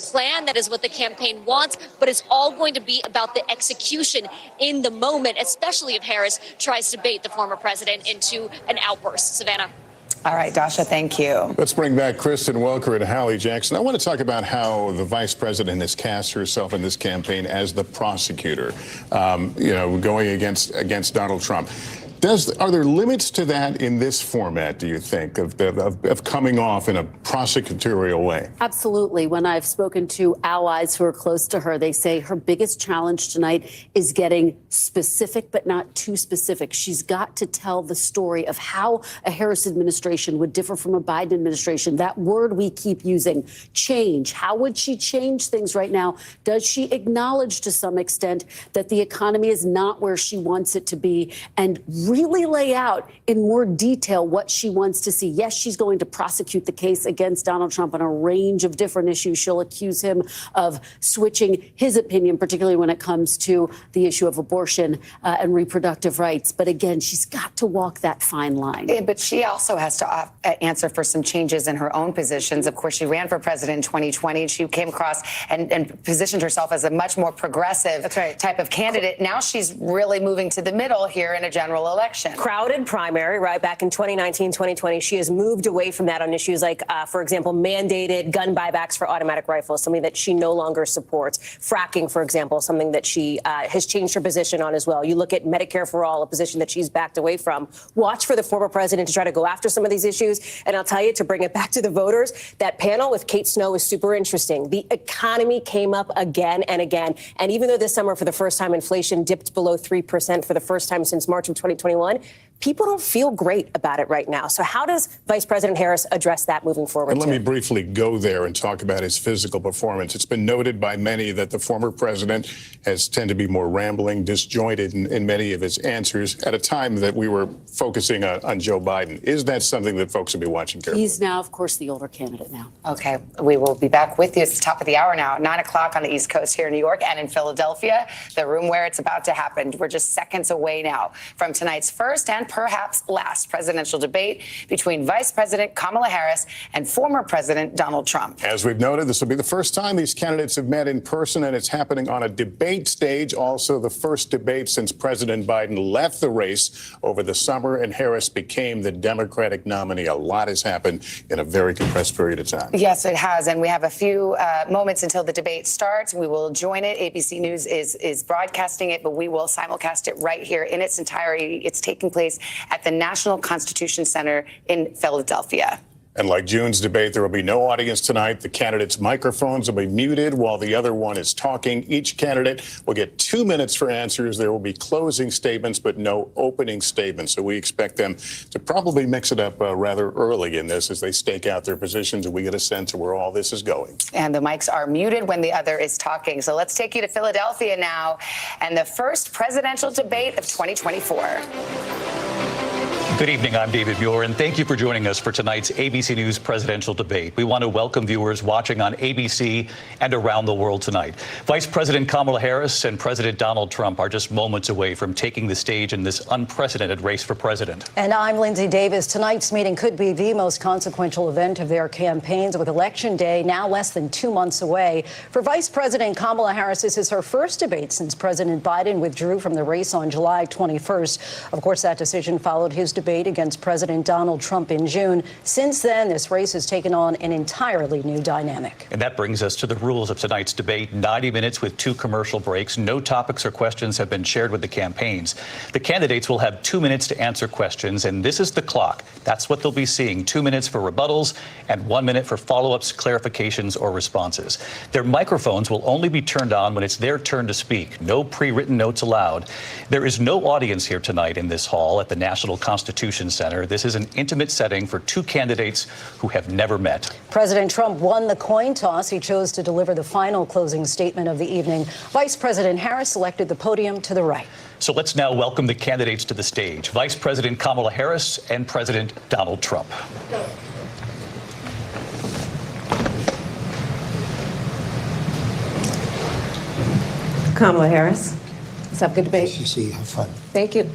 plan. That is what the campaign wants. But it's all going to be about the execution in the moment, especially if Harris tries to bait the former president into an outburst. Savannah. All right, Dasha, thank you. Let's bring back Kristen Welker and Hallie Jackson. I want to talk about how the vice president has cast herself in this campaign as the prosecutor, going against Donald Trump. Are there limits to that in this format, do you think, of coming off in a prosecutorial way? Absolutely. When I've spoken to allies who are close to her, they say her biggest challenge tonight is getting specific, but not too specific. She's got to tell the story of how a Harris administration would differ from a Biden administration. That word we keep using, change. How would she change things right now? Does she acknowledge to some extent that the economy is not where she wants it to be, and really lay out in more detail what she wants to see? Yes, she's going to prosecute the case against Donald Trump on a range of different issues. She'll accuse him of switching his opinion, particularly when it comes to the issue of abortion and reproductive rights. But again, she's got to walk that fine line. Yeah, but she also has to answer for some changes in her own positions. Of course, she ran for president in 2020. She came across and positioned herself as a much more progressive type of candidate. Now she's really moving to the middle here in a general election. Crowded primary, right? Back in 2019, 2020, she has moved away from that on issues like, for example, mandated gun buybacks for automatic rifles, something that she no longer supports. Fracking, for example, something that she has changed her position on as well. You look at Medicare for All, a position that she's backed away from. Watch for the former president to try to go after some of these issues. And I'll tell you, to bring it back to the voters, that panel with Kate Snow is super interesting. The economy came up again and again. And even though this summer, for the first time, inflation dipped below 3% for the first time since March of 2021, people don't feel great about it right now. So how does Vice President Harris address that moving forward? And let me briefly go there and talk about his physical performance. It's been noted by many that the former president has tended to be more rambling, disjointed in many of his answers at a time that we were focusing on Joe Biden. Is that something that folks will be watching carefully? He's now, of course, the older candidate now. Okay, we will be back with you. It's the top of the hour now, 9 o'clock on the East Coast here in New York and in Philadelphia, the room where it's about to happen. We're just seconds away now from tonight's first and perhaps last presidential debate between Vice President Kamala Harris and former President Donald Trump. As we've noted, this will be the first time these candidates have met in person, and it's happening on a debate stage. Also, the first debate since President Biden left the race over the summer and Harris became the Democratic nominee. A lot has happened in a very compressed period of time. Yes, it has. And we have a few moments until the debate starts. We will join it. ABC News is broadcasting it, but we will simulcast it right here in its entirety. It's taking place at the National Constitution Center in Philadelphia. And like June's debate, there will be no audience tonight. The candidates' microphones will be muted while the other one is talking. Each candidate will get 2 minutes for answers. There will be closing statements, but no opening statements. So we expect them to probably mix it up rather early in this as they stake out their positions and we get a sense of where all this is going. And the mics are muted when the other is talking. So let's take you to Philadelphia now and the first presidential debate of 2024. Good evening. I'm David Muir, and thank you for joining us for tonight's ABC News presidential debate. We want to welcome viewers watching on ABC and around the world tonight. Vice President Kamala Harris and President Donald Trump are just moments away from taking the stage in this unprecedented race for president. And I'm Lindsay Davis. Tonight's meeting could be the most consequential event of their campaigns, with Election Day now less than 2 months away. For Vice President Kamala Harris, this is her first debate since President Biden withdrew from the race on July 21st. Of course, that decision followed his debate against President Donald Trump in June. Since then, this race has taken on an entirely new dynamic. And that brings us to the rules of tonight's debate. 90 minutes with 2 commercial breaks. No topics or questions have been shared with the campaigns. The candidates will have 2 minutes to answer questions, and this is the clock. That's what they'll be seeing. 2 minutes for rebuttals and 1 minute for follow-ups, clarifications, or responses. Their microphones will only be turned on when it's their turn to speak. No pre-written notes allowed. There is no audience here tonight in this hall at the National Constitution Center. This is an intimate setting for 2 candidates who have never met. President Trump won the coin toss. He chose to deliver the final closing statement of the evening. Vice President Harris selected the podium to the right. So let's now welcome the candidates to the stage. Vice President Kamala Harris and President Donald Trump. Kamala Harris. Let's have a good debate. Nice to see you. Have fun. Thank you.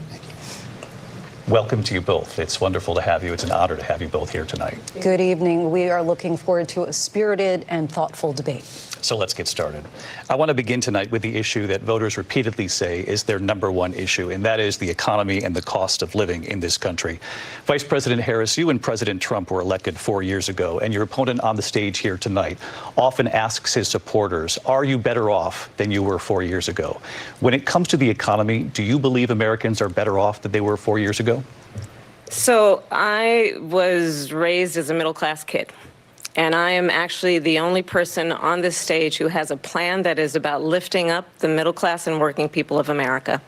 Welcome to you both. It's wonderful to have you. It's an honor to have you both here tonight. Good evening. We are looking forward to a spirited and thoughtful debate. So let's get started. I want to begin tonight with the issue that voters repeatedly say is their #1 issue, and that is the economy and the cost of living in this country. Vice President Harris, you and President Trump were elected 4 years ago, and your opponent on the stage here tonight often asks his supporters, are you better off than you were 4 years ago? When it comes to the economy, do you believe Americans are better off than they were 4 years ago? So I was raised as a middle-class kid. And I am actually the only person on this stage who has a plan that is about lifting up the middle class and working people of America.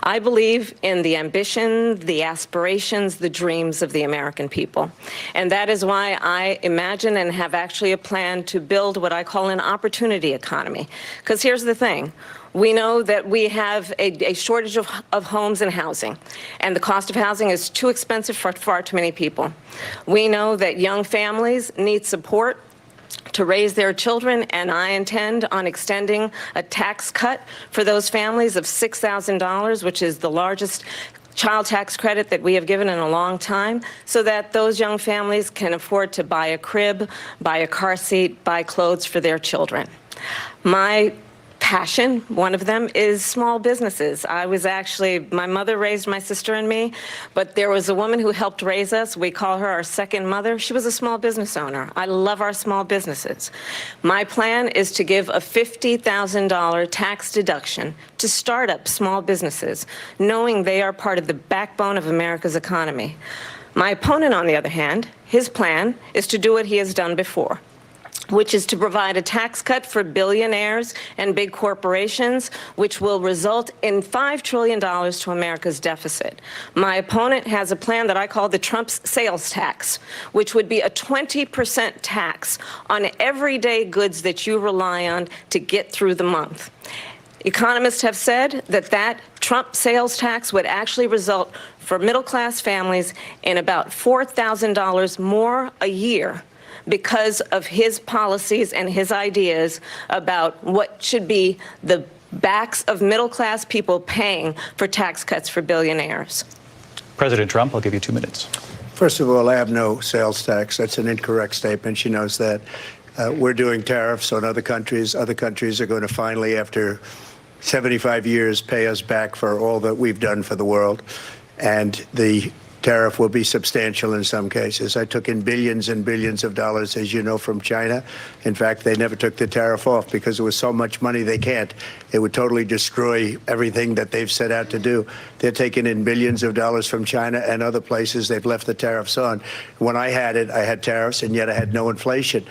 I believe in the ambition, the aspirations, the dreams of the American people. And that is why I imagine and have actually a plan to build what I call an opportunity economy. Because here's the thing. We know that we have a shortage of homes and housing, and the cost of housing is too expensive for far too many people. We know that young families need support to raise their children, and I intend on extending a tax cut for those families of $6,000, which is the largest child tax credit that we have given in a long time, so that those young families can afford to buy a crib, buy a car seat, buy clothes for their children. My passion, one of them, is small businesses. My mother raised my sister and me, but there was a woman who helped raise us. We call her our second mother. She was a small business owner. I love our small businesses. My plan is to give a $50,000 tax deduction to start up small businesses, knowing they are part of the backbone of America's economy. My opponent, on the other hand, his plan is to do what he has done before, which is to provide a tax cut for billionaires and big corporations, which will result in $5 trillion to America's deficit. My opponent has a plan that I call the Trump's sales tax, which would be a 20% tax on everyday goods that you rely on to get through the month. Economists have said that Trump sales tax would actually result for middle-class families in about $4,000 more a year, because of his policies and his ideas about what should be the backs of middle-class people paying for tax cuts for billionaires. President Trump, I'll give you 2 minutes. First of all, I have no sales tax. That's an incorrect statement. She knows that. We're doing tariffs on other countries. Other countries are going to finally, after 75 years, pay us back for all that we've done for the world. And the tariff will be substantial in some cases. I took in billions and billions of dollars, as you know, from China. In fact, they never took the tariff off because there was so much money they can't. It would totally destroy everything that they've set out to do. They're taking in billions of dollars from China and other places. They've left the tariffs on. When I had it, I had tariffs, and yet I had no inflation.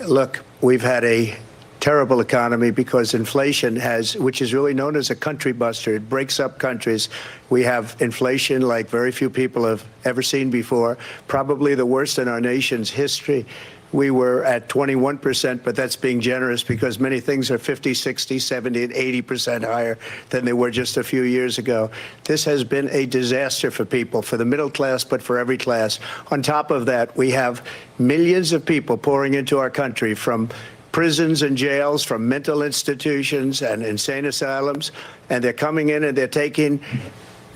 Look, we've had a terrible economy because inflation which is really known as a country buster. It breaks up countries. We have inflation like very few people have ever seen before, probably the worst in our nation's history. We were at 21%, but that's being generous because many things are 50, 60, 70, and 80% higher than they were just a few years ago. This has been a disaster for people, for the middle class, but for every class. On top of that, we have millions of people pouring into our country from prisons and jails, from mental institutions and insane asylums, and they're coming in and they're taking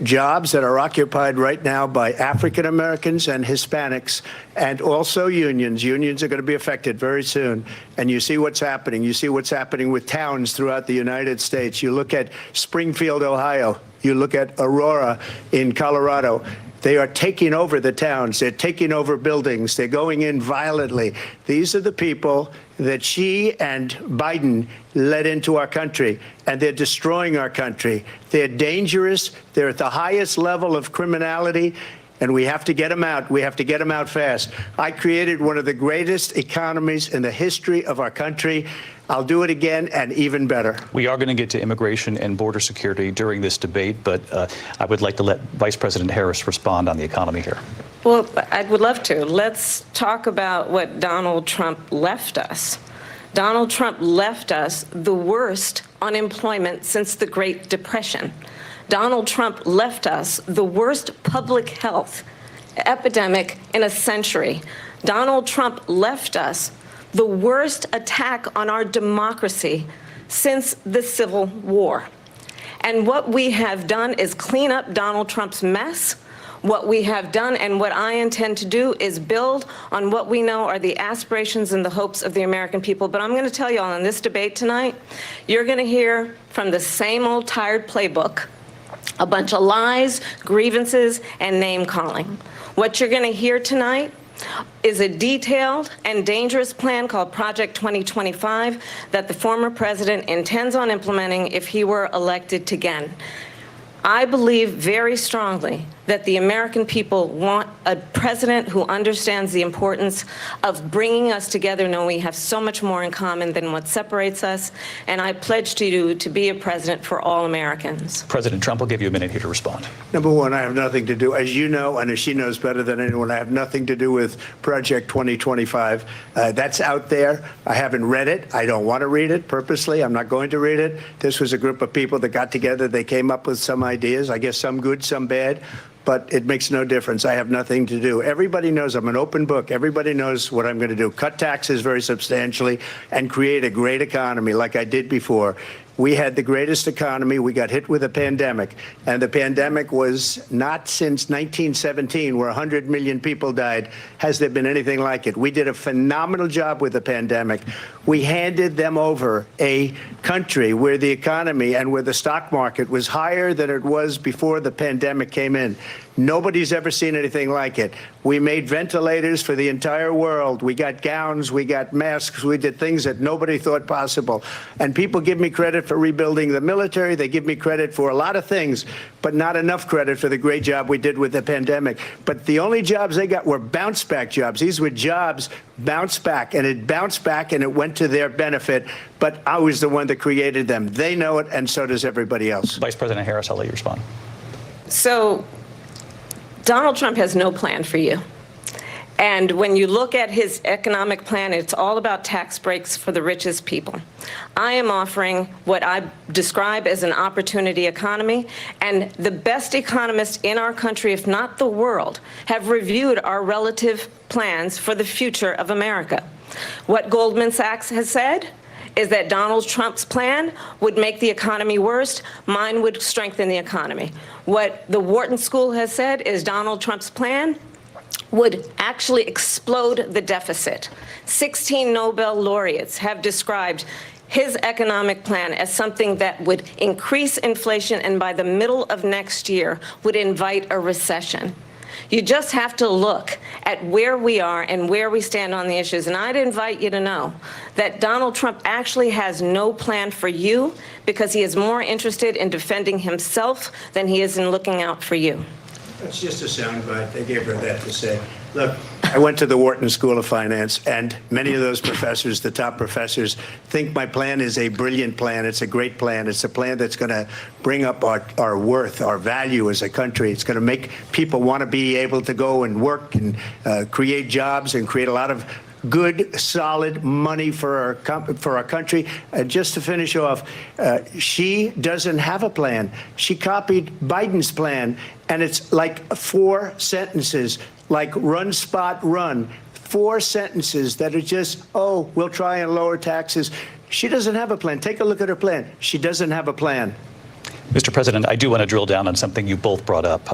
jobs that are occupied right now by African Americans and Hispanics, and also unions. Unions are going to be affected very soon. And you see what's happening. You see what's happening with towns throughout the United States. You look at Springfield, Ohio. You look at Aurora in Colorado. They are taking over the towns. They're taking over buildings. They're going in violently. These are the people that Xi and Biden led into our country, and they're destroying our country. They're dangerous. They're at the highest level of criminality, and we have to get them out. We have to get them out fast. I created one of the greatest economies in the history of our country. I'll do it again and even better. We are going to get to immigration and border security during this debate, but I would like to let Vice President Harris respond on the economy here. Well, I would love to. Let's talk about what Donald Trump left us. Donald Trump left us the worst unemployment since the Great Depression. Donald Trump left us the worst public health epidemic in a century. Donald Trump left us the worst attack on our democracy since the Civil War. And what we have done is clean up Donald Trump's mess What we have done and what I intend to do is build on what we know are the aspirations and the hopes of the American people. But I'm going to tell you all, in this debate tonight, you're going to hear from the same old tired playbook, a bunch of lies, grievances, and name-calling. What you're going to hear tonight is a detailed and dangerous plan called Project 2025 that the former president intends on implementing if he were elected again. I believe very strongly that the American people want a president who understands the importance of bringing us together, knowing we have so much more in common than what separates us. And I pledge to you to be a president for all Americans. President Trump will give you a minute here to respond. Number one, I have nothing to do, as you know, and as she knows better than anyone, I have nothing to do with Project 2025. That's out there. I haven't read it. I don't want to read it purposely. I'm not going to read it. This was a group of people that got together. They came up with some ideas, I guess some good, some bad. But it makes no difference. I have nothing to do. Everybody knows I'm an open book. Everybody knows what I'm going to do. Cut taxes very substantially and create a great economy like I did before. We had the greatest economy. We got hit with a pandemic. And the pandemic was not since 1917, where 100 million people died, has there been anything like it. We did a phenomenal job with the pandemic. We handed them over a country where the economy and where the stock market was higher than it was before the pandemic came in. Nobody's ever seen anything like it. We made ventilators for the entire world. We got gowns, we got masks, we did things that nobody thought possible. And people give me credit for rebuilding the military. They give me credit for a lot of things, but not enough credit for the great job we did with the pandemic. But the only jobs they got were bounce back jobs. These were jobs bounce back, and it bounced back and it went to their benefit. But I was the one that created them. They know it, and so does everybody else. Vice President Harris, I'll let you respond. So Donald Trump has no plan for you. And when you look at his economic plan, it's all about tax breaks for the richest people. I am offering what I describe as an opportunity economy, and the best economists in our country, if not the world, have reviewed our relative plans for the future of America. What Goldman Sachs has said is that Donald Trump's plan would make the economy worse. Mine would strengthen the economy. What the Wharton School has said is Donald Trump's plan would actually explode the deficit. 16 Nobel laureates have described his economic plan as something that would increase inflation and by the middle of next year would invite a recession. You just have to look at where we are and where we stand on the issues. And I'd invite you to know that Donald Trump actually has no plan for you because he is more interested in defending himself than he is in looking out for you. It's just a soundbite. They gave her that to say. Look, I went to the Wharton School of Finance, and many of those professors, the top professors, think my plan is a brilliant plan. It's a great plan. It's a plan that's going to bring up our worth, our value as a country. It's going to make people want to be able to go and work and create jobs and create a lot of good, solid money for our country. Just to finish off, she doesn't have a plan. She copied Biden's plan, and it's like 4 sentences, like run, spot, run. 4 sentences that are just, oh, we'll try and lower taxes. She doesn't have a plan. Take a look at her plan. She doesn't have a plan. Mr. President, I do want to drill down on something you both brought up.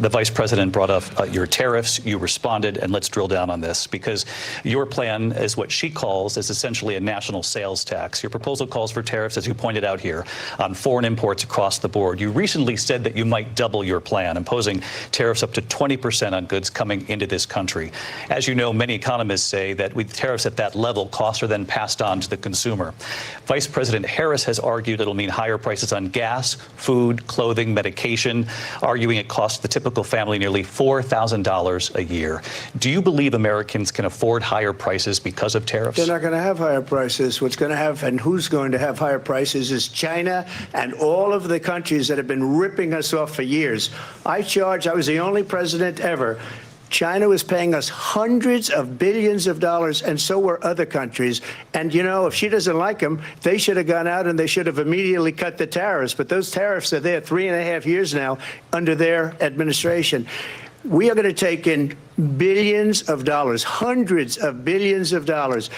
The Vice President brought up your tariffs. You responded, and let's drill down on this because your plan is what she calls is essentially a national sales tax. Your proposal calls for tariffs, as you pointed out here, on foreign imports across the board. You recently said that you might double your plan, imposing tariffs up to 20% on goods coming into this country. As you know, many economists say that with tariffs at that level, costs are then passed on to the consumer. Vice President Harris has argued it'll mean higher prices on gas, food, clothing, medication, arguing it costs the typical family nearly $4,000 a year. Do you believe Americans can afford higher prices because of tariffs? They're not going to have higher prices. What's going to have and who's going to have higher prices is China and all of the countries that have been ripping us off for years. I was the only president ever. China was paying us hundreds of billions of dollars, and so were other countries. And, you know, if she doesn't like them, they should have gone out and they should have immediately cut the tariffs. But those tariffs are there 3.5 years now under their administration. We are going to take in billions of dollars, hundreds of billions of dollars.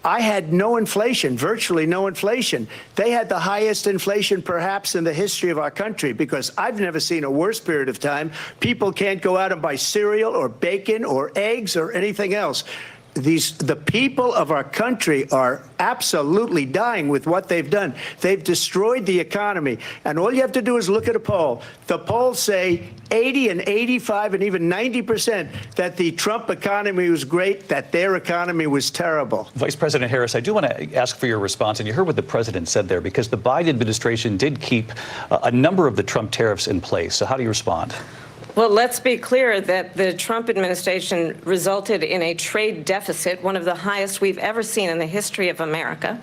I had no inflation, virtually no inflation. They had the highest inflation perhaps in the history of our country, because I've never seen a worse period of time. People can't go out and buy cereal or bacon or eggs or anything else. The people of our country are absolutely dying with what they've done. They've destroyed the economy. And all you have to do is look at a poll. The polls say 80 and 85 and even 90% that the Trump economy was great, that their economy was terrible. Vice President Harris, I do want to ask for your response. And you heard what the president said there, because the Biden administration did keep a number of the Trump tariffs in place. So how do you respond? Well, let's be clear that the Trump administration resulted in a trade deficit, one of the highest we've ever seen in the history of America.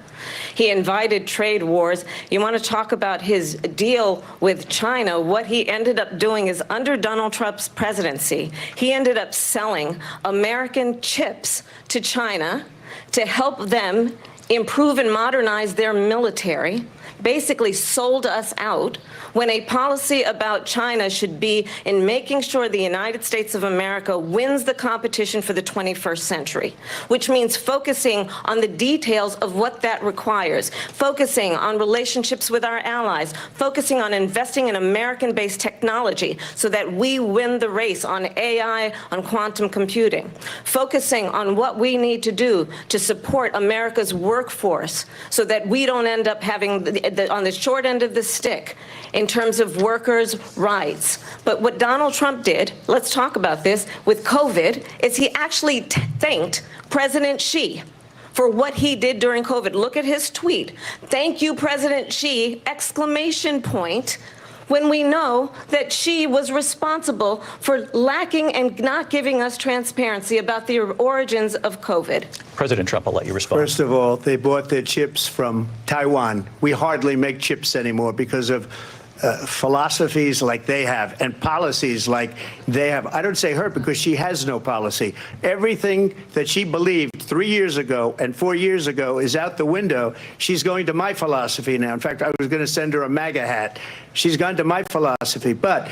He invited trade wars. You want to talk about his deal with China? What he ended up doing is, under Donald Trump's presidency, he ended up selling American chips to China to help them improve and modernize their military, basically sold us out, when a policy about China should be in making sure the United States of America wins the competition for the 21st century, which means focusing on the details of what that requires, focusing on relationships with our allies, focusing on investing in American-based technology so that we win the race on AI, on quantum computing, focusing on what we need to do to support America's workforce so that we don't end up having on the short end of the stick in terms of workers' rights. But what Donald Trump did, let's talk about this, with COVID, is he actually thanked President Xi for what he did during COVID. Look at his tweet. "Thank you, President Xi," exclamation point, when we know that Xi was responsible for lacking and not giving us transparency about the origins of COVID. President Trump, I'll let you respond. First of all, they bought their chips from Taiwan. We hardly make chips anymore because of philosophies like they have and policies like they have. I don't say her, because she has no policy. Everything that she believed 3 years ago and 4 years ago is out the window. She's going to my philosophy now. In fact, I was going to send her a MAGA hat. She's gone to my philosophy. But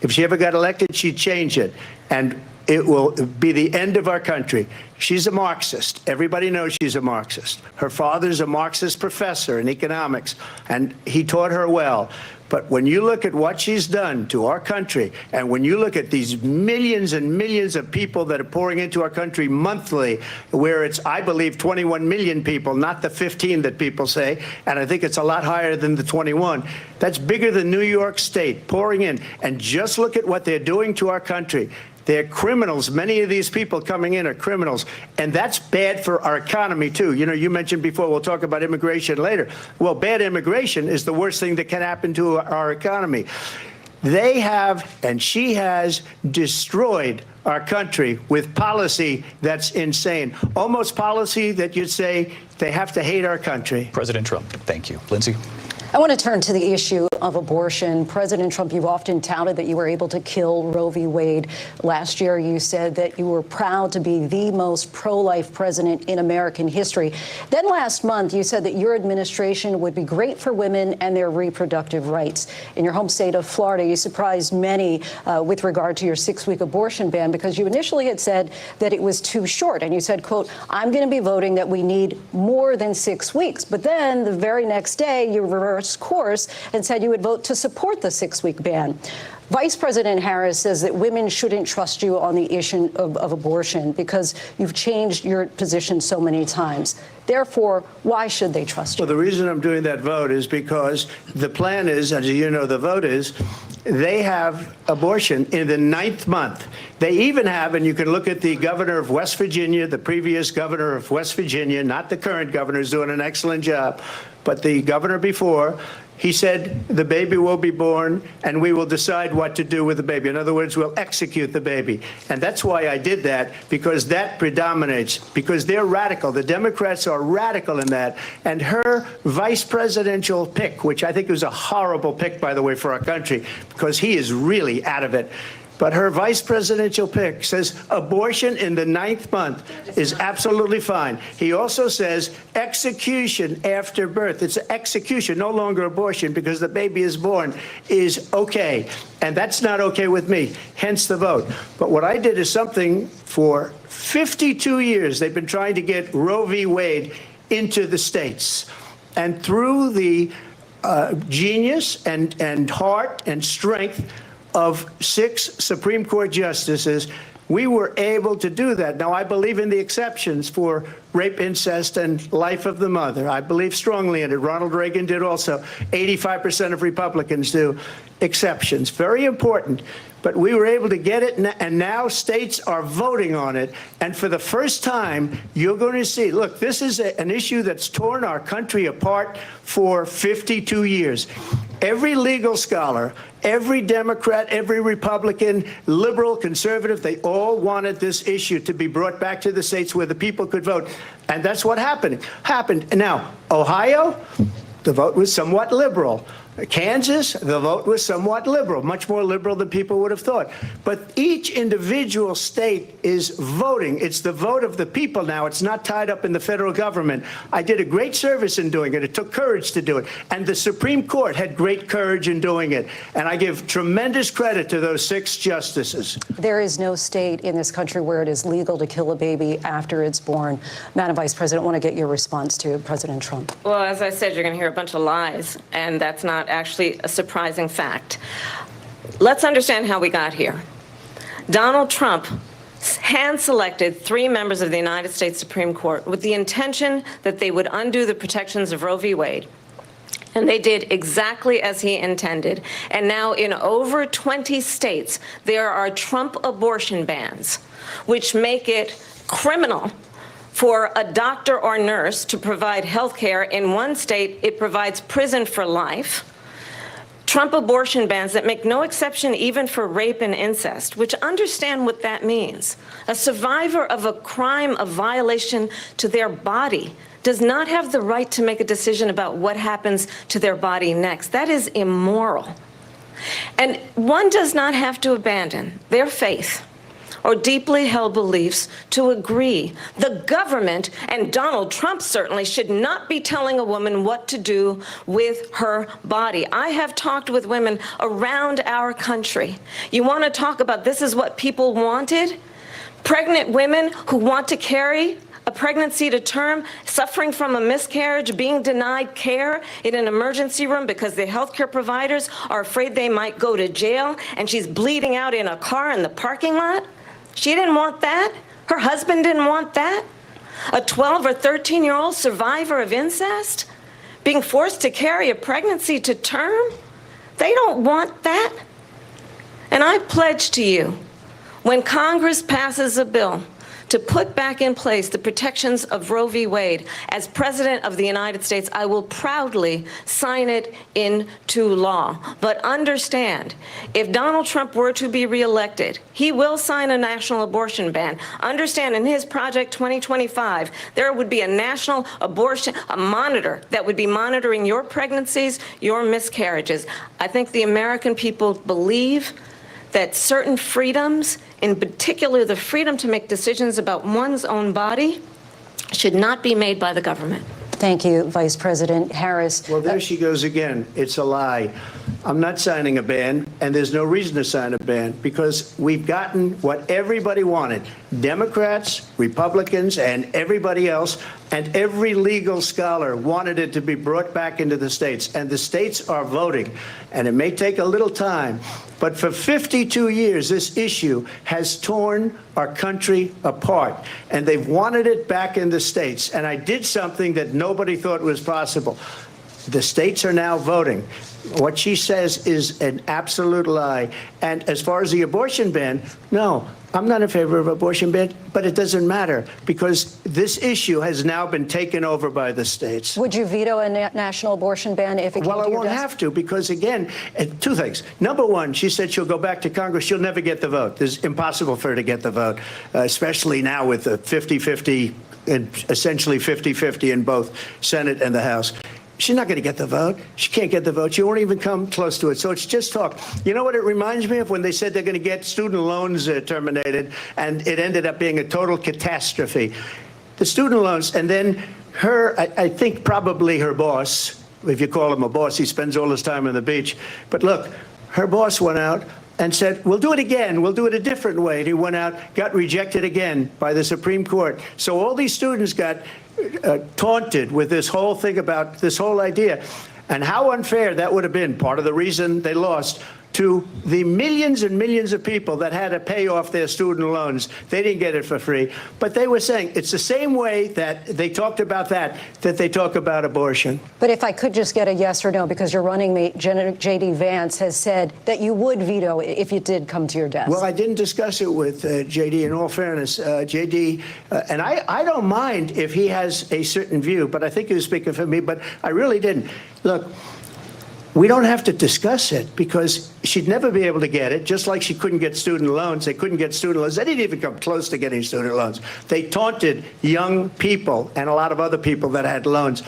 if she ever got elected, she'd change it. And it will be the end of our country. She's a Marxist. Everybody knows she's a Marxist. Her father's a Marxist professor in economics, and he taught her well. But when you look at what she's done to our country, and when you look at these millions and millions of people that are pouring into our country monthly, where it's, I believe, 21 million people, not the 15 that people say, and I think it's a lot higher than the 21. That's bigger than New York State pouring in. And just look at what they're doing to our country. They're criminals. Many of these people coming in are criminals. And that's bad for our economy, too. You know, you mentioned before, we'll talk about immigration later. Well, bad immigration is the worst thing that can happen to our economy. They have, and she has, destroyed our country with policy that's insane. Almost policy that you'd say they have to hate our country. President Trump, thank you. Lindsay? I want to turn to the issue of abortion. President Trump, you've often touted that you were able to kill Roe v. Wade. Last year, you said that you were proud to be the most pro-life president in American history. Then last month, you said that your administration would be great for women and their reproductive rights. In your home state of Florida, you surprised many with regard to your 6-week abortion ban, because you initially had said that it was too short. And you said, quote, "I'm going to be voting that we need more than 6 weeks." But then the very next day, you reversed course and said you would vote to support the 6-week ban. Vice President Harris says that women shouldn't trust you on the issue of abortion because you've changed your position so many times. Therefore, why should they trust you? Well, the reason I'm doing that vote is because the plan is, as you know, the vote is, they have abortion in the 9th month. They even have, and you can look at the governor of West Virginia, the previous governor of West Virginia, not the current governor, is doing an excellent job, but the governor before, he said the baby will be born and we will decide what to do with the baby. In other words, we'll execute the baby. And that's why I did that, because that predominates, because they're radical. The Democrats are radical in that. And her vice presidential pick, which I think was a horrible pick, by the way, for our country, because he is really out of it. But her vice presidential pick says abortion in the 9th month is absolutely fine. He also says execution after birth. It's execution, no longer abortion, because the baby is born, is okay. And that's not okay with me, hence the vote. But what I did is something for 52 years. They've been trying to get Roe v. Wade into the states. And through the genius and heart and strength of 6 Supreme Court justices, we were able to do that. Now, I believe in the exceptions for rape, incest, and life of the mother. I believe strongly in it. Ronald Reagan did also. 85% of Republicans do. Exceptions. Very important. But we were able to get it, and now states are voting on it. And for the first time, you're going to see, look, this is an issue that's torn our country apart for 52 years. Every legal scholar, every Democrat, every Republican, liberal, conservative, they all wanted this issue to be brought back to the states where the people could vote. And that's what happened. Now, Ohio, the vote was somewhat liberal. Kansas, the vote was somewhat liberal, much more liberal than people would have thought. But each individual state is voting. It's the vote of the people now. It's not tied up in the federal government. I did a great service in doing it. It took courage to do it. And the Supreme Court had great courage in doing it. And I give tremendous credit to those 6 justices. There is no state in this country where it is legal to kill a baby after it's born. Madam Vice President, I want to get your response to President Trump. Well, as I said, you're going to hear a bunch of lies, and that's not actually a surprising fact. Let's understand how we got here. Donald Trump hand-selected 3 members of the United States Supreme Court with the intention that they would undo the protections of Roe v. Wade. And they did exactly as he intended. And now in over 20 states, there are Trump abortion bans, which make it criminal for a doctor or nurse to provide health care. In one state, it provides prison for life. Trump abortion bans that make no exception even for rape and incest, which understand what that means. A survivor of a crime of violation to their body does not have the right to make a decision about what happens to their body next. That is immoral. And one does not have to abandon their faith or deeply held beliefs to agree. The government, and Donald Trump certainly, should not be telling a woman what to do with her body. I have talked with women around our country. You want to talk about this is what people wanted? Pregnant women who want to carry a pregnancy to term, suffering from a miscarriage, being denied care in an emergency room because the healthcare providers are afraid they might go to jail, and she's bleeding out in a car in the parking lot. She didn't want that. Her husband didn't want that. A 12 or 13-year-old survivor of incest being forced to carry a pregnancy to term. They don't want that. And I pledge to you, when Congress passes a bill to put back in place the protections of Roe v. Wade, as President of the United States, I will proudly sign it into law. But understand, if Donald Trump were to be reelected, he will sign a national abortion ban. Understand, in his Project 2025, there would be a national abortion, a monitor that would be monitoring your pregnancies, your miscarriages. I think the American people believe that certain freedoms, in particular the freedom to make decisions about one's own body, should not be made by the government. Thank you, Vice President Harris. Well, there she goes again. It's a lie. I'm not signing a ban, and there's no reason to sign a ban, because we've gotten what everybody wanted. Democrats, Republicans, and everybody else, and every legal scholar wanted it to be brought back into the states. And the states are voting. And it may take a little time, but for 52 years, this issue has torn our country apart. And they've wanted it back in the states. And I did something that nobody thought was possible. The states are now voting. What she says is an absolute lie. And as far as the abortion ban, no, I'm not in favor of abortion ban, but it doesn't matter, because this issue has now been taken over by the states. Would you veto a national abortion ban if it came to your desk? Well, I won't have to, because, again, 2 things. Number one, she said she'll go back to Congress. She'll never get the vote. It's impossible for her to get the vote, especially now with the 50-50, and essentially 50-50 in both Senate and the House. She's not going to get the vote. She can't get the vote. She won't even come close to it. So it's just talk. You know what it reminds me of? When they said they're going to get student loans terminated, and it ended up being a total catastrophe. The student loans, and then I think probably her boss, if you call him a boss, he spends all his time on the beach. But look, her boss went out and said, we'll do it again. We'll do it a different way. And he went out, got rejected again by the Supreme Court. So all these students got taunted with this whole thing about this whole idea. And how unfair that would have been, part of the reason they lost, to the millions and millions of people that had to pay off their student loans. They didn't get it for free. But they were saying it's the same way that they talked about that they talk about abortion. But if I could just get a yes or no, because your running mate, J.D. Vance, has said that you would veto it if it did come to your desk. Well, I didn't discuss it with J.D. in all fairness. J.D., and I don't mind if he has a certain view, but I think he was speaking for me, but I really didn't. Look, we don't have to discuss it because she'd never be able to get it, just like she couldn't get student loans. They couldn't get student loans. They didn't even come close to getting student loans. They taunted young people and a lot of other people that had loans.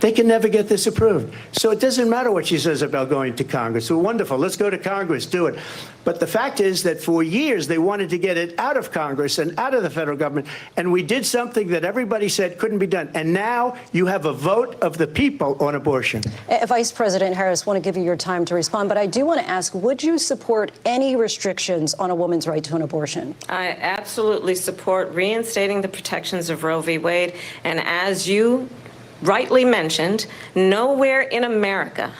They can never get this approved. So it doesn't matter what she says about going to Congress. Well, wonderful. Let's go to Congress, do it. But the fact is that for years they wanted to get it out of Congress and out of the federal government. And we did something that everybody said couldn't be done. And now you have a vote of the people on abortion. Vice President Harris, I want to give you your time to respond, but I do want to ask, would you support any restrictions on a woman's right to an abortion? I absolutely support reinstating the protections of Roe v. Wade. And as you rightly mentioned, nowhere in America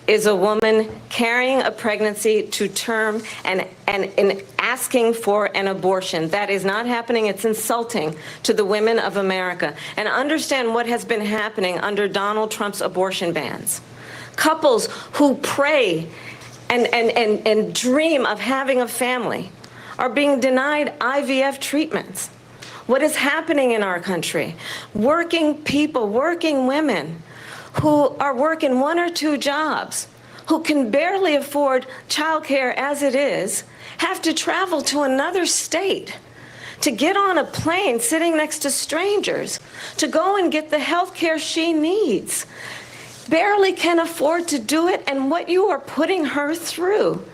is a woman carrying a pregnancy to term and asking for an abortion. That is not happening. It's insulting to the women of America. And understand what has been happening under Donald Trump's abortion bans. Couples who pray and dream of having a family are being denied IVF treatments. What is happening in our country? Working people, working women who are working 1 or 2 jobs, who can barely afford childcare as it is, have to travel to another state to get on a plane sitting next to strangers to go and get the health care she needs. Barely can afford to do it, and what you are putting her through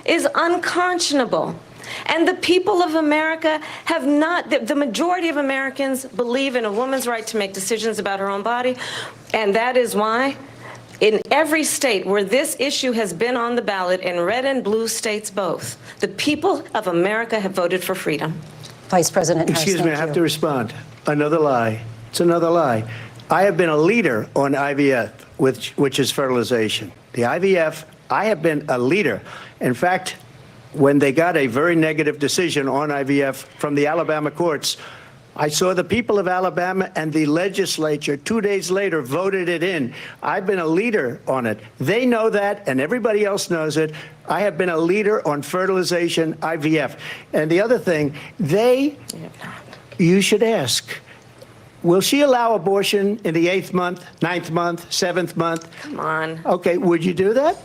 is unconscionable. And the people of America have not, the majority of Americans believe in a woman's right to make decisions about her own body. And that is why in every state where this issue has been on the ballot, in red and blue states both, the people of America have voted for freedom. Vice President Harris, excuse me, I have to respond. Another lie. It's another lie. I have been a leader on IVF, which is fertilization. The IVF, I have been a leader. In fact, when they got a very negative decision on IVF from the Alabama courts, I saw the people of Alabama and the legislature 2 days later voted it in. I've been a leader on it. They know that, and everybody else knows it. I have been a leader on fertilization, IVF. And the other thing, you should ask, will she allow abortion in the 8th month, 9th month, 7th month? Come on. Okay, would you do that?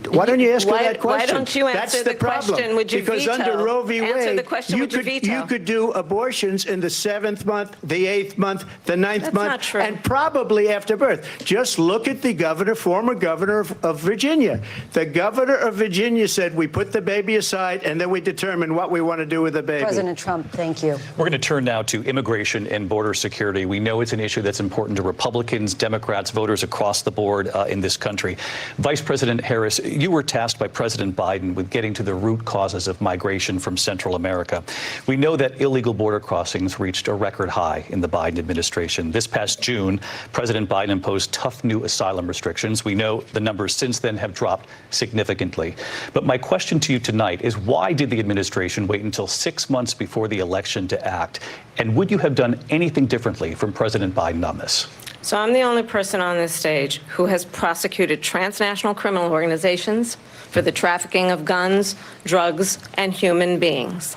Why don't you ask her that question? Why don't you answer the question? Would you because veto? Under Roe v. Wade, answer the question, would you veto? You could do abortions in the 7th month, the 8th month, the 9th That's month, not true. and probably after birth. Just look at the governor, former governor of Virginia. The governor of Virginia said we put the baby aside and then we determine what we want to do with the baby. President Trump, thank you. We're going to turn now to immigration and border security. We know it's an issue that's important to Republicans, Democrats, voters across the board in this country. Vice President Harris, you were tasked by President Biden with getting to the root causes of migration from Central America. We know that illegal border crossings reached a record high in the Biden administration. This past June, President Biden imposed tough new asylum restrictions. We know the numbers since then have dropped significantly. But my question to you tonight is, why did the administration wait until 6 months before the election to act? And would you have done anything differently from President Biden on this? So I'm the only person on this stage who has prosecuted transnational criminal organizations for the trafficking of guns, drugs, and human beings.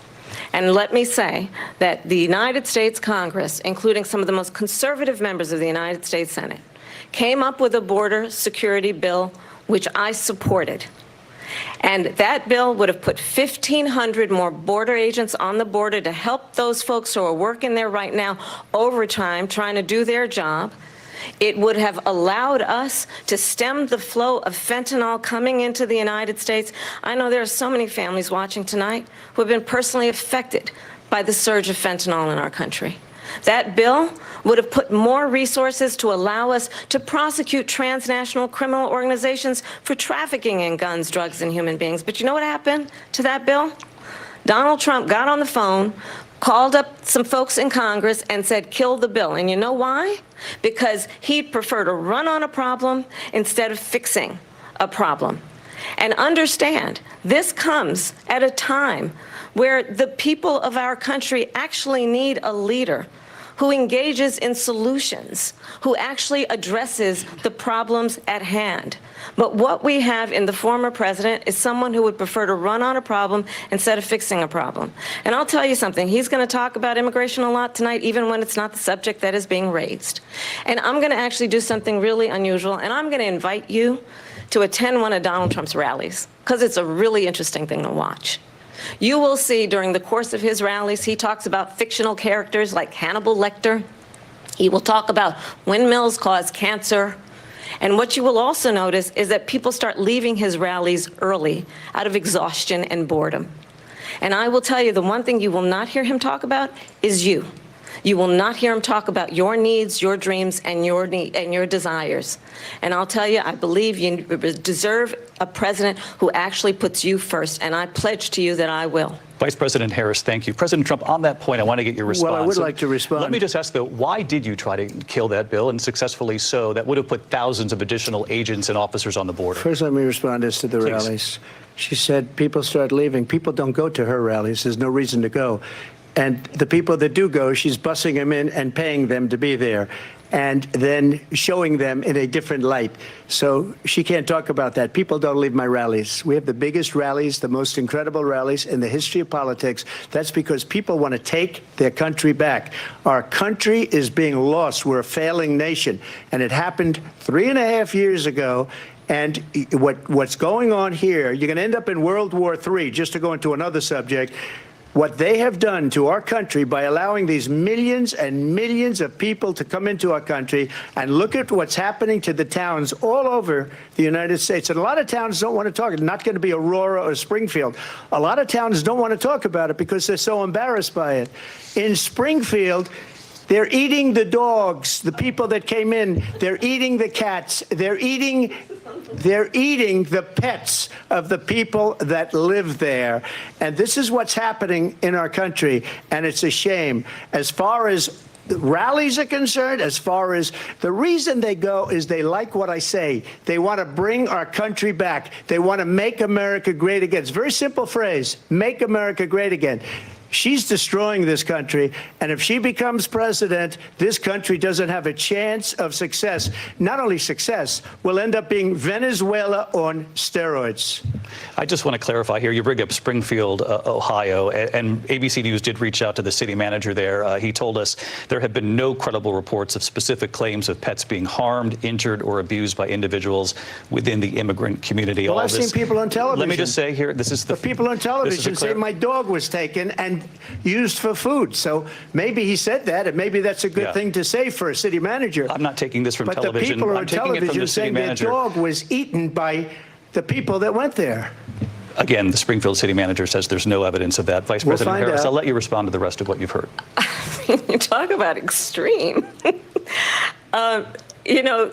And let me say that the United States Congress, including some of the most conservative members of the United States Senate, came up with a border security bill, which I supported. And that bill would have put 1,500 more border agents on the border to help those folks who are working there right now overtime, trying to do their job. It would have allowed us to stem the flow of fentanyl coming into the United States. I know there are so many families watching tonight who have been personally affected by the surge of fentanyl in our country. That bill would have put more resources to allow us to prosecute transnational criminal organizations for trafficking in guns, drugs, and human beings. But you know what happened to that bill? Donald Trump got on the phone, called up some folks in Congress and said, kill the bill. And you know why? Because he'd prefer to run on a problem instead of fixing a problem. And understand, this comes at a time where the people of our country actually need a leader who engages in solutions, who actually addresses the problems at hand. But what we have in the former president is someone who would prefer to run on a problem instead of fixing a problem. And I'll tell you something, he's going to talk about immigration a lot tonight, even when it's not the subject that is being raised. And I'm going to actually do something really unusual, and I'm going to invite you to attend one of Donald Trump's rallies, because it's a really interesting thing to watch. You will see during the course of his rallies, he talks about fictional characters like Hannibal Lecter. He will talk about windmills cause cancer. And what you will also notice is that people start leaving his rallies early out of exhaustion and boredom. And I will tell you, the one thing you will not hear him talk about is you. You will not hear him talk about your needs, your dreams, and your desires. And I'll tell you, I believe you deserve a president who actually puts you first, and I pledge to you that I will. Vice President Harris, thank you. President Trump, on that point, I want to get your response. Well, I would like to respond. Let me just ask, though, why did you try to kill that bill, and successfully so, that would have put thousands of additional agents and officers on the border? First, let me respond as to the rallies. She said people start leaving. People don't go to her rallies. There's no reason to go. And the people that do go, she's bussing them in and paying them to be there, and then showing them in a different light. So she can't talk about that. People don't leave my rallies. We have the biggest rallies, the most incredible rallies in the history of politics. That's because people want to take their country back. Our country is being lost. We're a failing nation. And it happened 3.5 years ago. And what's going on here, you're going to end up in World War III, just to go into another subject. What they have done to our country by allowing these millions and millions of people to come into our country, and look at what's happening to the towns all over the United States. And a lot of towns don't want to talk. It's not going to be Aurora or Springfield. A lot of towns don't want to talk about it because they're so embarrassed by it. In Springfield, they're eating the dogs, the people that came in. They're eating the cats. They're eating the pets of the people that live there. And this is what's happening in our country, and it's a shame. As far as the rallies are concerned, as far as the reason they go is they like what I say. They want to bring our country back. They want to make America great again. It's a very simple phrase, make America great again. She's destroying this country, and if she becomes president, this country doesn't have a chance of success. Not only success, we'll end up being Venezuela on steroids. I just want to clarify here. You bring up Springfield, Ohio, and ABC News did reach out to the city manager there. He told us there have been no credible reports of specific claims of pets being harmed, injured, or abused by individuals within the immigrant community. Well, I've seen people on television. Let me just say here, this is the people on television say my dog was taken and used for food. So maybe he said that, and maybe that's a good thing to say for a city manager. I'm not taking this from but television. The people I'm on taking it from television the city saying manager. their dog was eaten by the people that went there. Again, the Springfield city manager says there's no evidence of that. Vice President Harris, I'll let you respond to the rest of what you've heard. You talk about extreme. You know,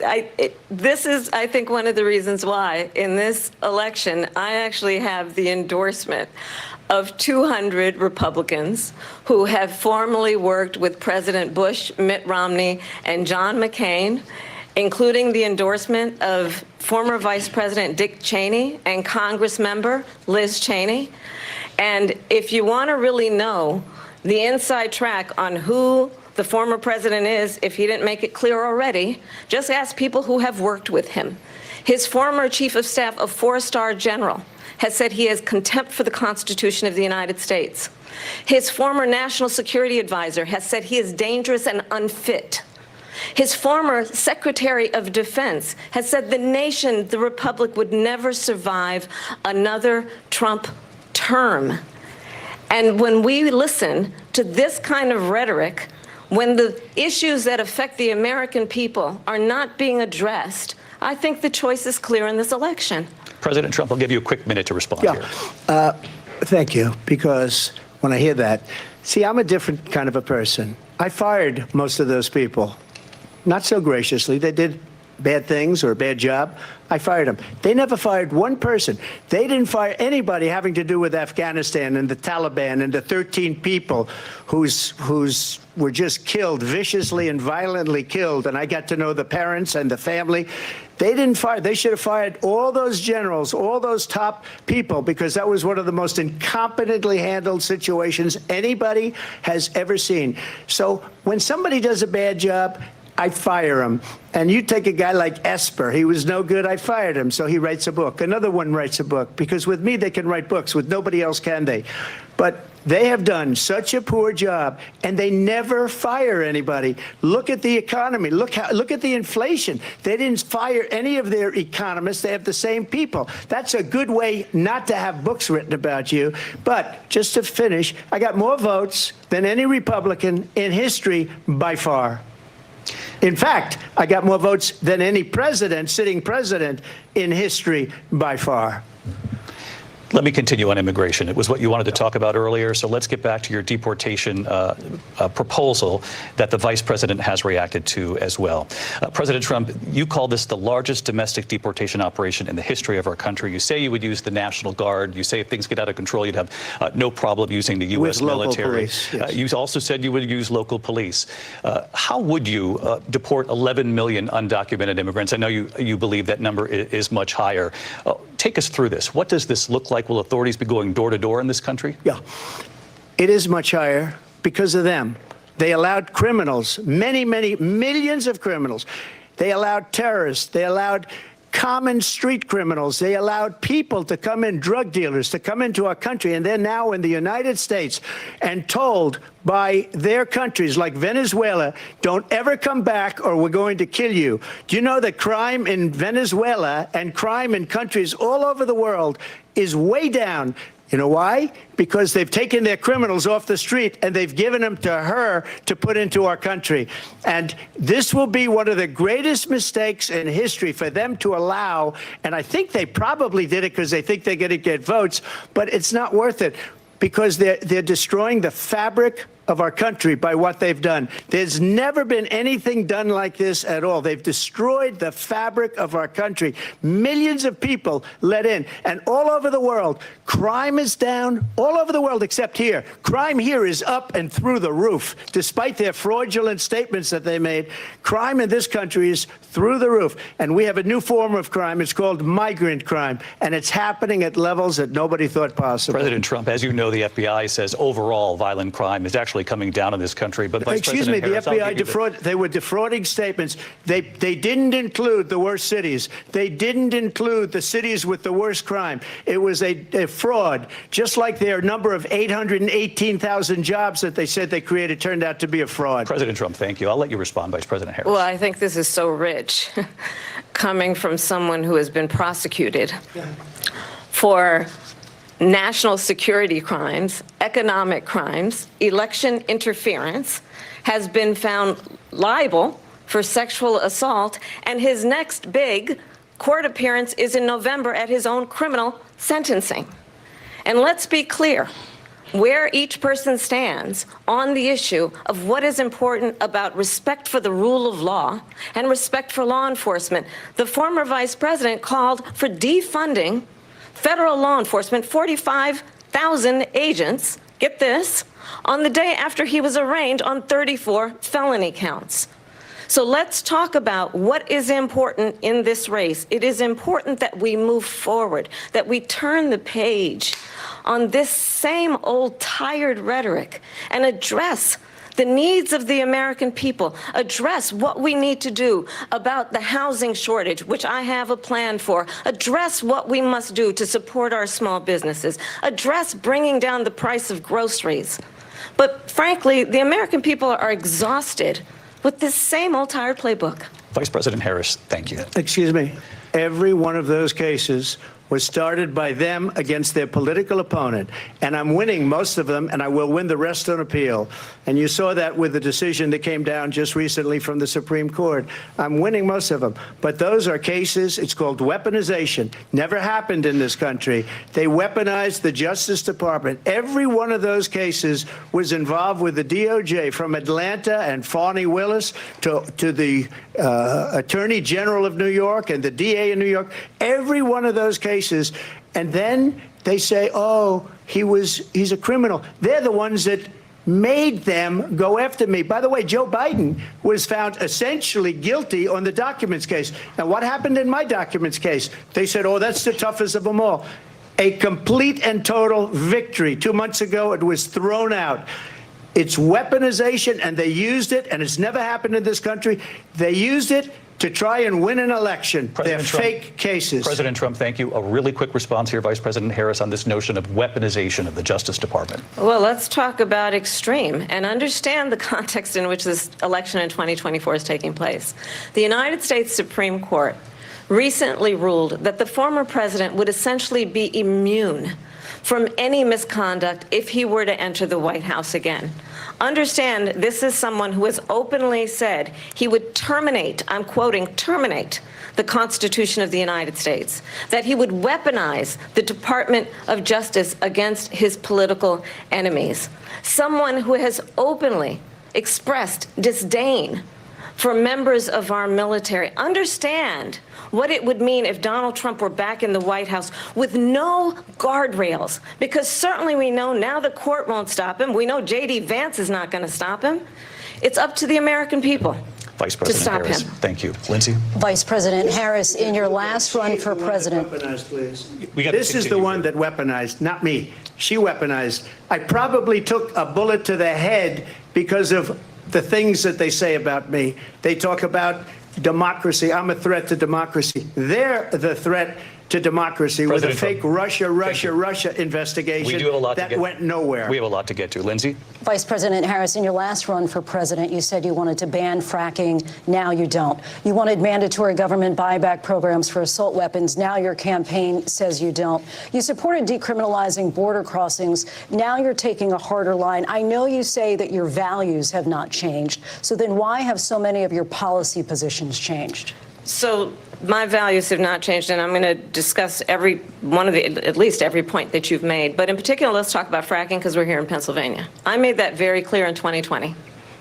this is, I think, one of the reasons why in this election I actually have the endorsement of 200 Republicans who have formally worked with President Bush, Mitt Romney, and John McCain, including the endorsement of former Vice President Dick Cheney and Congress member Liz Cheney. And if you want to really know the inside track on who the former president is, if he didn't make it clear already, just ask people who have worked with him. His former chief of staff, a four-star general, has said he has contempt for the Constitution of the United States. His former national security advisor has said he is dangerous and unfit. His former Secretary of Defense has said the nation, the republic, would never survive another Trump term. And when we listen to this kind of rhetoric, when the issues that affect the American people are not being addressed, I think the choice is clear in this election. President Trump, I'll give you a quick minute to respond here. Thank you, because when I hear that, see, I'm a different kind of a person. I fired most of those people. Not so graciously. They did bad things or a bad job. I fired them. They never fired one person. They didn't fire anybody having to do with Afghanistan and the Taliban and the 13 people whose were just killed, viciously and violently killed. And I got to know the parents and the family. They didn't fire. They should have fired all those generals, all those top people, because that was one of the most incompetently handled situations anybody has ever seen. So when somebody does a bad job, I fire him. And you take a guy like Esper. He was no good. I fired him. So he writes a book. Another one writes a book. Because with me, they can write books. With nobody else can they. But they have done such a poor job, and they never fire anybody. Look at the economy. Look at the inflation. They didn't fire any of their economists. They have the same people. That's a good way not to have books written about you. But just to finish, I got more votes than any Republican in history by far. In fact, I got more votes than any president, sitting president in history by far. Let me continue on immigration. It was what you wanted to talk about earlier, so let's get back to your deportation proposal that the vice president has reacted to as well. President Trump, you call this the largest domestic deportation operation in the history of our country. You say you would use the National Guard. You say if things get out of control, you'd have no problem using the U.S. military. Police, yes. You also said you would use local police. How would you deport 11 million undocumented immigrants? I know you believe that number is much higher. Take us through this. What does this look like? Will authorities be going door to door in this country? Yeah, it is much higher because of them. They allowed criminals, many millions of criminals. They allowed terrorists. They allowed common street criminals. They allowed people to come in, drug dealers, to come into our country. And they're now in the United States and told by their countries like Venezuela, don't ever come back or we're going to kill you. Do you know that crime in Venezuela and crime in countries all over the world is way down? You know why? Because they've taken their criminals off the street and they've given them to her to put into our country. And this will be one of the greatest mistakes in history for them to allow. And I think they probably did it because they think they're going to get votes, but it's not worth it because they're destroying the fabric of our country by what they've done. There's never been anything done like this at all. They've destroyed the fabric of our country. Millions of people let in. And all over the world, crime is down. All over the world except here. Crime here is up and through the roof. Despite their fraudulent statements that they made, crime in this country is through the roof. And we have a new form of crime. It's called migrant crime. And it's happening at levels that nobody thought possible. President Trump, as you know, the FBI says overall violent crime is actually coming down in this country. But excuse me, the FBI they were defrauding statements. They didn't include the worst cities. They didn't include the cities with the worst crime. It was a fraud, just like their number of 818,000 jobs that they said they created turned out to be a fraud. President Trump, thank you. I'll let you respond, Vice President Harris. Well, I think this is so rich coming from someone who has been prosecuted for national security crimes, economic crimes, election interference, has been found liable for sexual assault, and his next big court appearance is in November at his own criminal sentencing. And let's be clear where each person stands on the issue of what is important about respect for the rule of law and respect for law enforcement. The former vice president called for defunding federal law enforcement, 45,000 agents, get this, on the day after he was arraigned on 34 felony counts. So let's talk about what is important in this race. It is important that we move forward, that we turn the page on this same old tired rhetoric and address the needs of the American people, address what we need to do about the housing shortage, which I have a plan for, address what we must do to support our small businesses, address bringing down the price of groceries. But frankly, the American people are exhausted with this same old tired playbook. Vice President Harris, thank you. Excuse me. Every one of those cases was started by them against their political opponent. And I'm winning most of them, and I will win the rest on appeal. And you saw that with the decision that came down just recently from the Supreme Court. I'm winning most of them. But those are cases, it's called weaponization. Never happened in this country. They weaponized the Justice Department. Every one of those cases was involved with the DOJ, from Atlanta and Fani Willis to the Attorney General of New York and the DA in New York. Every one of those cases. And then they say, oh, he's a criminal. They're the ones that made them go after me. By the way, Joe Biden was found essentially guilty on the documents case. And what happened in my documents case? They said, oh, that's the toughest of them all. A complete and total victory. 2 months ago, it was thrown out. It's weaponization, and they used it, and it's never happened in this country. They used it to try and win an election. They're fake cases. President Trump, thank you. A really quick response here, Vice President Harris, on this notion of weaponization of the Justice Department. Well, let's talk about extreme and understand the context in which this election in 2024 is taking place. The United States Supreme Court recently ruled that the former president would essentially be immune from any misconduct if he were to enter the White House again. Understand, this is someone who has openly said he would terminate, I'm quoting, terminate the Constitution of the United States, that he would weaponize the Department of Justice against his political enemies. Someone who has openly expressed disdain for members of our military. Understand what it would mean if Donald Trump were back in the White House with no guardrails, because certainly we know now the court won't stop him. We know J.D. Vance is not going to stop him. It's up to the American people Vice President to stop Harris. him. Thank you. Lindsay? Vice President Harris, in your last run for president. Weaponized, please. This is the one that weaponized, not me. She weaponized. I probably took a bullet to the head because of the things that they say about me. They talk about democracy. I'm a threat to democracy. They're the threat to democracy with a fake Russia investigation We do have a lot that went nowhere. We have a lot to get to. Lindsay? Vice President Harris, in your last run for president, you said you wanted to ban fracking. Now you don't. You wanted mandatory government buyback programs for assault weapons. Now your campaign says you don't. You supported decriminalizing border crossings. Now you're taking a harder line. I know you say that your values have not changed. So then why have so many of your policy positions changed? So my values have not changed, and I'm going to discuss every one of at least every point that you've made. But in particular, let's talk about fracking, because we're here in Pennsylvania. I made that very clear in 2020.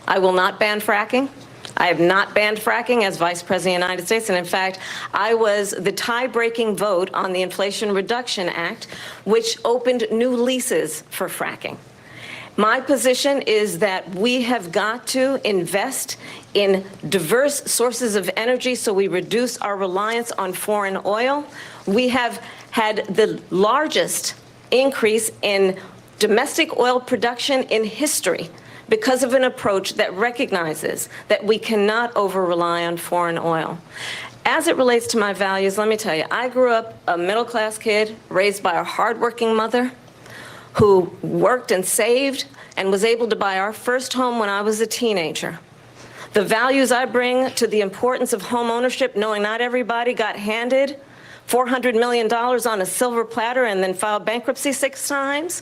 I will not ban fracking. I have not banned fracking as Vice President of the United States. And in fact, I was the tie-breaking vote on the Inflation Reduction Act, which opened new leases for fracking. My position is that we have got to invest in diverse sources of energy so we reduce our reliance on foreign oil. We have had the largest increase in domestic oil production in history because of an approach that recognizes that we cannot over-rely on foreign oil. As it relates to my values, let me tell you, I grew up a middle-class kid raised by a hardworking mother who worked and saved and was able to buy our first home when I was a teenager. The values I bring to the importance of home ownership, knowing not everybody got handed $400 million on a silver platter and then filed bankruptcy 6 times,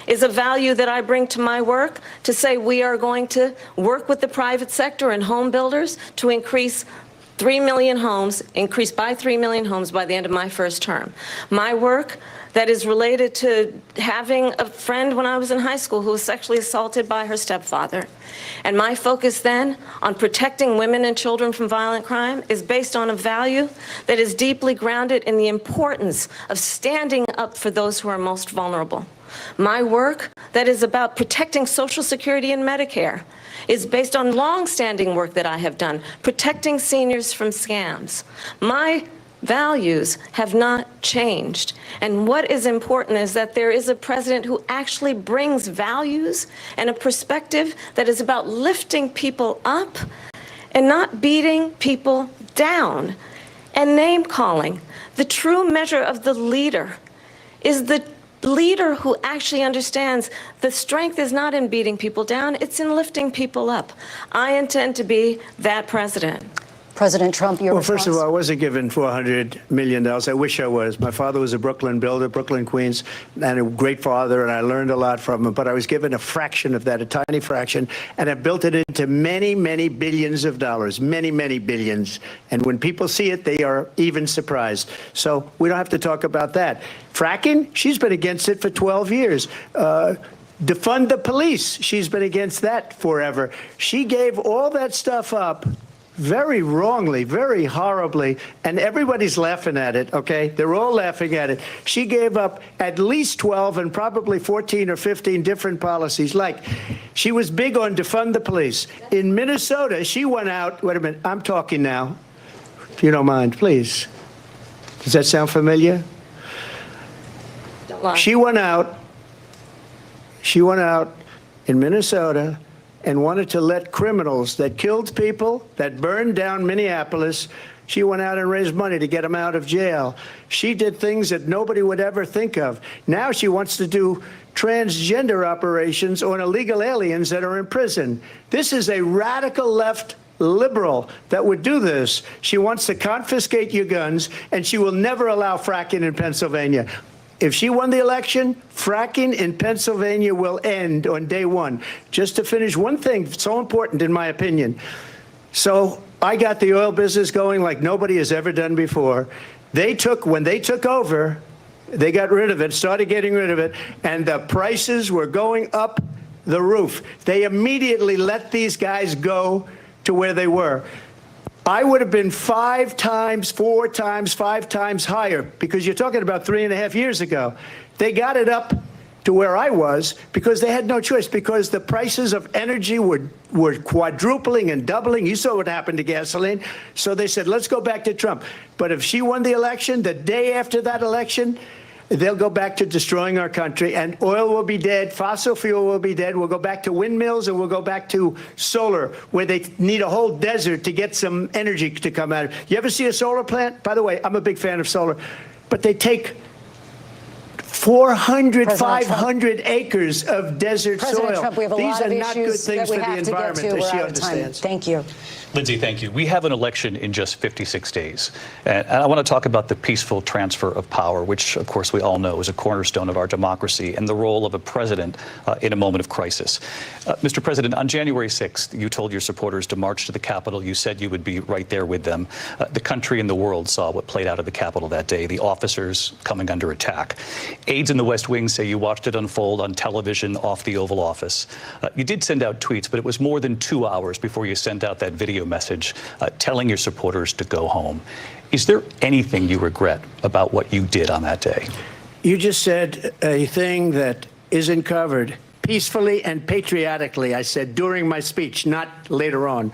is a value that I bring to my work to say we are going to work with the private sector and home builders to increase 3 million homes, increase by 3 million homes by the end of my first term. My work that is related to having a friend when I was in high school who was sexually assaulted by her stepfather. And my focus then on protecting women and children from violent crime is based on a value that is deeply grounded in the importance of standing up for those who are most vulnerable. My work that is about protecting Social Security and Medicare is based on long-standing work that I have done, protecting seniors from scams. My values have not changed. And what is important is that there is a president who actually brings values and a perspective that is about lifting people up and not beating people down. And name calling. The true measure of the leader is the leader who actually understands the strength is not in beating people down, it's in lifting people up. I intend to be that president. President Trump, your Well, first of response? all, I wasn't given $400 million. I wish I was. My father was a Brooklyn builder, Brooklyn, Queens, and a great father, and I learned a lot from him. But I was given a fraction of that, a tiny fraction, and I built it into many, many billions of dollars, many, many billions. And when people see it, they are even surprised. So we don't have to talk about that. Fracking, she's been against it for 12 years. Defund the police, she's been against that forever. She gave all that stuff up very wrongly, very horribly, and everybody's laughing at it, okay? They're all laughing at it. She gave up at least 12 and probably 14 or 15 different policies. Like, she was big on defund the police. In Minnesota, she went out, wait a minute, I'm talking now, if you don't mind, please. Does that sound familiar? She went out in Minnesota and wanted to let criminals that killed people, that burned down Minneapolis, she went out and raised money to get them out of jail. She did things that nobody would ever think of. Now she wants to do transgender operations on illegal aliens that are in prison. This is a radical left liberal that would do this. She wants to confiscate your guns, and she will never allow fracking in Pennsylvania. If she won the election, fracking in Pennsylvania will end on day one. Just to finish one thing, so important in my opinion. So I got the oil business going like nobody has ever done before. When they took over, they got rid of it, started getting rid of it, and the prices were going up the roof. They immediately let these guys go to where they were. I would have been 5 times, 4 times, 5 times higher, because you're talking about 3.5 years ago. They got it up to where I was because they had no choice, because the prices of energy were quadrupling and doubling. You saw what happened to gasoline. So they said, let's go back to Trump. But if she won the election, the day after that election, they'll go back to destroying our country, and oil will be dead, fossil fuel will be dead. We'll go back to windmills, and we'll go back to solar, where they need a whole desert to get some energy to come out. You ever see a solar plant? By the way, I'm a big fan of solar, but they take 400, 500 acres of desert President soil. Trump, we have a These lot are of not good issues things that we for the have to get environment to. that We're she out of time. understands. Thank you. Lindsay, thank you. We have an election in just 56 days. And I want to talk about the peaceful transfer of power, which, of course, we all know is a cornerstone of our democracy, and the role of a president in a moment of crisis. Mr. President, on January 6th, you told your supporters to march to the Capitol. You said you would be right there with them. The country and the world saw what played out at the Capitol that day, the officers coming under attack. Aides in the West Wing say you watched it unfold on television off the Oval Office. You did send out tweets, but it was more than 2 hours before you sent out that video message telling your supporters to go home. Is there anything you regret about what you did on that day? You just said a thing that isn't covered. Peacefully and patriotically, I said during my speech, not later on.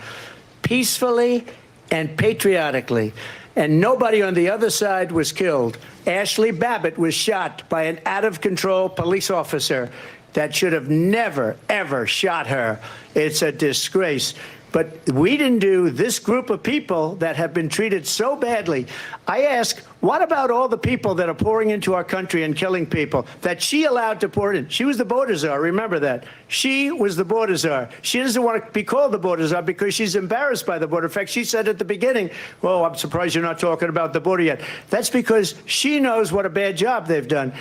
Peacefully and patriotically. And nobody on the other side was killed. Ashley Babbitt was shot by an out-of-control police officer that should have never, ever shot her. It's a disgrace. But we didn't do this group of people that have been treated so badly. I ask, what about all the people that are pouring into our country and killing people that she allowed to pour in? She was the border czar. Remember that. She was the border czar. She doesn't want to be called the border czar because she's embarrassed by the border. In fact, she said at the beginning, well, I'm surprised you're not talking about the border yet. That's because she knows what a bad job they've done.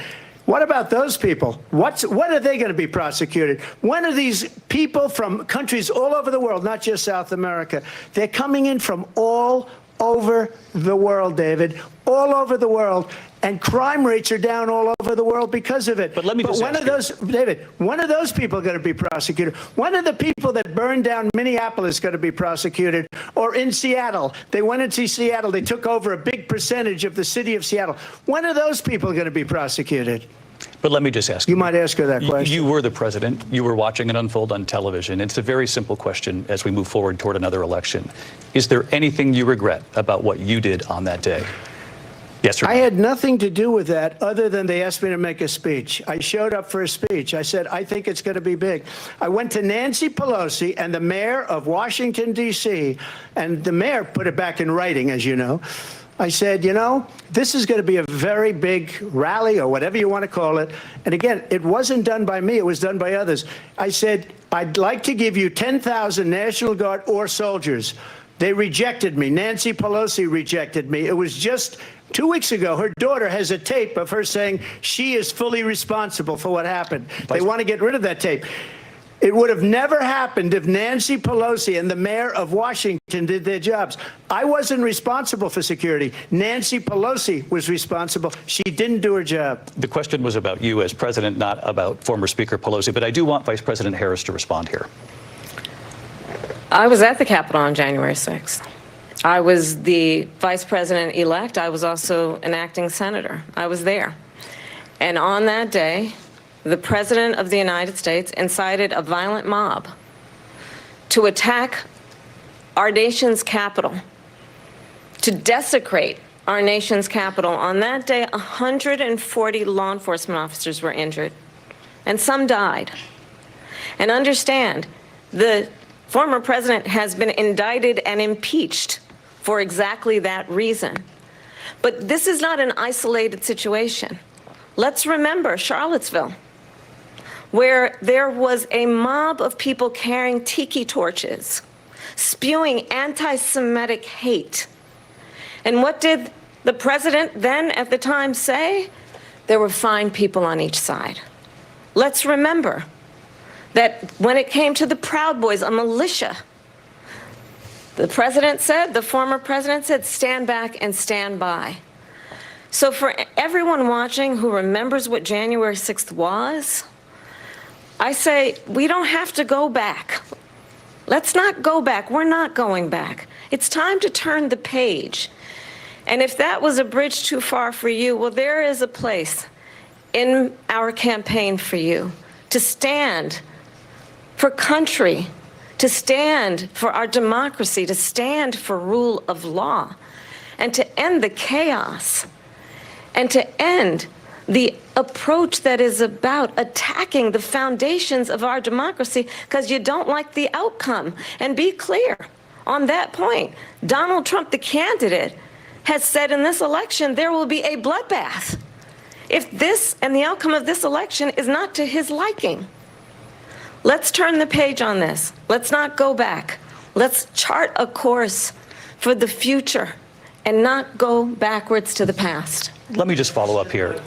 What about those people? When are they going to be prosecuted? When are these people from countries all over the world, not just South America? They're coming in from all over the world, David, all over the world. And crime rates are down all over the world because of it. But let me just when ask are you. those, David, when are those people going to be prosecuted? When are the people that burned down Minneapolis going to be prosecuted? Or in Seattle? They went into Seattle. They took over a big percentage of the city of Seattle. When are those people going to be prosecuted? But let me just ask you. You might ask her that question. You were the president. You were watching it unfold on television. It's a very simple question as we move forward toward another election. Is there anything you regret about what you did on that day? Yes or no? I had nothing to do with that other than they asked me to make a speech. I showed up for a speech. I said, I think it's going to be big. I went to Nancy Pelosi and the mayor of Washington, D.C., and the mayor put it back in writing, as you know. I said, you know, this is going to be a very big rally or whatever you want to call it. And again, it wasn't done by me. It was done by others. I said, I'd like to give you 10,000 National Guard or soldiers. They rejected me. Nancy Pelosi rejected me. It was just 2 weeks ago. Her daughter has a tape of her saying she is fully responsible for what happened. They want to get rid of that tape. It would have never happened if Nancy Pelosi and the mayor of Washington did their jobs. I wasn't responsible for security. Nancy Pelosi was responsible. She didn't do her job. The question was about you as president, not about former Speaker Pelosi. But I do want Vice President Harris to respond here. I was at the Capitol on January 6th. I was the vice president-elect. I was also an acting senator. I was there. And on that day, the President of the United States incited a violent mob to attack our nation's capital, to desecrate our nation's capital. On that day, 140 law enforcement officers were injured, and some died. And understand, the former president has been indicted and impeached for exactly that reason. But this is not an isolated situation. Let's remember Charlottesville, where there was a mob of people carrying tiki torches, spewing anti-Semitic hate. And what did the president then at the time say? There were fine people on each side. Let's remember that when it came to the Proud Boys, a militia, the president said, the former president said, stand back and stand by. So for everyone watching who remembers what January 6th was, I say, we don't have to go back. Let's not go back. We're not going back. It's time to turn the page. And if that was a bridge too far for you, well, there is a place in our campaign for you to stand for country, to stand for our democracy, to stand for rule of law, and to end the chaos, and to end the approach that is about attacking the foundations of our democracy because you don't like the outcome. And be clear on that point. Donald Trump, the candidate, has said in this election there will be a bloodbath if this and the outcome of this election is not to his liking. Let's turn the page on this. Let's not go back. Let's chart a course for the future and not go backwards to the past. Let me just follow up here.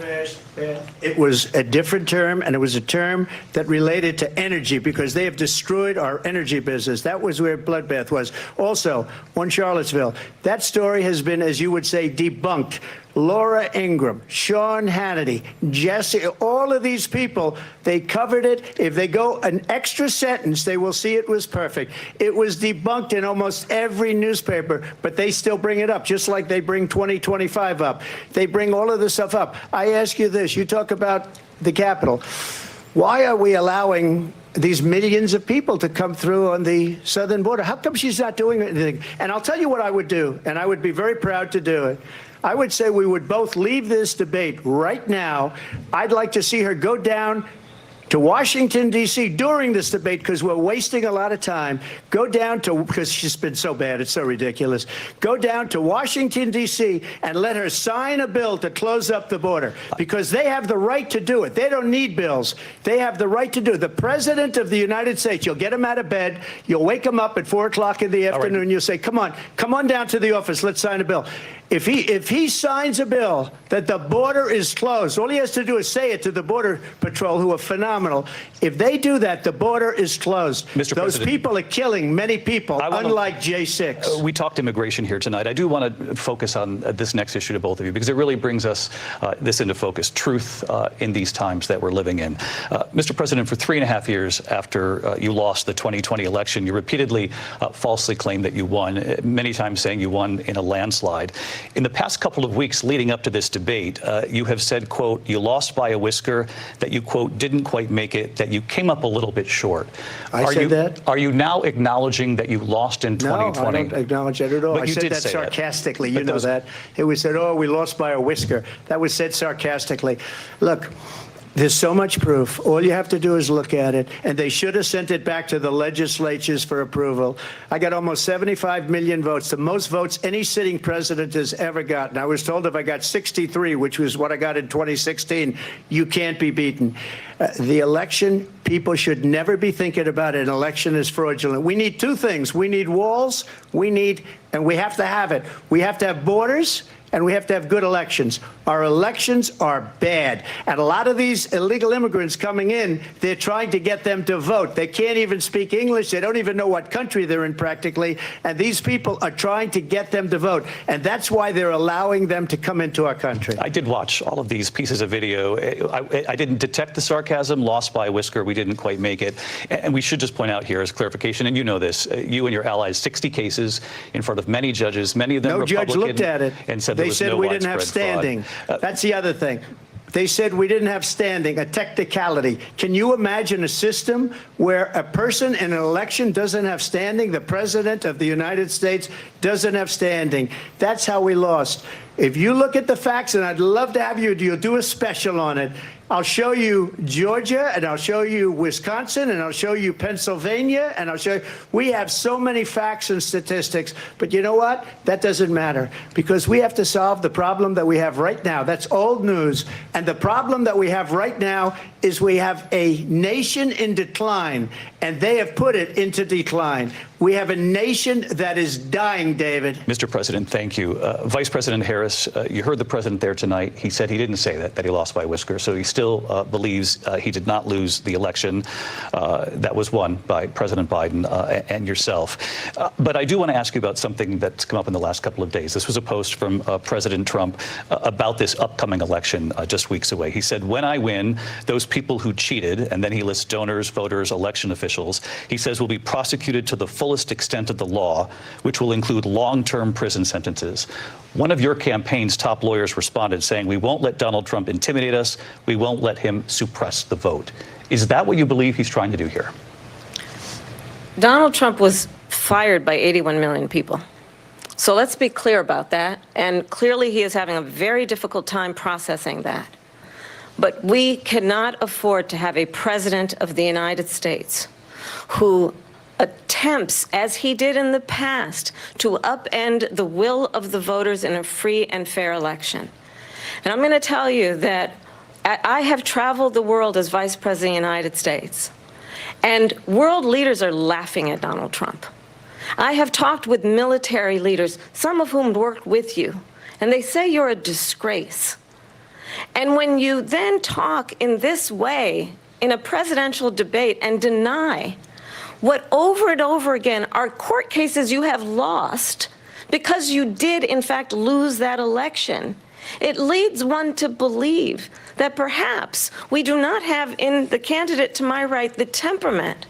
It was a different term, and it was a term that related to energy because they have destroyed our energy business. That was where bloodbath was. Also, on Charlottesville, that story has been, as you would say, debunked. Laura Ingraham, Sean Hannity, Jesse, all of these people, they covered it. If they go an extra sentence, they will see it was perfect. It was debunked in almost every newspaper, but they still bring it up, just like they bring 2025 up. They bring all of this stuff up. I ask you this. You talk about the Capitol. Why are we allowing these millions of people to come through on the southern border? How come she's not doing anything? And I'll tell you what I would do, and I would be very proud to do it. I would say we would both leave this debate right now. I'd like to see her go down to Washington, D.C. during this debate because we're wasting a lot of time. Go down to, because she's been so bad, it's so ridiculous. Go down to Washington, D.C. and let her sign a bill to close up the border because they have the right to do it. They don't need bills. They have the right to do it. The President of the United States, you'll get him out of bed. You'll wake him up at 4 o'clock in the afternoon. You'll say, come on down to the office. Let's sign a bill. If he signs a bill that the border is closed, all he has to do is say it to the Border Patrol, who are phenomenal. If they do that, the border is closed. Mr. Those President, people are killing many people, unlike J6. We talked immigration here tonight. I do want to focus on this next issue to both of you because it really brings us this into focus, truth in these times that we're living in. Mr. President, for 3.5 years after you lost the 2020 election, you repeatedly falsely claimed that you won, many times saying you won in a landslide. In the past couple of weeks leading up to this debate, you have said, quote, you lost by a whisker, that you, quote, didn't quite make it, that you came up a little bit short. I said that? Are you now acknowledging that you lost in 2020? No, I don't acknowledge that at all. But I you said did that say sarcastically. That. You know that. It was said, oh, we lost by a whisker. That was said sarcastically. Look, There's so much proof. All you have to do is look at it. And they should have sent it back to the legislatures for approval. I got almost 75 million votes, the most votes any sitting president has ever gotten. I was told if I got 63, which was what I got in 2016, you can't be beaten. The election, people should never be thinking about an election as fraudulent. We need two things. We need walls. And we have to have it. We have to have borders. And we have to have good elections. Our elections are bad. And a lot of these illegal immigrants coming in, they're trying to get them to vote. They can't even speak English. They don't even know what country they're in practically. And these people are trying to get them to vote. And that's why they're allowing them to come into our country. I did watch all of these pieces of video. I didn't detect the sarcasm, lost by a whisker. We didn't quite make it. And we should just point out here as clarification, and you know this, you and your allies, 60 cases in front of many judges, many of them Republican. No judge looked at it. And said they said we didn't have standing. That's the other thing. They said we didn't have standing, a technicality. Can you imagine a system where a person in an election doesn't have standing? The president of the United States doesn't have standing. That's how we lost. If you look at the facts, and I'd love to have you do a special on it, I'll show you Georgia, and I'll show you Wisconsin, and I'll show you Pennsylvania, and I'll show you. We have so many facts and statistics, but you know what? That doesn't matter, because we have to solve the problem that we have right now. That's old news. And the problem that we have right now is we have a nation in decline, and they have put it into decline. We have a nation that is dying, David. Mr. President, thank you. Vice President Harris, you heard the president there tonight. He said he didn't say that he lost by a whisker. So he still believes he did not lose the election that was won by President Biden and yourself. But I do want to ask you about something that's come up in the last couple of days. This was a post from President Trump about this upcoming election just weeks away. He said, when I win, those people who cheated, and then he lists donors, voters, election officials, he says will be prosecuted to the fullest extent of the law, which will include long-term prison sentences. One of your campaign's top lawyers responded saying, we won't let Donald Trump intimidate us. We won't let him suppress the vote. Is that what you believe he's trying to do here? Donald Trump was fired by 81 million people. So let's be clear about that. And clearly he is having a very difficult time processing that. But we cannot afford to have a president of the United States who attempts, as he did in the past, to upend the will of the voters in a free and fair election. And I'm going to tell you that I have traveled the world as Vice President of the United States, and world leaders are laughing at Donald Trump. I have talked with military leaders, some of whom worked with you, and they say you're a disgrace. And when you then talk in this way in a presidential debate and deny what over and over again are court cases you have lost because you did, in fact, lose that election, it leads one to believe that perhaps we do not have in the candidate to my right the temperament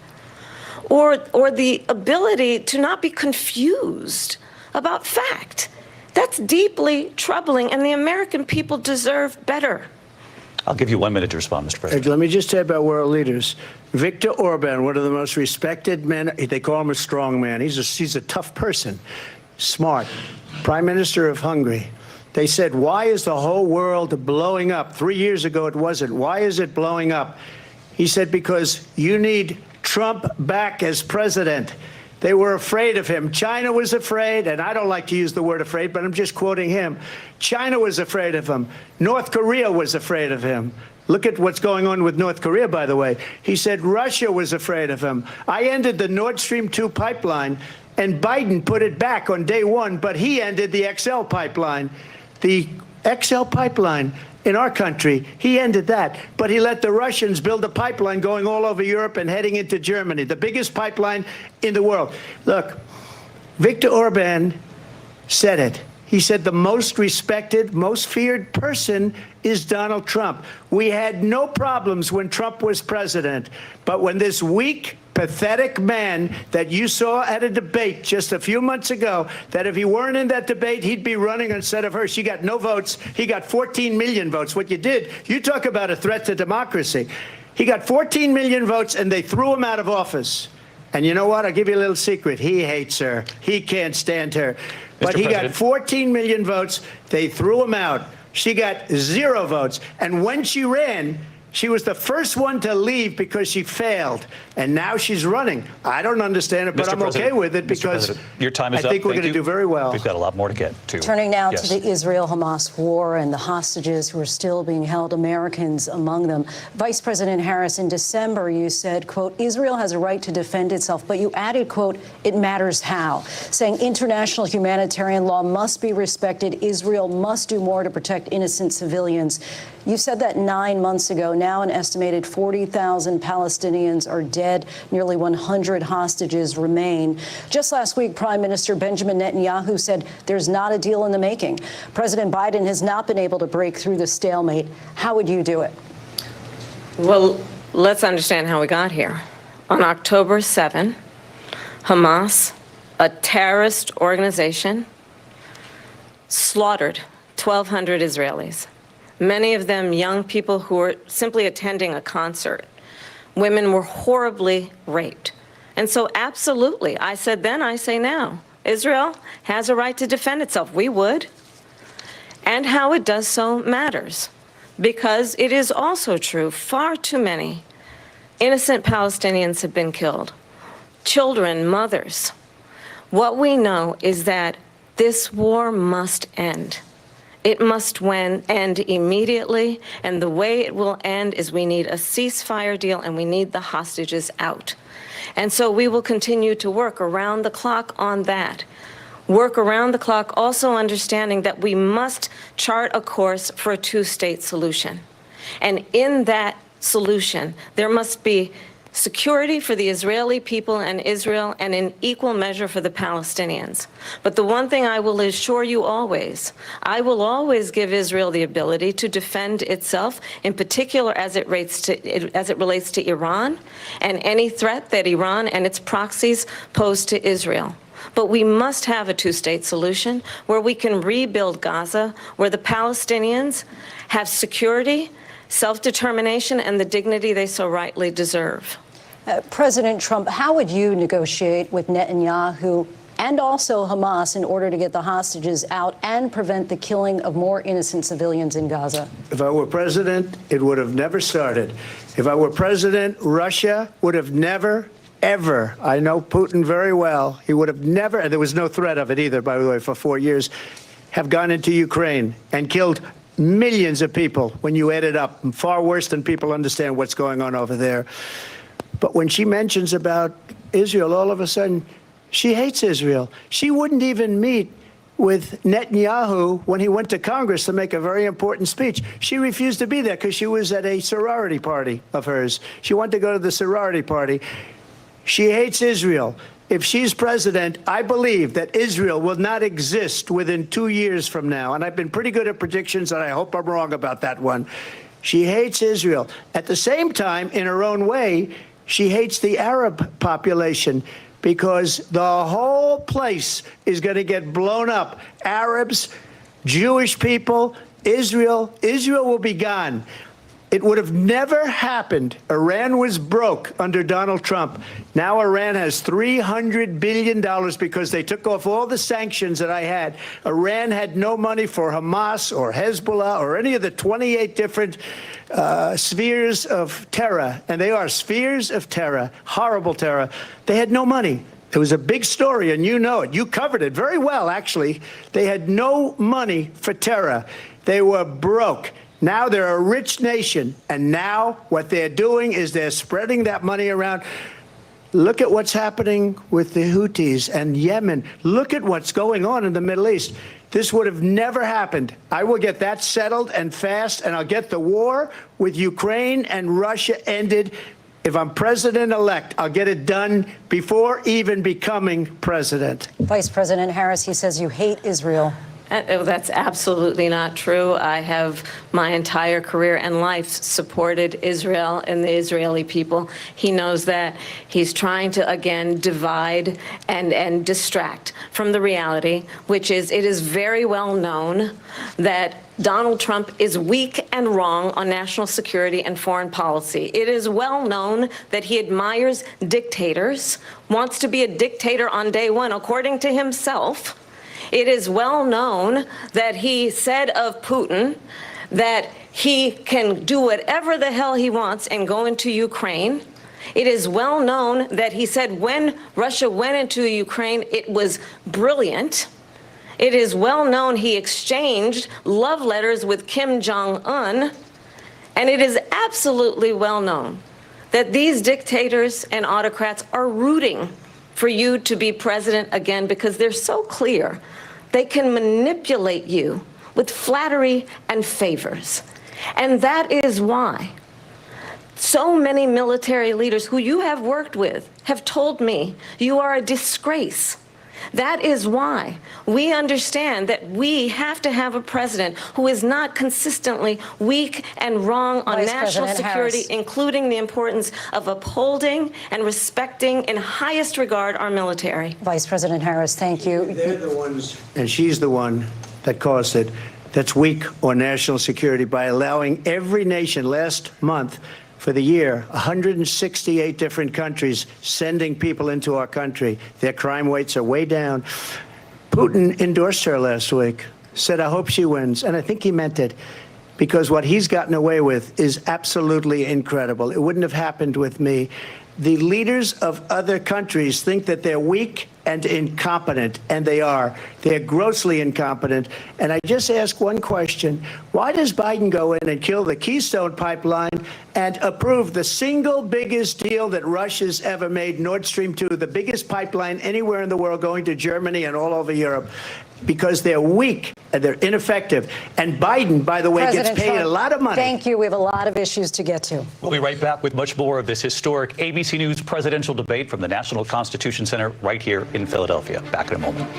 or the ability to not be confused about fact. That's deeply troubling, and the American people deserve better. I'll give you 1 minute to respond, Mr. President. Let me just say about world leaders. Viktor Orban, one of the most respected men, they call him a strong man. He's a tough person, smart. Prime Minister of Hungary. They said, why is the whole world blowing up? 3 years ago it wasn't. Why is it blowing up? He said, because you need Trump back as president. They were afraid of him. China was afraid, and I don't like to use the word afraid, but I'm just quoting him. China was afraid of him. North Korea was afraid of him. Look at what's going on with North Korea, by the way. He said Russia was afraid of him. I ended the Nord Stream 2 pipeline, and Biden put it back on day one, but he ended the XL pipeline. The XL pipeline in our country, he ended that. But he let the Russians build a pipeline going all over Europe and heading into Germany, the biggest pipeline in the world. Look, Viktor Orban said it. He said the most respected, most feared person is Donald Trump. We had no problems when Trump was president. But when this weak, pathetic man that you saw at a debate just a few months ago, that if he weren't in that debate, he'd be running instead of her. She got no votes. He got 14 million votes. What you did, you talk about a threat to democracy. He got 14 million votes, and they threw him out of office. And you know what? I'll give you a little secret. He hates her. He can't stand her. But he got 14 million votes. They threw him out. She got 0 votes. And when she ran, She was the first one to leave because she failed, and now she's running. I don't understand it, but Mr. I'm President, okay with it Mr. because President, your time is I think up. we're Thank going to you. do very well. We've got a lot more to get to. Turning now Yes. to the Israel-Hamas war and the hostages who are still being held, Americans among them. Vice President Harris, in December, you said, quote, Israel has a right to defend itself, but you added, quote, it matters how, saying international humanitarian law must be respected. Israel must do more to protect innocent civilians. You said that 9 months ago. Now an estimated 40,000 Palestinians are dead. Nearly 100 hostages remain. Just last week, Prime Minister Benjamin Netanyahu said there's not a deal in the making. President Biden has not been able to break through the stalemate. How would you do it? Well, let's understand how we got here. On October 7, Hamas, a terrorist organization, slaughtered 1,200 Israelis. Many of them young people who were simply attending a concert. Women were horribly raped. And so absolutely, I said then, I say now, Israel has a right to defend itself. We would. And how it does so matters. Because it is also true, far too many innocent Palestinians have been killed. Children, mothers. What we know is that this war must end. It must end immediately, and the way it will end is we need a ceasefire deal and we need the hostages out. And so we will continue to work around the clock on that. Work around the clock, also understanding that we must chart a course for a two-state solution. And in that solution, there must be security for the Israeli people and Israel, and in equal measure for the Palestinians. But the one thing I will assure you always, I will always give Israel the ability to defend itself, in particular as it relates to Iran and any threat that Iran and its proxies pose to Israel. But we must have a two-state solution where we can rebuild Gaza, where the Palestinians have security, self-determination, and the dignity they so rightly deserve. President Trump, how would you negotiate with Netanyahu and also Hamas in order to get the hostages out and prevent the killing of more innocent civilians in Gaza? If I were president, it would have never started. If I were president, Russia would have never, ever, I know Putin very well, he would have never, and there was no threat of it either, by the way, for 4 years, have gone into Ukraine and killed millions of people when you add it up, far worse than people understand what's going on over there. But when she mentions about Israel, all of a sudden, she hates Israel. She wouldn't even meet with Netanyahu when he went to Congress to make a very important speech. She refused to be there because she was at a sorority party of hers. She wanted to go to the sorority party. She hates Israel. If she's president, I believe that Israel will not exist within 2 years from now. And I've been pretty good at predictions, and I hope I'm wrong about that one. She hates Israel. At the same time, in her own way, she hates the Arab population because the whole place is going to get blown up. Arabs, Jewish people, Israel will be gone. It would have never happened. Iran was broke under Donald Trump. Now Iran has $300 billion because they took off all the sanctions that I had. Iran had no money for Hamas or Hezbollah or any of the 28 different spheres of terror. And they are spheres of terror, horrible terror. They had no money. It was a big story, and you know it. You covered it very well, actually. They had no money for terror. They were broke. Now they're a rich nation, and now what they're doing is they're spreading that money around. Look at what's happening with the Houthis and Yemen. Look at what's going on in the Middle East. This would have never happened. I will get that settled and fast, and I'll get the war with Ukraine and Russia ended. If I'm president-elect, I'll get it done before even becoming president. Vice President Harris, he says you hate Israel. That's absolutely not true. I have my entire career and life supported Israel and the Israeli people. He knows that. He's trying to, again, divide and distract from the reality, which is it is very well known that Donald Trump is weak and wrong on national security and foreign policy. It is well known that he admires dictators, wants to be a dictator on day one, according to himself. It is well known that he said of Putin that he can do whatever the hell he wants and go into Ukraine. It is well known that he said when Russia went into Ukraine, it was brilliant. It is well known he exchanged love letters with Kim Jong-un. And it is absolutely well known that these dictators and autocrats are rooting for you to be president again because they're so clear they can manipulate you with flattery and favors. And that is why so many military leaders who you have worked with have told me you are a disgrace. That is why we understand that we have to have a president who is not consistently weak and wrong on Vice national President security, Harris. including the importance of upholding and respecting in highest regard our military. Vice President Harris, thank you. They're the ones, and she's the one that caused it, that's weak on national security by allowing every nation last month for the year, 168 different countries sending people into our country. Their crime rates are way down. Putin endorsed her last week, said, I hope she wins. And I think he meant it, because what he's gotten away with is absolutely incredible. It wouldn't have happened with me. The leaders of other countries think that they're weak and incompetent, and they are. They're grossly incompetent. And I just ask one question. Why does Biden go in and kill the Keystone Pipeline and approve the single biggest deal that Russia's ever made, Nord Stream 2, the biggest pipeline anywhere in the world going to Germany and all over Europe? Because they're weak and they're ineffective. And Biden, by the way, President gets paid Trump, a lot of money. Thank you. We have a lot of issues to get to. We'll be right back with much more of this historic ABC News presidential debate from the National Constitution Center right here in Philadelphia. Back in a moment.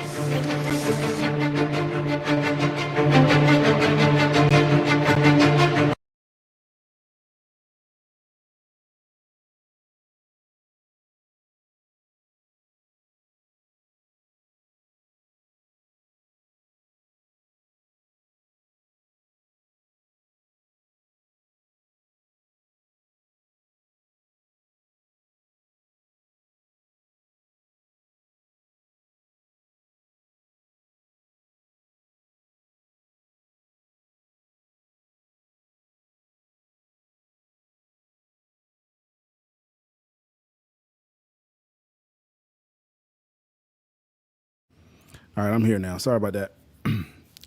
All right, I'm here now. Sorry about that.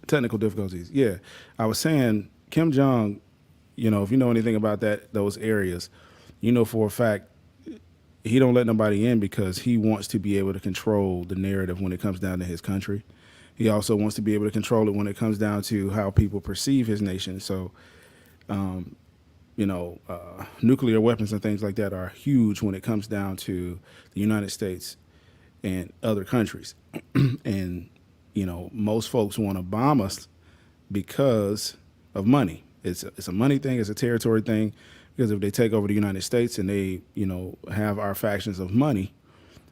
Technical difficulties. Yeah, I was saying Kim Jong, you know, if you know anything about those areas, you know for a fact he don't let nobody in because he wants to be able to control the narrative when it comes down to his country. He also wants to be able to control it when it comes down to how people perceive his nation. So, nuclear weapons and things like that are huge when it comes down to the United States and other countries. And, you know, most folks want to bomb us because of money. It's a money thing, it's a territory thing, because if they take over the United States and they, you know, have our factions of money,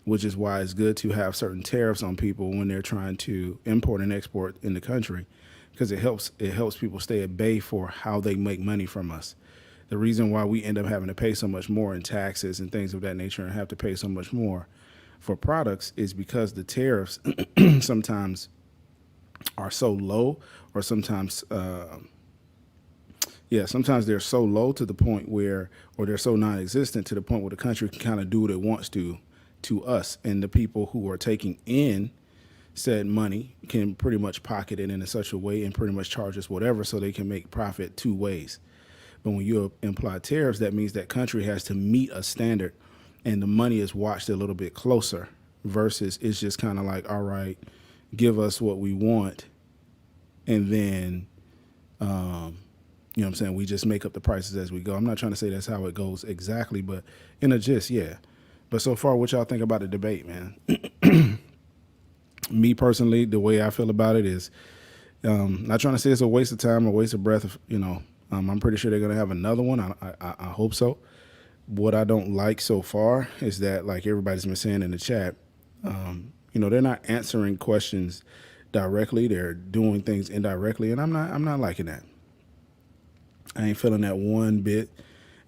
which is why it's good to have certain tariffs on people when they're trying to import and export in the country, because it helps people stay at bay for how they make money from us. The reason why we end up having to pay so much more in taxes and things of that nature and have to pay so much more for products is because the tariffs sometimes are so low, or sometimes sometimes they're so low to the point where, or they're so non-existent to the point where the country can kind of do what it wants to us, and the people who are taking in said money can pretty much pocket it in such a way and pretty much charge us whatever so they can make profit two ways. But when you imply tariffs, that means that country has to meet a standard, and the money is watched a little bit closer, versus it's just kind of like, all right, give us what we want, and then, you know what I'm saying, we just make up the prices as we go. I'm not trying to say that's how it goes exactly, but in a gist, yeah. But so far, what y'all think about the debate, man? Me personally, the way I feel about it is, not trying to say it's a waste of time or waste of breath, you know. I'm pretty sure they're going to have another one. I hope so. What I don't like so far is that, like everybody's been saying in the chat, you know, they're not answering questions directly. They're doing things indirectly, and I'm not liking that. I ain't feeling that one bit,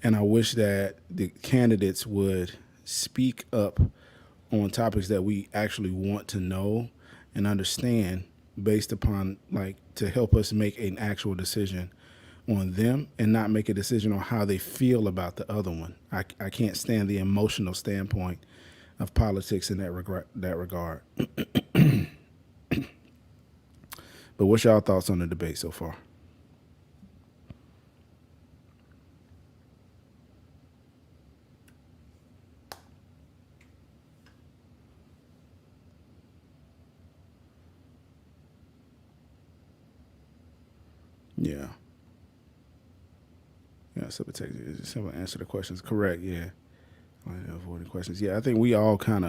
and I wish that the candidates would speak up on topics that we actually want to know and understand, based upon, like, to help us make an actual decision on them and not make a decision on how they feel about the other one. I can't stand the emotional standpoint of politics in that regard. But what's y'all thoughts on the debate so far? Yeah. Yeah, simple answer the questions. Correct, yeah. Avoiding questions. Yeah, I think we all kind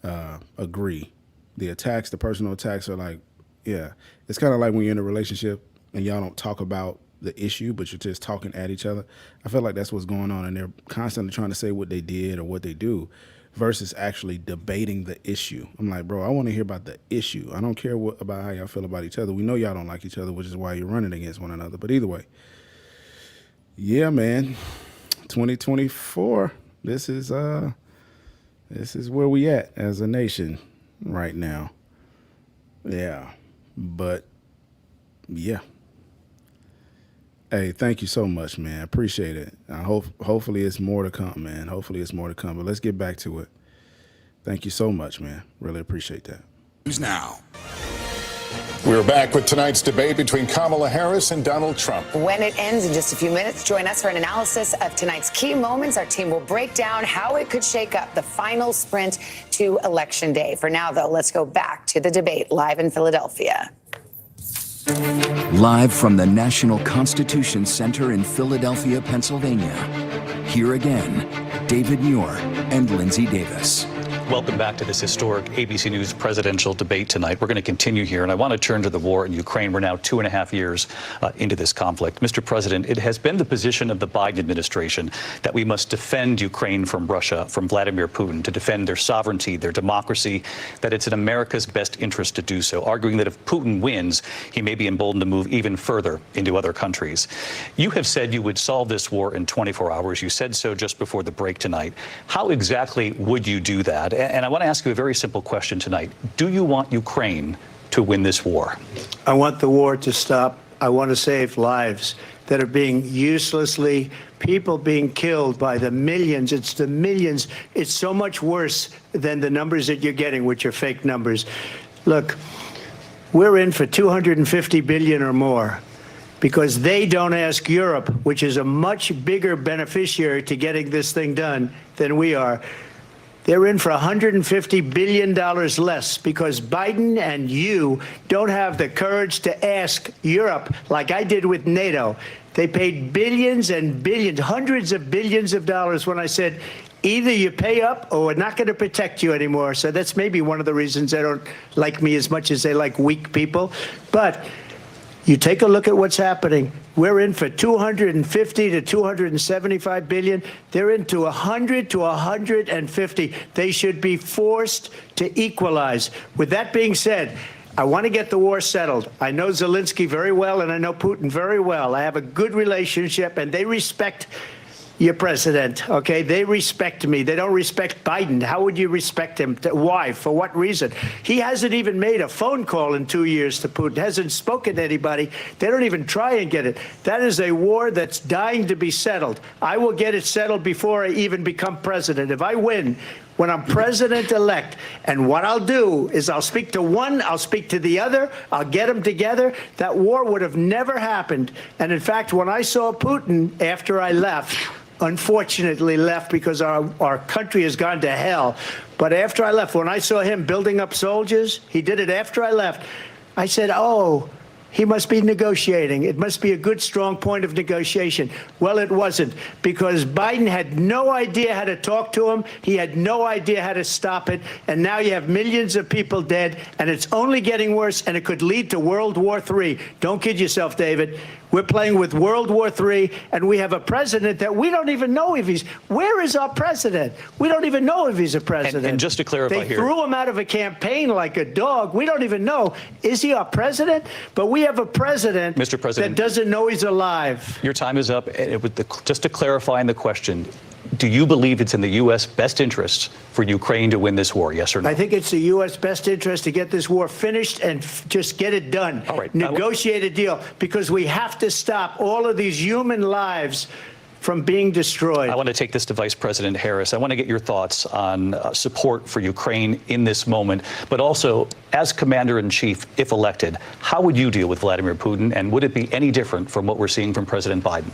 of agree. The attacks, the personal attacks are like, yeah. It's kind of like when you're in a relationship and y'all don't talk about the issue, but you're just talking at each other. I feel like that's what's going on, and they're constantly trying to say what they did or what they do versus actually debating the issue. I'm like, bro, I want to hear about the issue. I don't care about how y'all feel about each other. We know y'all don't like each other, which is why you're running against one another. But either way, yeah, man, 2024, this is where we at as a nation right now. Yeah, but yeah. Hey, thank you so much, man. Appreciate it. Hopefully it's more to come, man. Hopefully it's more to come. But let's get back to it. Thank you so much, man. Really appreciate that. Who's now? We're back with tonight's debate between Kamala Harris and Donald Trump. When it ends in just a few minutes, join us for an analysis of tonight's key moments. Our team will break down how it could shake up the final sprint to Election Day. For now, though, let's go back to the debate live in Philadelphia. Live from the National Constitution Center in Philadelphia, Pennsylvania. Here again, David Muir and Lindsay Davis. Welcome back to this historic ABC News presidential debate tonight. We're going to continue here, and I want to turn to the war in Ukraine. We're now 2.5 years into this conflict. Mr. President, it has been the position of the Biden administration that we must defend Ukraine from Russia, from Vladimir Putin, to defend their sovereignty, their democracy, that it's in America's best interest to do so, arguing that if Putin wins, he may be emboldened to move even further into other countries. You have said you would solve this war in 24 hours. You said so just before the break tonight. How exactly would you do that? And I want to ask you a very simple question tonight. Do you want Ukraine to win this war? I want the war to stop. I want to save lives that are being uselessly, people being killed by the millions. It's the millions. It's so much worse than the numbers that you're getting, which are fake numbers. Look, we're in for 250 billion or more because they don't ask Europe, which is a much bigger beneficiary to getting this thing done than we are. They're in for $150 billion less because Biden and you don't have the courage to ask Europe like I did with NATO. They paid billions and billions, hundreds of billions of dollars when I said, either you pay up or we're not going to protect you anymore. So that's maybe one of the reasons they don't like me as much as they like weak people. But you take a look at what's happening. We're in for 250 to 275 billion. They're into 100 to 150. They should be forced to equalize. With that being said, I want to get the war settled. I know Zelensky very well, and I know Putin very well. I have a good relationship, and they respect your president, okay? They respect me. They don't respect Biden. How would you respect him? Why? For what reason? He hasn't even made a phone call in 2 years to Putin, hasn't spoken to anybody. They don't even try and get it. That is a war that's dying to be settled. I will get it settled before I even become president. If I win, when I'm president-elect, and what I'll do is I'll speak to one, I'll speak to the other, I'll get them together. That war would have never happened. And in fact, when I saw Putin after I left, unfortunately left because our country has gone to hell. But after I left, when I saw him building up soldiers, he did it after I left, I said, oh, he must be negotiating. It must be a good, strong point of negotiation. Well, it wasn't, because Biden had no idea how to talk to him. He had no idea how to stop it. And now you have millions of people dead, and it's only getting worse, and it could lead to World War III. Don't kid yourself, David. We're playing with World War III, and we have a president that we don't even know if he's... Where is our president? We don't even know if he's a president. And just to clarify they here... threw him out of a campaign like a dog. We don't even know. Is he our president? But we have a president, Mr. President, that doesn't know he's alive. Your time is up. Just to clarify in the question, Do you believe it's in the U.S. best interest for Ukraine to win this war, yes or no? I think it's the U.S. best interest to get this war finished and just get it done. All right. Negotiate a deal, because we have to stop all of these human lives from being destroyed. I want to take this to Vice President Harris. I want to get your thoughts on support for Ukraine in this moment, but also as Commander-in-Chief, if elected, how would you deal with Vladimir Putin, and would it be any different from what we're seeing from President Biden?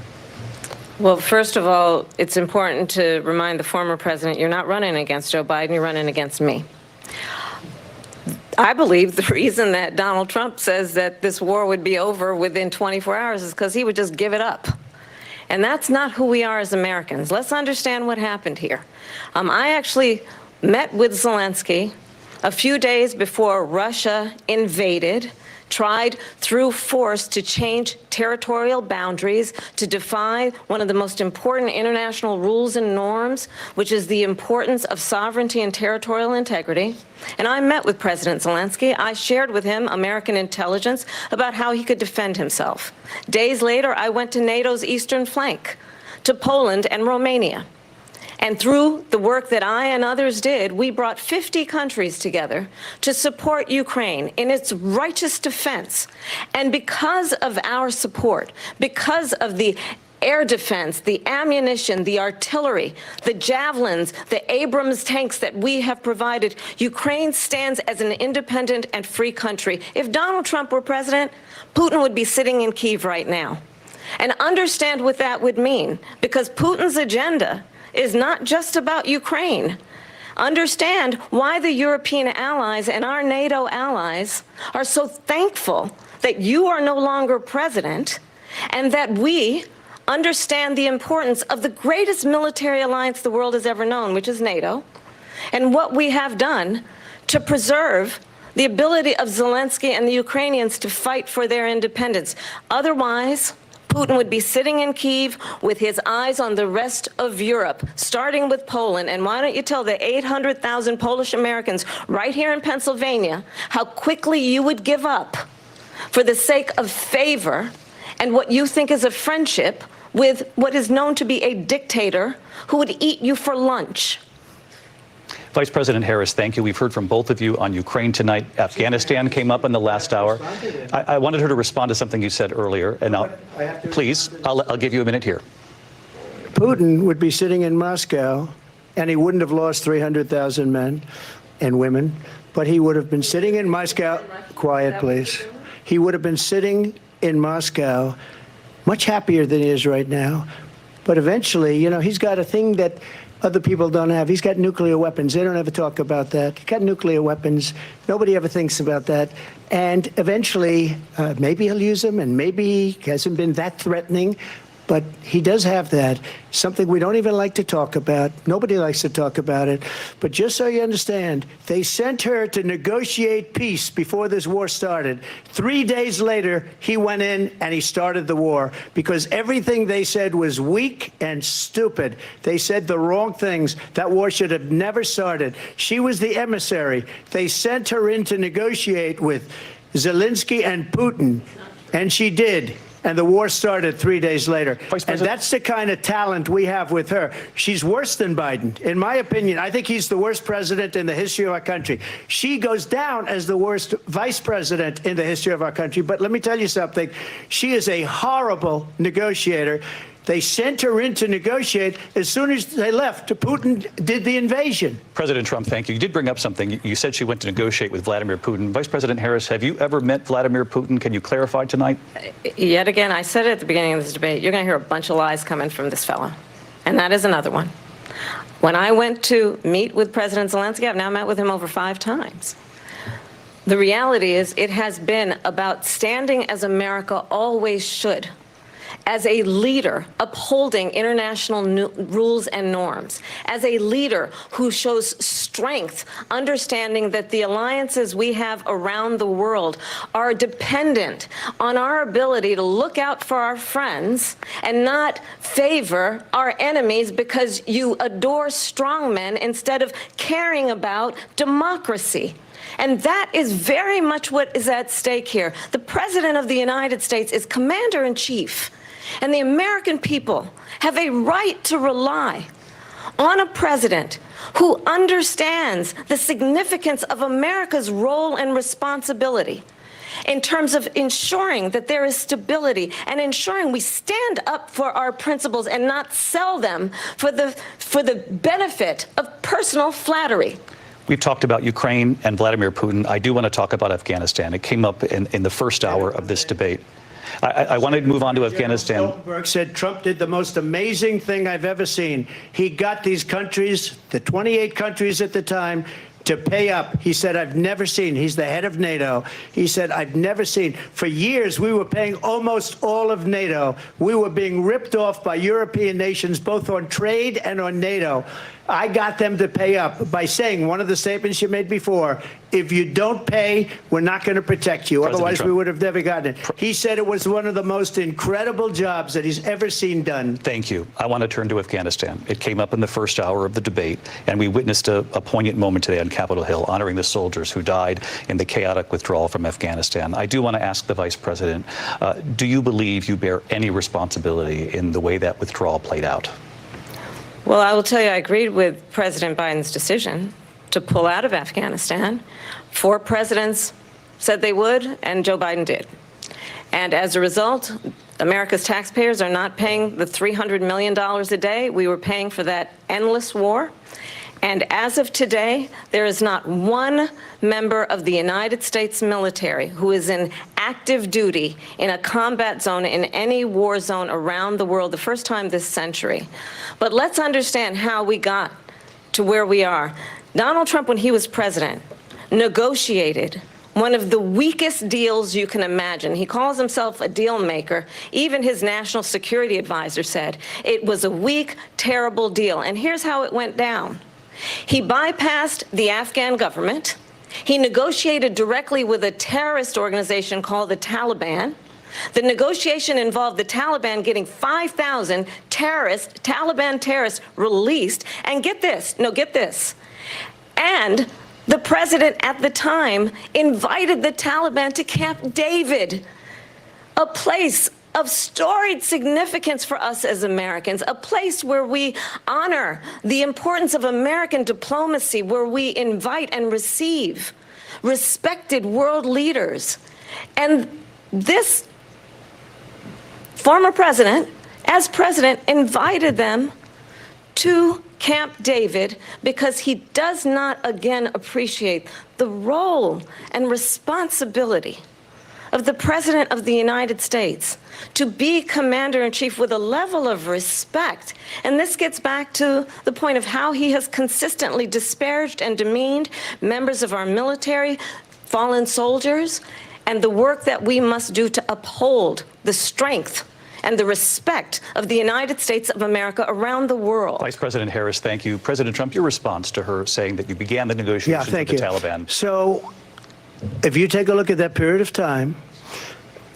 Well, first of all, it's important to remind the former president you're not running against Joe Biden, you're running against me. I believe the reason that Donald Trump says that this war would be over within 24 hours is because he would just give it up. And that's not who we are as Americans. Let's understand what happened here. I actually met with Zelensky a few days before Russia invaded, tried through force to change territorial boundaries, to defy one of the most important international rules and norms, which is the importance of sovereignty and territorial integrity. And I met with President Zelensky. I shared with him American intelligence about how he could defend himself. Days later, I went to NATO's eastern flank, to Poland and Romania. And through the work that I and others did, we brought 50 countries together to support Ukraine in its righteous defense. And because of our support, because of the air defense, the ammunition, the artillery, the javelins, the Abrams tanks that we have provided, Ukraine stands as an independent and free country. If Donald Trump were president, Putin would be sitting in Kyiv right now. And understand what that would mean, because Putin's agenda is not just about Ukraine. Understand why the European allies and our NATO allies are so thankful that you are no longer president, and that we understand the importance of the greatest military alliance the world has ever known, which is NATO, and what we have done to preserve the ability of Zelensky and the Ukrainians to fight for their independence. Otherwise, Putin would be sitting in Kyiv with his eyes on the rest of Europe, starting with Poland. And why don't you tell the 800,000 Polish Americans right here in Pennsylvania how quickly you would give up for the sake of favor and what you think is a friendship with what is known to be a dictator who would eat you for lunch. Vice President Harris, thank you. We've heard from both of you on Ukraine tonight. Afghanistan came up in the last hour. I wanted her to respond to something you said earlier, and please, I'll give you a minute here. Putin would be sitting in Moscow, and he wouldn't have lost 300,000 men and women, but he would have been sitting in Moscow. Quiet, please. He would have been sitting in Moscow, much happier than he is right now. But eventually, you know, he's got a thing that other people don't have. He's got nuclear weapons. They don't ever talk about that. He's got nuclear weapons. Nobody ever thinks about that. And eventually, maybe he'll use them, and maybe he hasn't been that threatening. But he does have that, something we don't even like to talk about. Nobody likes to talk about it. But just so you understand, they sent her to negotiate peace before this war started. 3 days later, he went in and he started the war because everything they said was weak and stupid. They said the wrong things. That war should have never started. She was the emissary. They sent her in to negotiate with Zelensky and Putin, and she did. And the war started 3 days later. And that's the kind of talent we have with her. She's worse than Biden. In my opinion, I think he's the worst president in the history of our country. She goes down as the worst vice president in the history of our country. But let me tell you something. She is a horrible negotiator. They sent her in to negotiate. As soon as they left, Putin did the invasion. President Trump, thank you. You did bring up something. You said she went to negotiate with Vladimir Putin. Vice President Harris, have you ever met Vladimir Putin? Can you clarify tonight? Yet again, I said it at the beginning of this debate, you're going to hear a bunch of lies coming from this fellow. And that is another one. When I went to meet with President Zelensky, I've now met with him over 5 times. The reality is it has been about standing as America always should, as a leader upholding international rules and norms, as a leader who shows strength, understanding that the alliances we have around the world are dependent on our ability to look out for our friends and not favor our enemies because you adore strongmen instead of caring about democracy. And that is very much what is at stake here. The President of the United States is commander-in-chief. And the American people have a right to rely on a president who understands the significance of America's role and responsibility in terms of ensuring that there is stability and ensuring we stand up for our principles and not sell them for the benefit of personal flattery. We've talked about Ukraine and Vladimir Putin. I do want to talk about Afghanistan. It came up in the first hour of this debate. I want to move on to Afghanistan. Stoltenberg said Trump did the most amazing thing I've ever seen. He got these countries, the 28 countries at the time, to pay up. He said, I've never seen, he's the head of NATO. He said, I've never seen. For years, we were paying almost all of NATO. We were being ripped off by European nations, both on trade and on NATO. I got them to pay up by saying one of the statements you made before, if you don't pay, we're not going to protect you. President Otherwise, Trump. we would have never gotten it. He said it was one of the most incredible jobs that he's ever seen done. Thank you. I want to turn to Afghanistan. It came up in the first hour of the debate, and we witnessed a poignant moment today on Capitol Hill, honoring the soldiers who died in the chaotic withdrawal from Afghanistan. I do want to ask the Vice President, do you believe you bear any responsibility in the way that withdrawal played out? Well, I will tell you, I agreed with President Biden's decision to pull out of Afghanistan. 4 presidents said they would, and Joe Biden did. And as a result, America's taxpayers are not paying the $300 million a day we were paying for that endless war. And as of today, there is not one member of the United States military who is in active duty in a combat zone in any war zone around the world, the first time this century. But let's understand how we got to where we are. Donald Trump, when he was president, negotiated one of the weakest deals you can imagine. He calls himself a deal maker. Even his national security advisor said it was a weak, terrible deal. And here's how it went down. He bypassed the Afghan government. He negotiated directly with a terrorist organization called the Taliban. The negotiation involved the Taliban getting 5,000 Taliban terrorists released. And get this, and the president at the time invited the Taliban to Camp David, a place of storied significance for us as Americans, a place where we honor the importance of American diplomacy, where we invite and receive respected world leaders. And this former president, as president, invited them to Camp David because he does not again appreciate the role and responsibility of the President of the United States to be commander-in-chief with a level of respect. And this gets back to the point of how he has consistently disparaged and demeaned members of our military, fallen soldiers, and the work that we must do to uphold the strength and the respect of the United States of America around the world. Vice President Harris, thank you. President Trump, your response to her saying that you began the negotiations with the Taliban. So if you take a look at that period of time,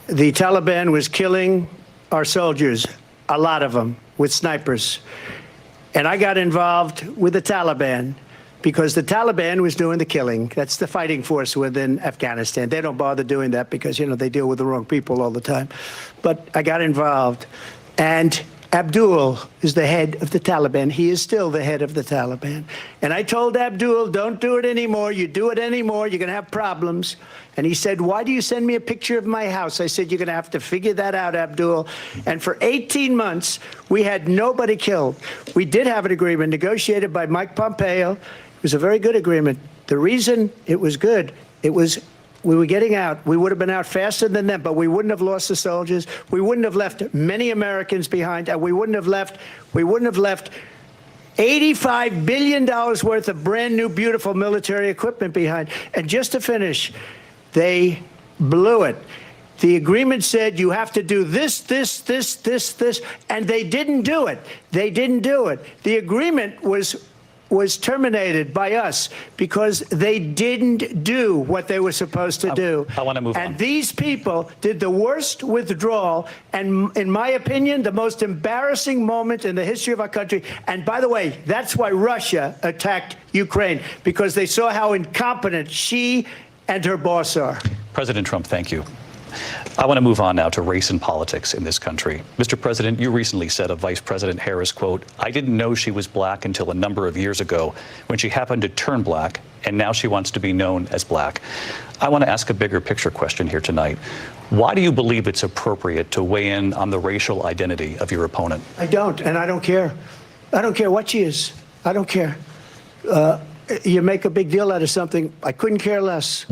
the Taliban was killing our soldiers, a lot of them, with snipers. And I got involved with the Taliban because the Taliban was doing the killing. That's the fighting force within Afghanistan. They don't bother doing that because, you know, they deal with the wrong people all the time. But I got involved. And Abdul is the head of the Taliban. He is still the head of the Taliban. And I told Abdul, don't do it anymore. You do it anymore, you're going to have problems. And he said, why do you send me a picture of my house? I said, you're going to have to figure that out, Abdul. And for 18 months, we had nobody killed. We did have an agreement negotiated by Mike Pompeo. It was a very good agreement. The reason it was good, it was we were getting out. We would have been out faster than them, but we wouldn't have lost the soldiers. We wouldn't have left many Americans behind, and we wouldn't have left $85 billion worth of brand new, beautiful military equipment behind. And just to finish, they blew it. The agreement said you have to do this, and they didn't do it. They didn't do it. The agreement was terminated by us because they didn't do what they were supposed to do. I want to move on. And these people did the worst withdrawal and, in my opinion, the most embarrassing moment in the history of our country. And by the way, that's why Russia attacked Ukraine, because they saw how incompetent she and her boss are. President Trump, thank you. I want to move on now to race and politics in this country. Mr. President, you recently said of Vice President Harris, quote, "I didn't know she was black until a number of years ago when she happened to turn black, and now she wants to be known as black." I want to ask a bigger picture question here tonight. Why do you believe it's appropriate to weigh in on the racial identity of your opponent? I don't, and I don't care. I don't care what she is. I don't care. You make a big deal out of something. I couldn't care less.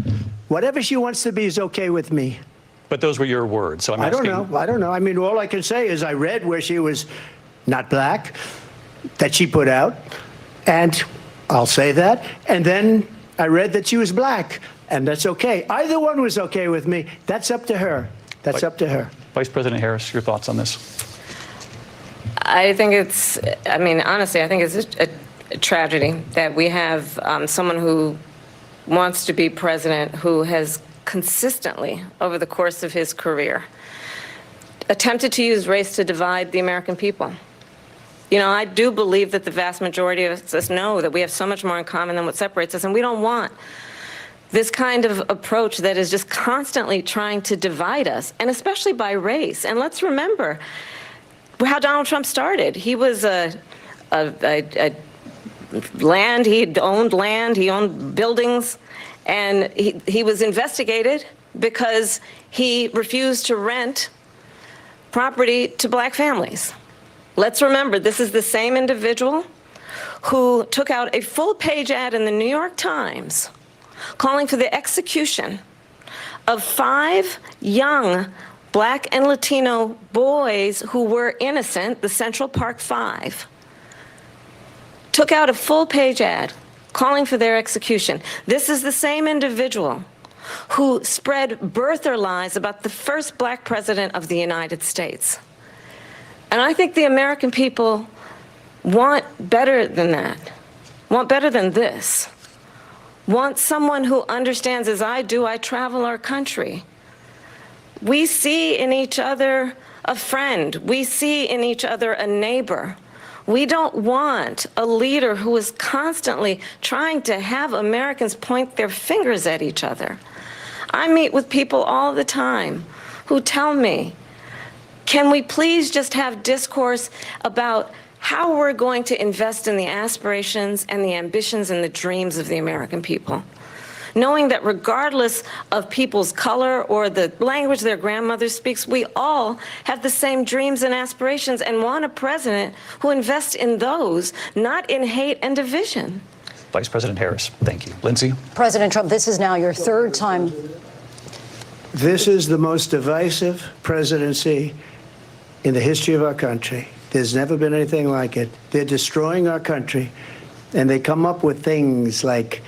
Whatever she wants to be is okay with me. But those were your words, so I'm asking. I don't know. I mean, all I can say is I read where she was not black, that she put out, and I'll say that. And then I read that she was black, and that's okay. Either one was okay with me. That's up to her. That's up to her. Vice President Harris, your thoughts on this? I think it's, I mean, honestly, I think it's a tragedy that we have someone who wants to be president who has consistently, over the course of his career, attempted to use race to divide the American people. You know, I do believe that the vast majority of us know that we have so much more in common than what separates us, and we don't want this kind of approach that is just constantly trying to divide us, and especially by race. And let's remember how Donald Trump started. He was land, he owned buildings, and he was investigated because he refused to rent property to black families. Let's remember, this is the same individual who took out a full-page ad in the New York Times calling for the execution of 5 young black and Latino boys who were innocent, the Central Park 5. Took out a full-page ad calling for their execution. This is the same individual who spread birther lies about the first black president of the United States. And I think the American people want better than that, want better than this, want someone who understands, as I do, I travel our country. We see in each other a friend. We see in each other a neighbor. We don't want a leader who is constantly trying to have Americans point their fingers at each other. I meet with people all the time who tell me, can we please just have discourse about how we're going to invest in the aspirations and the ambitions and the dreams of the American people? Knowing that regardless of people's color or the language their grandmother speaks, we all have the same dreams and aspirations and want a president who invests in those, not in hate and division. Vice President Harris, thank you. Lindsay? President Trump, this is now your 3rd time. This is the most divisive presidency in the history of our country. There's never been anything like it. They're destroying our country, and they come up with things like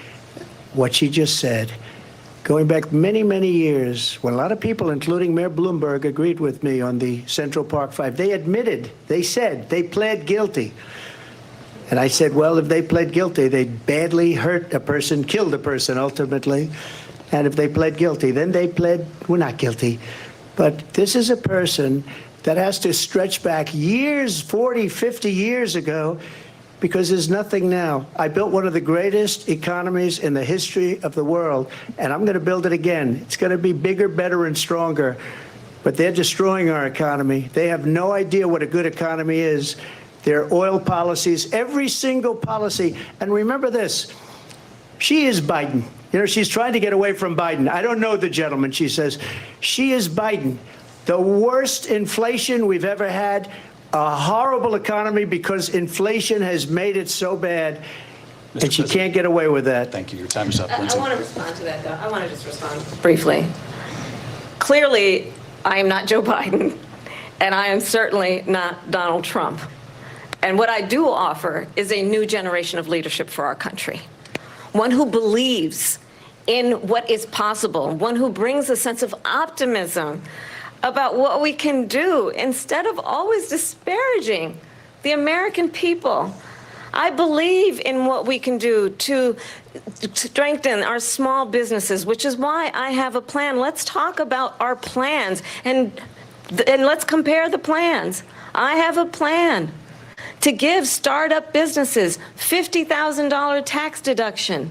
what she just said, going back many, many years, when a lot of people, including Mayor Bloomberg, agreed with me on the Central Park 5. They admitted, they said, they pled guilty. And I said, well, if they pled guilty, they badly hurt a person, killed a person ultimately. And if they pled guilty, then they pled, we're not guilty. But this is a person that has to stretch back years, 40, 50 years ago, because there's nothing now. I built one of the greatest economies in the history of the world, and I'm going to build it again. It's going to be bigger, better, and stronger. But they're destroying our economy. They have no idea what a good economy is. Their oil policies, every single policy. And remember this, she is Biden. You know, she's trying to get away from Biden. I don't know the gentleman, she says. She is Biden. The worst inflation we've ever had. A horrible economy because inflation has made it so bad, and she can't get away with that. Thank you. Your time is up, I Lindsay. want to respond to that, though. I want to just respond briefly. Clearly, I am not Joe Biden, and I am certainly not Donald Trump. And what I do offer is a new generation of leadership for our country, one who believes in what is possible, one who brings a sense of optimism about what we can do instead of always disparaging the American people. I believe in what we can do to strengthen our small businesses, which is why I have a plan. Let's talk about our plans and let's compare the plans. I have a plan to give startup businesses $50,000 tax deduction,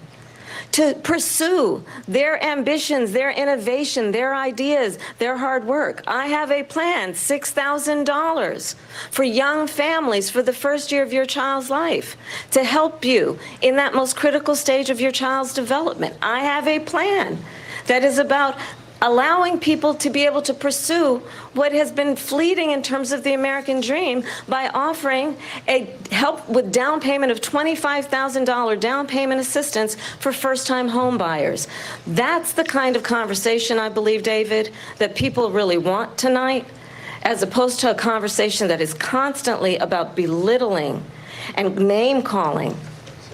to pursue their ambitions, their innovation, their ideas, their hard work. I have a plan, $6,000 for young families for the first year of your child's life to help you in that most critical stage of your child's development. I have a plan that is about allowing people to be able to pursue what has been fleeting in terms of the American dream by offering a help with down payment of $25,000 down payment assistance for first-time home buyers. That's the kind of conversation, I believe, David, that people really want tonight, as opposed to a conversation that is constantly about belittling and name-calling.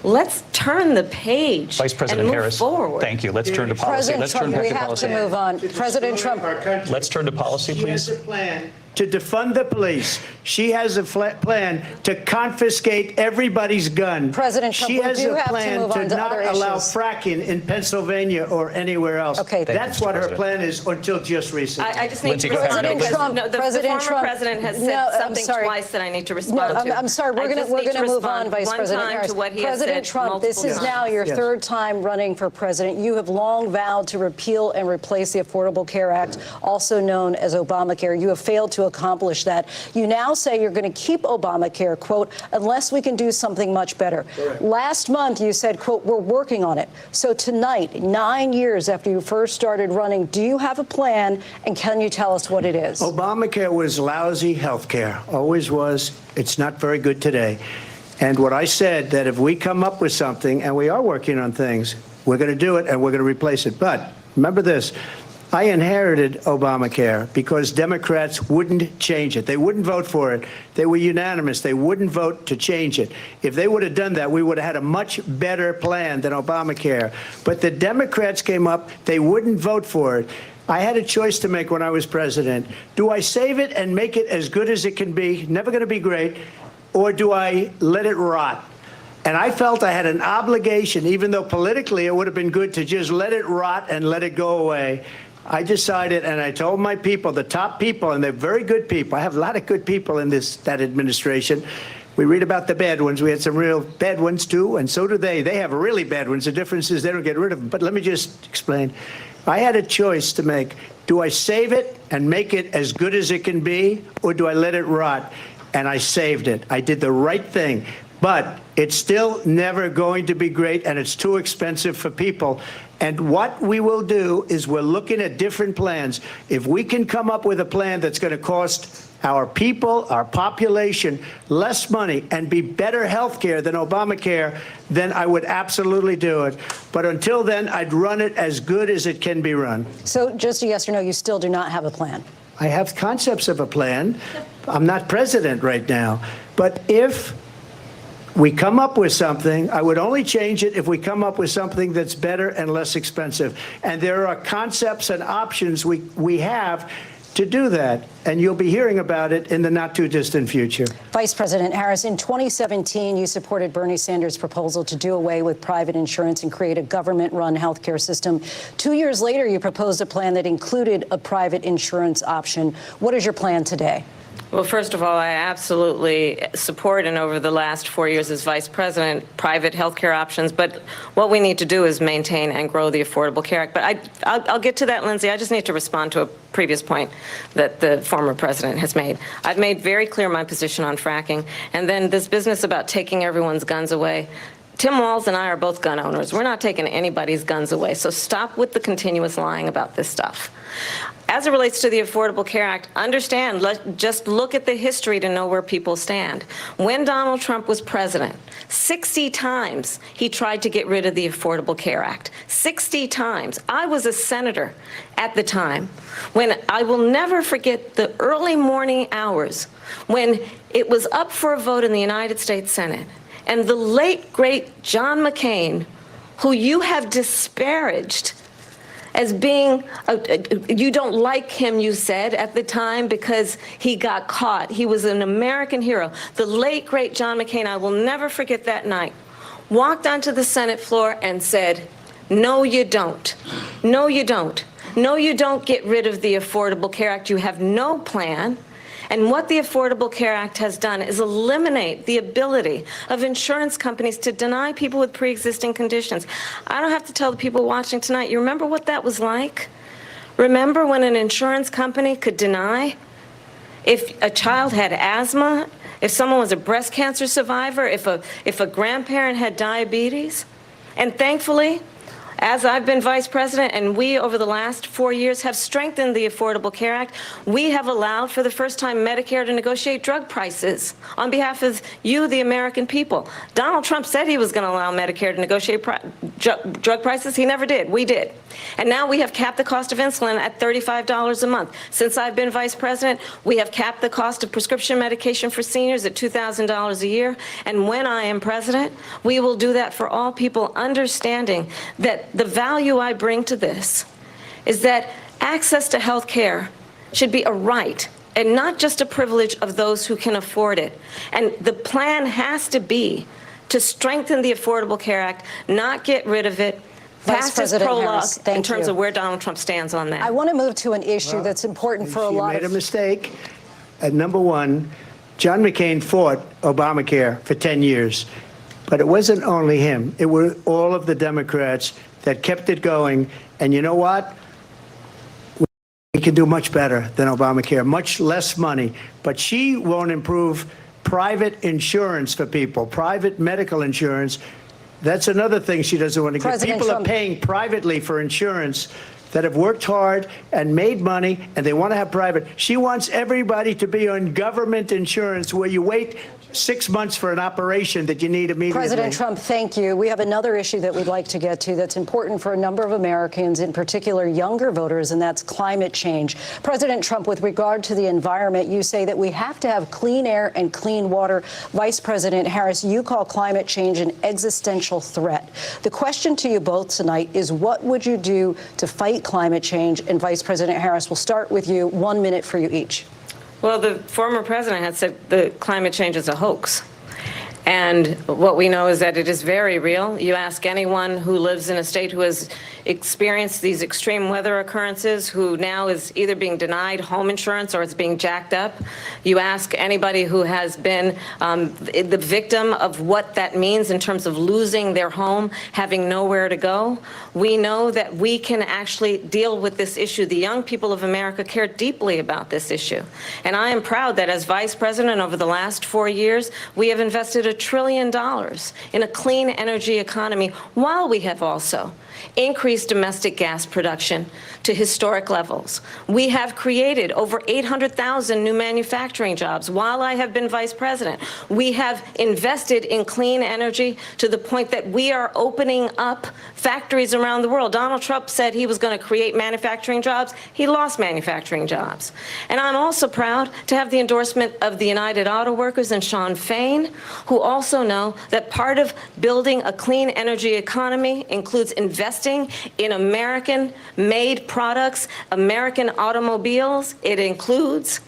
Let's turn the page Vice President and move Harris, forward. thank you. Let's turn to policy. President Let's Trump, turn back we to have policy. to move on. President Trump. Let's turn to policy, She has please. a plan to defund the police. She has a plan to confiscate everybody's gun. President Trump, she we has do a have to plan move on to not other allow issues. fracking in Pennsylvania or anywhere else. Okay. That's what her plan is until just recently. I just need Lindsey, to go ahead. respond because Trump, no, the President former Trump. president has said No, I'm something sorry. twice that I need to No, respond to. I'm sorry. We're I going just need to move respond on, Vice one President time Harris. to what he has President said Trump, this is multiple now your Yes. third time running for president. You have long vowed to repeal and replace the Affordable Care Act, also known as Obamacare. You have failed to accomplish that. You now say you're going to keep Obamacare, quote, unless we can do something much better. Correct. Last month, you said, quote, we're working on it. So tonight, 9 years after you first started running, do you have a plan, and can you tell us what it is? Obamacare was lousy health care, always was. It's not very good today. And what I said, that if we come up with something, and we are working on things, we're going to do it and we're going to replace it. But remember this. I inherited Obamacare because Democrats wouldn't change it. They wouldn't vote for it. They were unanimous. They wouldn't vote to change it. If they would have done that, we would have had a much better plan than Obamacare. But the Democrats came up. They wouldn't vote for it. I had a choice to make when I was president. Do I save it and make it as good as it can be, never going to be great, or do I let it rot? And I felt I had an obligation, even though politically it would have been good to just let it rot and let it go away. I decided, and I told my people, the top people, and they're very good people. I have a lot of good people in that administration. We read about the bad ones. We had some real bad ones, too, and so do they. They have really bad ones. The difference is they don't get rid of them. But let me just explain. I had a choice to make. Do I save it and make it as good as it can be, or do I let it rot? And I saved it. I did the right thing. But it's still never going to be great, and it's too expensive for people. And what we will do is we're looking at different plans. If we can come up with a plan that's going to cost our people, our population, less money and be better health care than Obamacare, then I would absolutely do it. But until then, I'd run it as good as it can be run. So just a yes or no, you still do not have a plan? I have concepts of a plan. I'm not president right now. But if we come up with something, I would only change it if we come up with something that's better and less expensive. And there are concepts and options we have to do that. And you'll be hearing about it in the not too distant future. Vice President Harris, in 2017, you supported Bernie Sanders' proposal to do away with private insurance and create a government-run healthcare system. 2 years later, you proposed a plan that included a private insurance option. What is your plan today? Well, first of all, I absolutely support, and over the last 4 years as vice president, private health care options. But what we need to do is maintain and grow the Affordable Care Act. But I'll get to that, Lindsey. I just need to respond to a previous point that the former president has made. I've made very clear my position on fracking. And then this business about taking everyone's guns away. Tim Walz and I are both gun owners. We're not taking anybody's guns away. So stop with the continuous lying about this stuff. As it relates to the Affordable Care Act, understand, just look at the history to know where people stand. When Donald Trump was president, 60 times he tried to get rid of the Affordable Care Act. 60 times. I was a senator at the time when I will never forget the early morning hours when it was up for a vote in the United States Senate. And the late, great John McCain, who you have disparaged as being, you don't like him, you said at the time, because he got caught. He was an American hero. The late, great John McCain, I will never forget that night, walked onto the Senate floor and said, no, you don't. No, you don't. No, you don't get rid of the Affordable Care Act. You have no plan. And what the Affordable Care Act has done is eliminate the ability of insurance companies to deny people with pre-existing conditions. I don't have to tell the people watching tonight, you remember what that was like? Remember when an insurance company could deny if a child had asthma, if someone was a breast cancer survivor, if a grandparent had diabetes? And thankfully, as I've been vice president and we over the last 4 years have strengthened the Affordable Care Act, we have allowed for the first time Medicare to negotiate drug prices on behalf of you, the American people. Donald Trump said he was going to allow Medicare to negotiate drug prices. He never did. We did. And now we have capped the cost of insulin at $35 a month. Since I've been vice president, we have capped the cost of prescription medication for seniors at $2,000 a year. And when I am president, we will do that for all people, understanding that the value I bring to this is that access to health care should be a right and not just a privilege of those who can afford it. And the plan has to be to strengthen the Affordable Care Act, not get rid of it. Vice President Harris, thank in terms you. of where Donald Trump stands on that. I want to move to an issue that's important for a lot She made of... a mistake. Number one, John McCain fought Obamacare for 10 years. But it wasn't only him. It were all of the Democrats that kept it going. And you know what? We can do much better than Obamacare, much less money. But she won't improve private insurance for people, private medical insurance. That's another thing she doesn't want to get. People are paying privately for insurance that have worked hard and made money, and they want to have private. She wants everybody to be on government insurance where you wait 6 months for an operation that you need immediately. President Trump, thank you. We have another issue that we'd like to get to that's important for a number of Americans, in particular younger voters, and that's climate change. President Trump, with regard to the environment, you say that we have to have clean air and clean water. Vice President Harris, you call climate change an existential threat. The question to you both tonight is, what would you do to fight climate change? And Vice President Harris, we'll start with you. 1 minute for you each. Well, the former president had said the climate change is a hoax. And what we know is that it is very real. You ask anyone who lives in a state who has experienced these extreme weather occurrences, who now is either being denied home insurance or it's being jacked up. You ask anybody who has been the victim of what that means in terms of losing their home, having nowhere to go. We know that we can actually deal with this issue. The young people of America care deeply about this issue. And I am proud that as vice president over the last 4 years, we have invested $1 trillion in a clean energy economy, while we have also increased domestic gas production to historic levels. We have created over 800,000 new manufacturing jobs while I have been vice president. We have invested in clean energy to the point that we are opening up factories around the world. Donald Trump said he was going to create manufacturing jobs. He lost manufacturing jobs. And I'm also proud to have the endorsement of the United Auto Workers and Sean Fain, who also know that part of building a clean energy economy includes investing in American-made products, American automobiles. It includes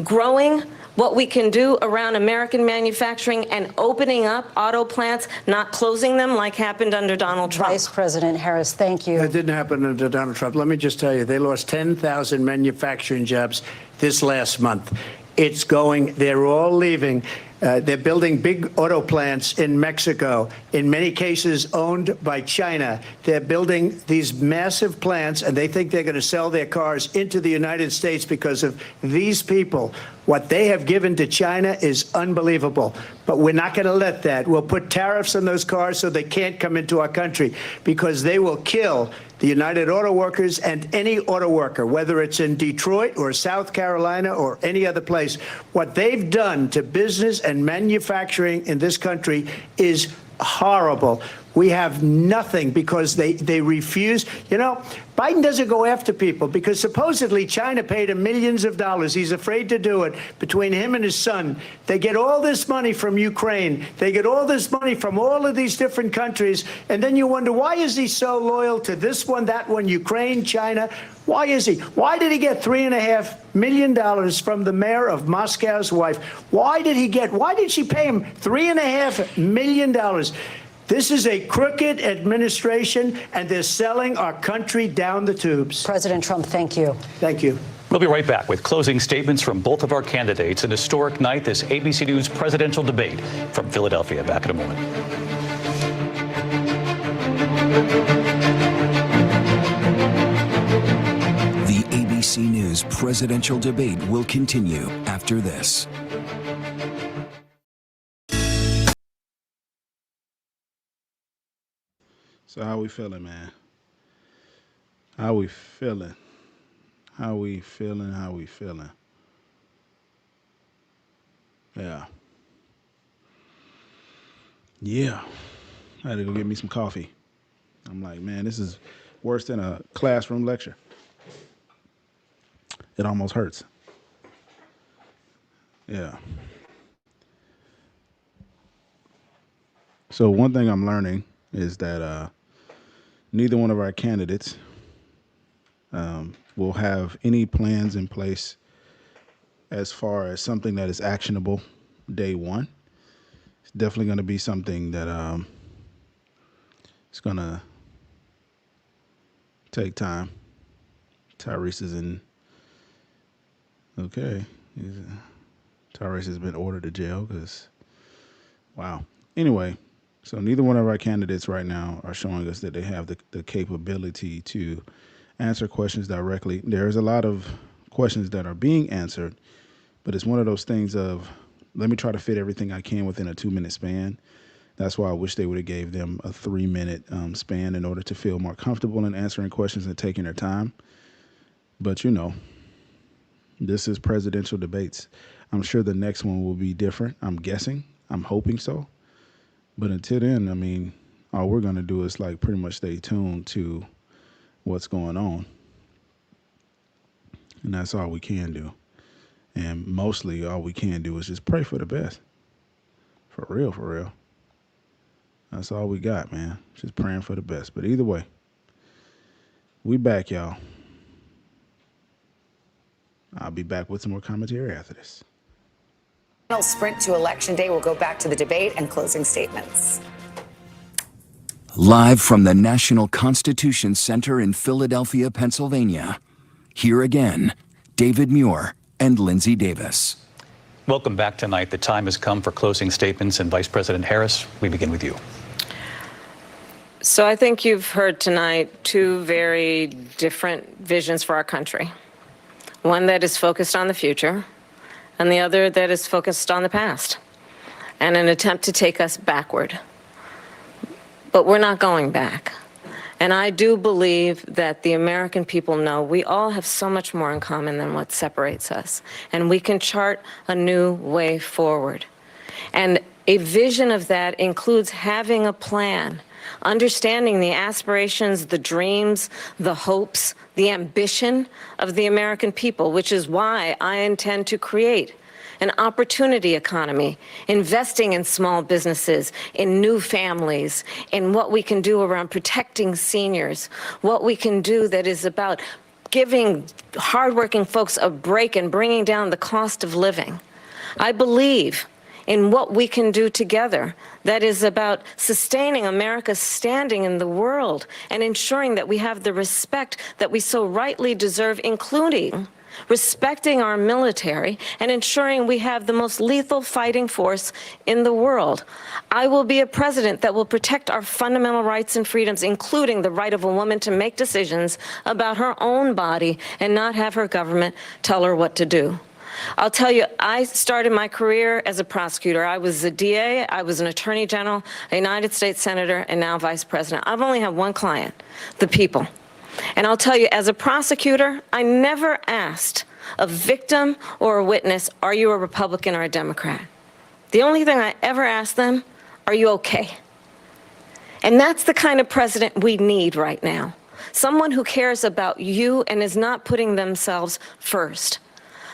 growing what we can do around American manufacturing and opening up auto plants, not closing them like happened under Donald Trump. Vice President Harris, thank you. That didn't happen under Donald Trump. Let me just tell you, they lost 10,000 manufacturing jobs this last month. It's going, they're all leaving. They're building big auto plants in Mexico, in many cases owned by China. They're building these massive plants, and they think they're going to sell their cars into the United States because of these people. What they have given to China is unbelievable. But we're not going to let that. We'll put tariffs on those cars so they can't come into our country, because they will kill the United Auto Workers and any auto worker, whether it's in Detroit or South Carolina or any other place. What they've done to business and manufacturing in this country is horrible. We have nothing because they refuse. You know, Biden doesn't go after people because supposedly China paid him millions of dollars. He's afraid to do it. Between him and his son, they get all this money from Ukraine. They get all this money from all of these different countries. And then you wonder, why is he so loyal to this one, that one, Ukraine, China? Why is he? Why did he get $3.5 million from the mayor of Moscow's wife? Why did she pay him $3.5 million? This is a crooked administration, and they're selling our country down the tubes. President Trump, thank you. Thank you. We'll be right back with closing statements from both of our candidates. An historic night, this ABC News presidential debate from Philadelphia. Back in a moment. The ABC News presidential debate will continue after this. So how we feeling, man? How we feeling? How we feeling? How we feeling? Yeah. Yeah. I had to go get me some coffee. I'm like, man, this is worse than a classroom lecture. It almost hurts. Yeah. So one thing I'm learning is that neither one of our candidates will have any plans in place as far as something that is actionable day one. It's definitely going to be something that it's going to take time. Tyrese is in. Okay. Tyrese has been ordered to jail because, wow. Anyway, so neither one of our candidates right now are showing us that they have the capability to answer questions directly. There's a lot of questions that are being answered, but it's one of those things of, let me try to fit everything I can within a 2-minute span. That's why I wish they would have gave them a 3-minute span in order to feel more comfortable in answering questions and taking their time. But, you know, this is presidential debates. I'm sure the next one will be different. I'm guessing. I'm hoping so. But until then, I mean, all we're going to do is like pretty much stay tuned to what's going on. And that's all we can do. And mostly all we can do is just pray for the best. For real, for real. That's all we got, man. Just praying for the best. But either way, we back, y'all. I'll be back with some more commentary after this. Final sprint to Election Day. We'll go back to the debate and closing statements. Live from the National Constitution Center in Philadelphia, Pennsylvania. Here again, David Muir and Lindsay Davis. Welcome back tonight. The time has come for closing statements, and Vice President Harris, we begin with you. So I think you've heard tonight two very different visions for our country. One that is focused on the future, and the other that is focused on the past, and an attempt to take us backward. But we're not going back. And I do believe that the American people know we all have so much more in common than what separates us. And we can chart a new way forward. And a vision of that includes having a plan, understanding the aspirations, the dreams, the hopes, the ambition of the American people, which is why I intend to create an opportunity economy, investing in small businesses, in new families, in what we can do around protecting seniors, what we can do that is about giving hardworking folks a break and bringing down the cost of living. I believe in what we can do together that is about sustaining America's standing in the world and ensuring that we have the respect that we so rightly deserve, including respecting our military and ensuring we have the most lethal fighting force in the world. I will be a president that will protect our fundamental rights and freedoms, including the right of a woman to make decisions about her own body and not have her government tell her what to do. I'll tell you, I started my career as a prosecutor. I was a DA, I was an attorney general, a United States senator, and now vice president. I've only had one client, the people. And I'll tell you, as a prosecutor, I never asked a victim or a witness, are you a Republican or a Democrat? The only thing I ever asked them, are you okay? And that's the kind of president we need right now. Someone who cares about you and is not putting themselves first.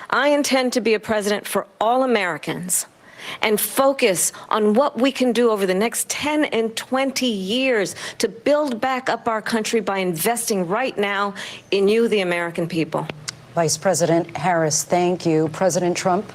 I intend to be a president for all Americans and focus on what we can do over the next 10 and 20 years to build back up our country by investing right now in you, the American people. Vice President Harris, thank you. President Trump?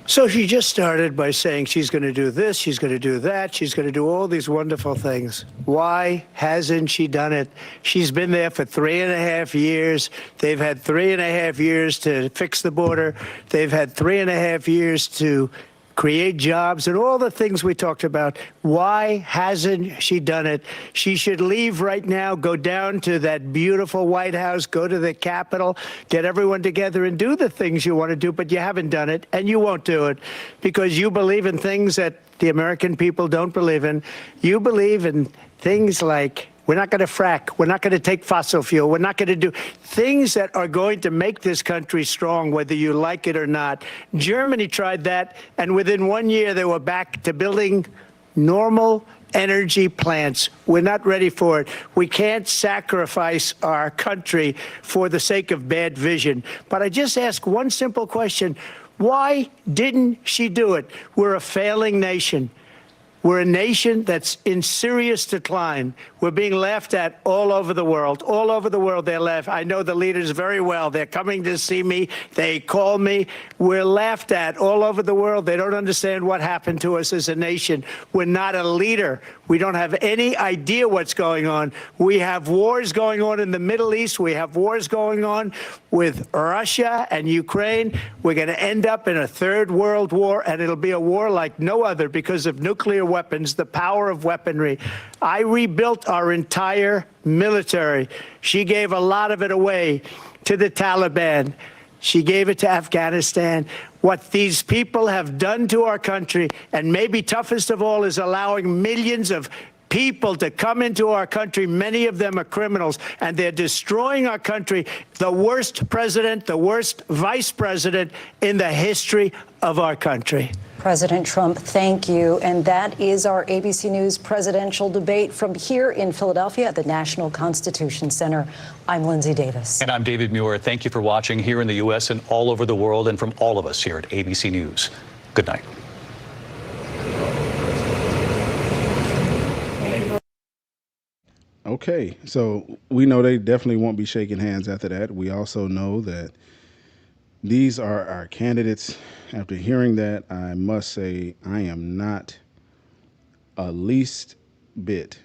So she just started by saying she's going to do this, she's going to do that, she's going to do all these wonderful things. Why hasn't she done it? She's been there for 3.5 years. They've had 3.5 years to fix the border. They've had 3.5 years to create jobs and all the things we talked about. Why hasn't she done it? She should leave right now, go down to that beautiful White House, go to the Capitol, get everyone together and do the things you want to do, but you haven't done it and you won't do it because you believe in things that the American people don't believe in. You believe in things like we're not going to frack. We're not going to take fossil fuel. We're not going to do things that are going to make this country strong, whether you like it or not. Germany tried that, and within 1 year, they were back to building normal energy plants. We're not ready for it. We can't sacrifice our country for the sake of bad vision. But I just ask one simple question. Why didn't she do it? We're a failing nation. We're a nation that's in serious decline. We're being laughed at all over the world. All over the world, they're laughed. I know the leaders very well. They're coming to see me. They call me. We're laughed at all over the world. They don't understand what happened to us as a nation. We're not a leader. We don't have any idea what's going on. We have wars going on in the Middle East. We have wars going on with Russia and Ukraine. We're going to end up in a third world war, and it'll be a war like no other because of nuclear weapons, the power of weaponry. I rebuilt our entire military. She gave a lot of it away to the Taliban. She gave it to Afghanistan. What these people have done to our country, and maybe toughest of all, is allowing millions of people to come into our country. Many of them are criminals, and they're destroying our country. The worst president, the worst vice president in the history of our country. President Trump, thank you. And that is our ABC News presidential debate from here in Philadelphia at the National Constitution Center. I'm Lindsay Davis. And I'm David Muir. Thank you for watching here in the U.S. and all over the world, and from all of us here at ABC News. Good night. Okay, so we know they definitely won't be shaking hands after that. We also know that these are our candidates. After hearing that, I must say I am not a least bit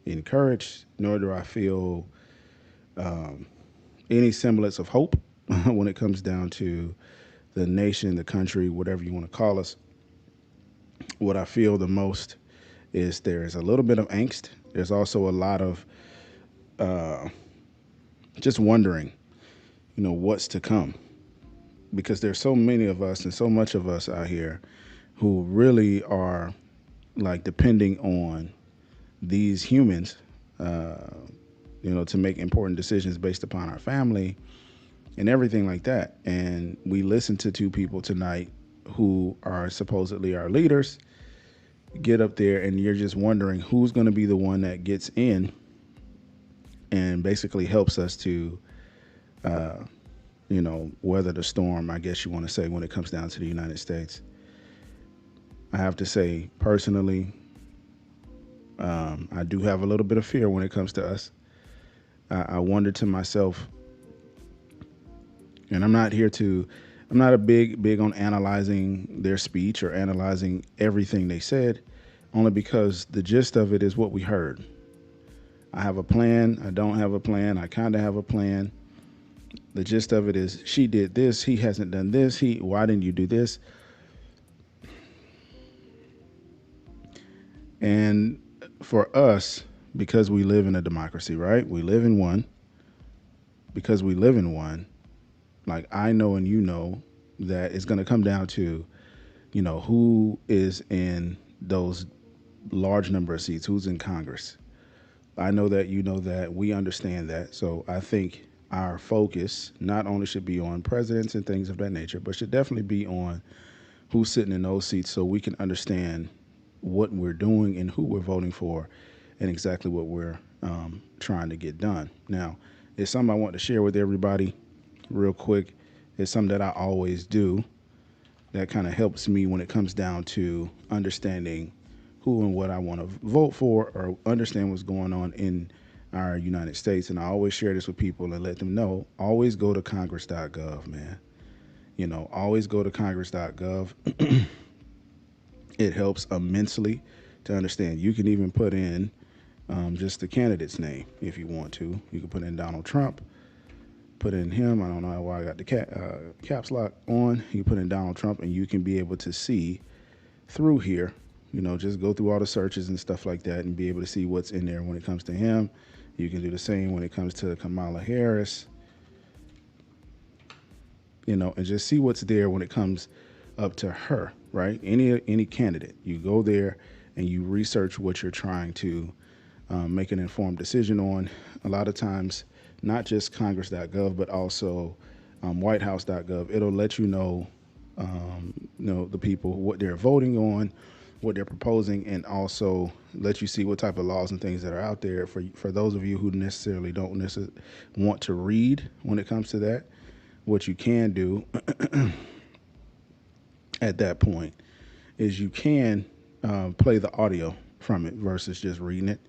encouraged, nor do I feel any semblance of hope when it comes down to the nation, the country, whatever you want to call us. What I feel the most is there is a little bit of angst. There's also a lot of just wondering, what's to come. Because there's so many of us and so much of us out here who really are like depending on these humans, to make important decisions based upon our family and everything like that. And we listened to two people tonight who are supposedly our leaders get up there, and you're just wondering who's going to be the one that gets in and basically helps us to weather the storm, I guess you want to say, when it comes down to the United States. I have to say, personally, I do have a little bit of fear when it comes to us. I wonder to myself, and I'm not a big on analyzing their speech or analyzing everything they said, only because the gist of it is what we heard. I have a plan. I don't have a plan. I kind of have a plan. The gist of it is she did this. He hasn't done this. Why didn't you do this? And for us, because we live in a democracy, right? We live in one. Because we live in one, like I know and you know that it's going to come down to, who is in those large number of seats, who's in Congress. I know that, you know that, we understand that. So I think our focus not only should be on presidents and things of that nature, but should definitely be on who's sitting in those seats so we can understand what we're doing and who we're voting for and exactly what we're trying to get done. Now, it's something I want to share with everybody real quick. It's something that I always do that kind of helps me when it comes down to understanding who and what I want to vote for or understand what's going on in our United States. And I always share this with people and let them know, always go to congress.gov, man. Always go to congress.gov. It helps immensely to understand. You can even put in just the candidate's name if you want to. You can put in Donald Trump, put in him. I don't know why I got the caps lock on. You put in Donald Trump, and you can be able to see through here. Just go through all the searches and stuff like that and be able to see what's in there when it comes to him. You can do the same when it comes to Kamala Harris, and just see what's there when it comes up to her, right? Any candidate, you go there and you research what you're trying to make an informed decision on. A lot of times, not just congress.gov, but also whitehouse.gov. It'll let you know, the people, what they're voting on, what they're proposing, and also let you see what type of laws and things that are out there for those of you who necessarily don't want to read when it comes to that. What you can do at that point is you can play the audio from it versus just reading it.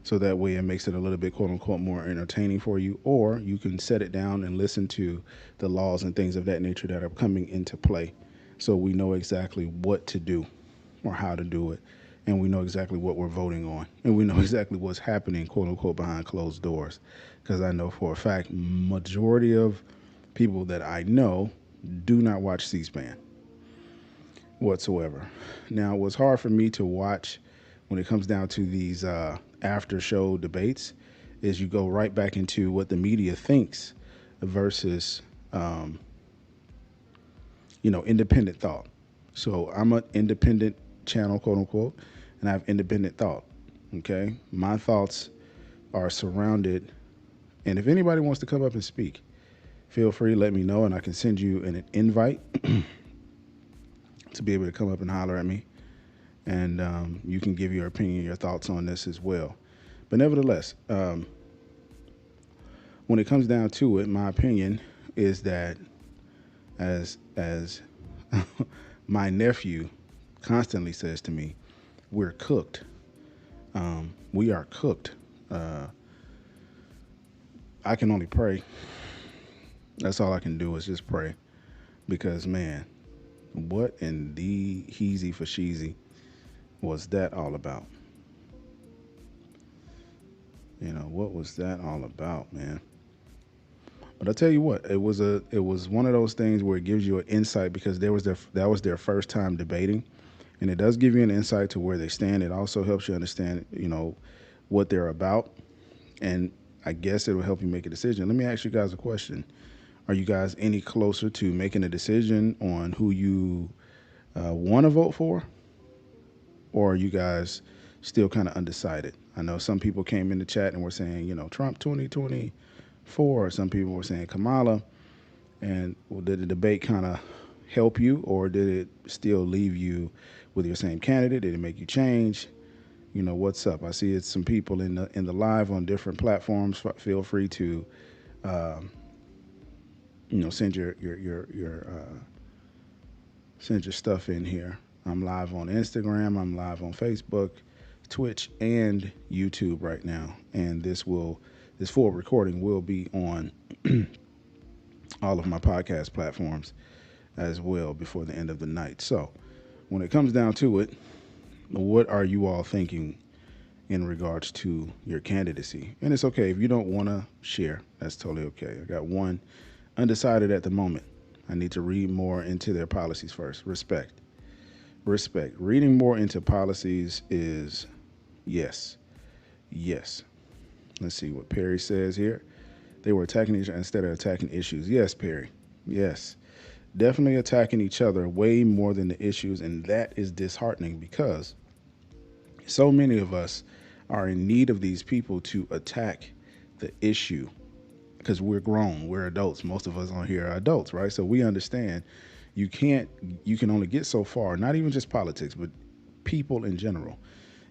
So that way it makes it a little bit, quote unquote, more entertaining for you. Or you can set it down and listen to the laws and things of that nature that are coming into play. So we know exactly what to do or how to do it. And we know exactly what we're voting on. And we know exactly what's happening, quote unquote, behind closed doors. Because I know for a fact, majority of people that I know do not watch C-SPAN whatsoever. Now, what's hard for me to watch when it comes down to these after show debates is you go right back into what the media thinks versus, independent thought. So I'm an independent channel, quote unquote, and I have independent thought. Okay. My thoughts are surrounded. And if anybody wants to come up and speak, feel free, let me know, and I can send you an invite to be able to come up and holler at me. And you can give your opinion, your thoughts on this as well. But nevertheless, when it comes down to it, my opinion is that as my nephew constantly says to me, we're cooked. We are cooked. I can only pray. That's all I can do is just pray. Because, man, what in the heezy for sheezy was that all about? What was that all about, man? But I'll tell you what, it was one of those things where it gives you an insight because that was their first time debating. And it does give you an insight to where they stand. It also helps you understand, what they're about. And I guess it will help you make a decision. Let me ask you guys a question. Are you guys any closer to making a decision on who you want to vote for? Or are you guys still kind of undecided? I know some people came in the chat and were saying, Trump 2024. Some people were saying Kamala. And did the debate kind of help you, or did it still leave you with your same candidate? Did it make you change? What's up? I see it's some people in the live on different platforms. Feel free to send your stuff in here. I'm live on Instagram. I'm live on Facebook, Twitch, and YouTube right now. And this full recording will be on all of my podcast platforms as well before the end of the night. So when it comes down to it, what are you all thinking in regards to your candidacy? And it's okay if you don't want to share. That's totally okay. I got one undecided at the moment. I need to read more into their policies first. Respect. Reading more into policies is yes. Let's see what Perry says here. They were attacking each other instead of attacking issues. Yes, Perry. Yes. Definitely attacking each other way more than the issues. And that is disheartening because so many of us are in need of these people to attack the issue because we're grown. We're adults. Most of us on here are adults, right? So we understand you can only get so far, not even just politics, but people in general.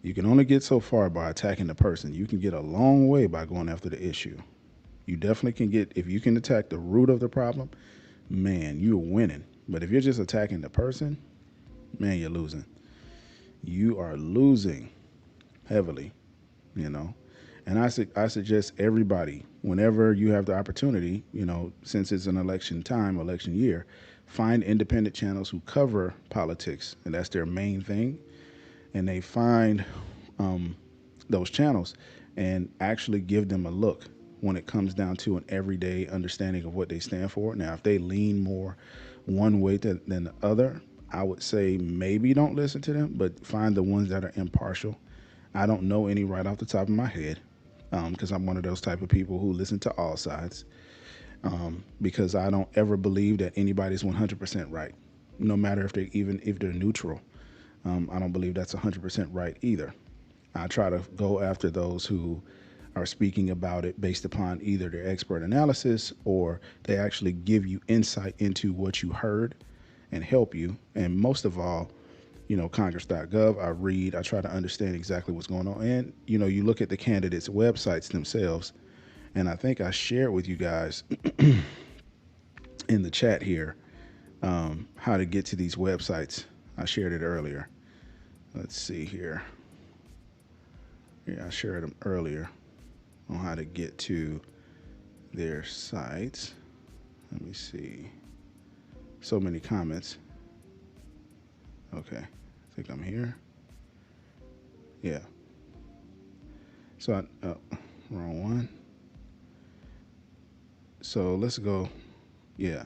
You can only get so far by attacking the person. You can get a long way by going after the issue. You definitely can get, if you can attack the root of the problem, man, you're winning. But if you're just attacking the person, man, you're losing. You are losing heavily, And I suggest everybody, whenever you have the opportunity, since it's an election year, find independent channels who cover politics, and that's their main thing. And they find those channels and actually give them a look when it comes down to an everyday understanding of what they stand for. Now, if they lean more one way than the other, I would say maybe don't listen to them, but find the ones that are impartial. I don't know any right off the top of my head because I'm one of those type of people who listen to all sides because I don't ever believe that anybody's 100% right, no matter if they're neutral. I don't believe that's 100% right either. I try to go after those who are speaking about it based upon either their expert analysis or they actually give you insight into what you heard and help you. And most of all, Congress.gov, I try to understand exactly what's going on. And, you look at the candidates' websites themselves, and I think I shared with you guys in the chat here how to get to these websites. I shared it earlier. Let's see here. Yeah, I shared them earlier on how to get to their sites. Let me see. So many comments. Okay, I think I'm here. Yeah. So, wrong one. So let's go. Yeah.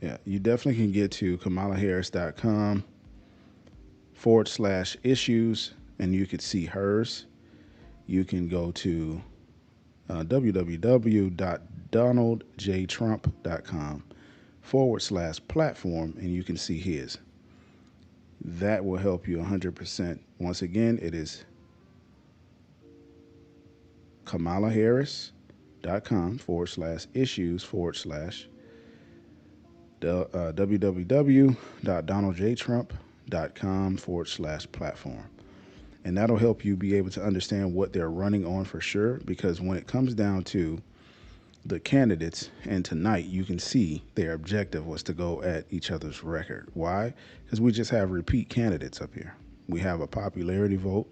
Yeah, you definitely can get to KamalaHarris.com/issues, and you could see hers. You can go to www.donaldjtrump.com/platform, and you can see his. That will help you 100%. Once again, it is KamalaHarris.com/issues/ www.donaldjtrump.com/platform. And that'll help you be able to understand what they're running on for sure. Because when it comes down to the candidates, and tonight you can see their objective was to go at each other's record. Why? Because we just have repeat candidates up here. We have a popularity vote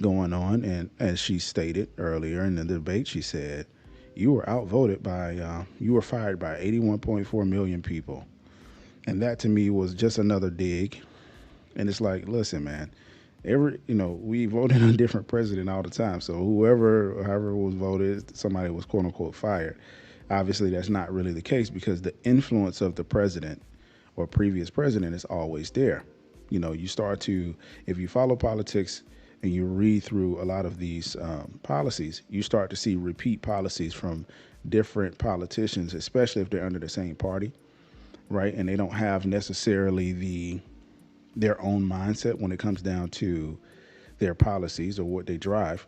going on. And as she stated earlier in the debate, she said, you were outvoted by, you were fired by 81.4 million people. And that to me was just another dig. And it's like, listen, man, we voted on a different president all the time. So however was voted, somebody was quote unquote fired. Obviously, that's not really the case because the influence of the president or previous president is always there. You start to, if you follow politics and you read through a lot of these policies, you start to see repeat policies from different politicians, especially if they're under the same party, right? And they don't have necessarily their own mindset when it comes down to their policies or what they drive.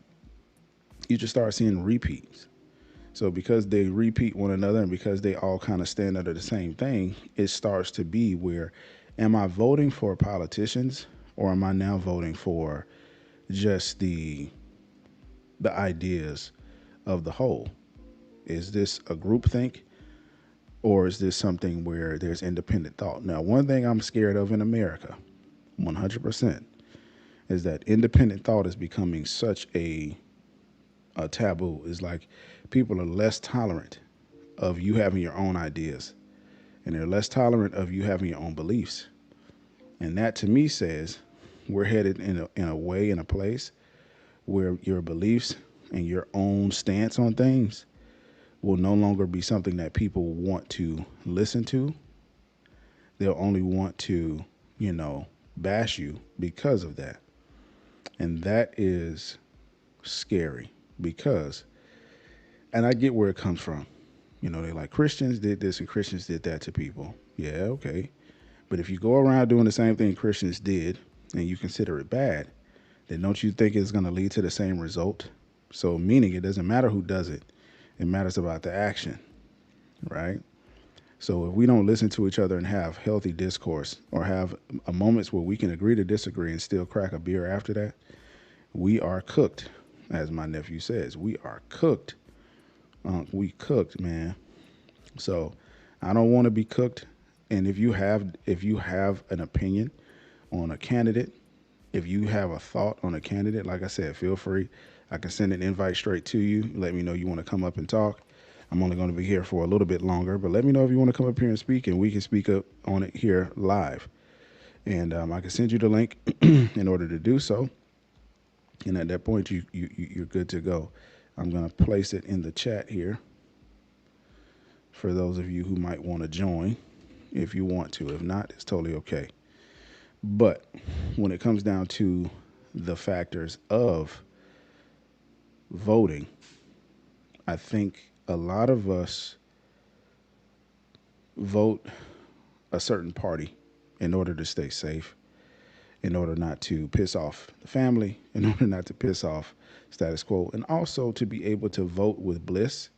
You just start seeing repeats. So because they repeat one another and because they all kind of stand under the same thing, it starts to be where, am I voting for politicians or am I now voting for just the ideas of the whole? Is this a groupthink or is this something where there's independent thought? Now, one thing I'm scared of in America, 100%, is that independent thought is becoming such a taboo. It's like people are less tolerant of you having your own ideas, and they're less tolerant of you having your own beliefs. And that to me says we're headed in a place where your beliefs and your own stance on things will no longer be something that people want to listen to. They'll only want to, bash you because of that. And that is scary because, and I get where it comes from. They like Christians did this and Christians did that to people. Yeah, okay. But if you go around doing the same thing Christians did and you consider it bad, then don't you think it's going to lead to the same result? So meaning it doesn't matter who does it. It matters about the action, right? So if we don't listen to each other and have healthy discourse or have moments where we can agree to disagree and still crack a beer after that, we are cooked. As my nephew says, we are cooked. We cooked, man. So I don't want to be cooked. And if you have an opinion on a candidate, if you have a thought on a candidate, like I said, feel free. I can send an invite straight to you. Let me know you want to come up and talk. I'm only going to be here for a little bit longer, but let me know if you want to come up here and speak, and we can speak up on it here live. And I can send you the link in order to do so. And at that point, you're good to go. I'm going to place it in the chat here for those of you who might want to join if you want to. If not, it's totally okay. But when it comes down to the factors of voting, I think a lot of us vote a certain party in order to stay safe, in order not to piss off the family, in order not to piss off status quo, and also to be able to vote with bliss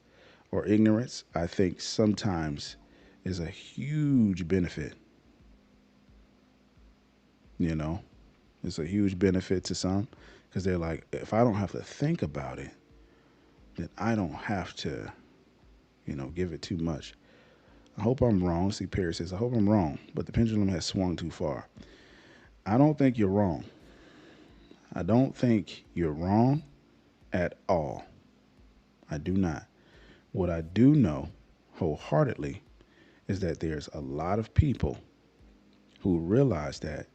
or ignorance, I think sometimes is a huge benefit. You know, it's a huge benefit to some because they're like, if I don't have to think about it, then I don't have to, give it too much. I hope I'm wrong. See, Perry says, I hope I'm wrong, but the pendulum has swung too far. I don't think you're wrong. I don't think you're wrong at all. I do not. What I do know wholeheartedly is that there's a lot of people who realize that,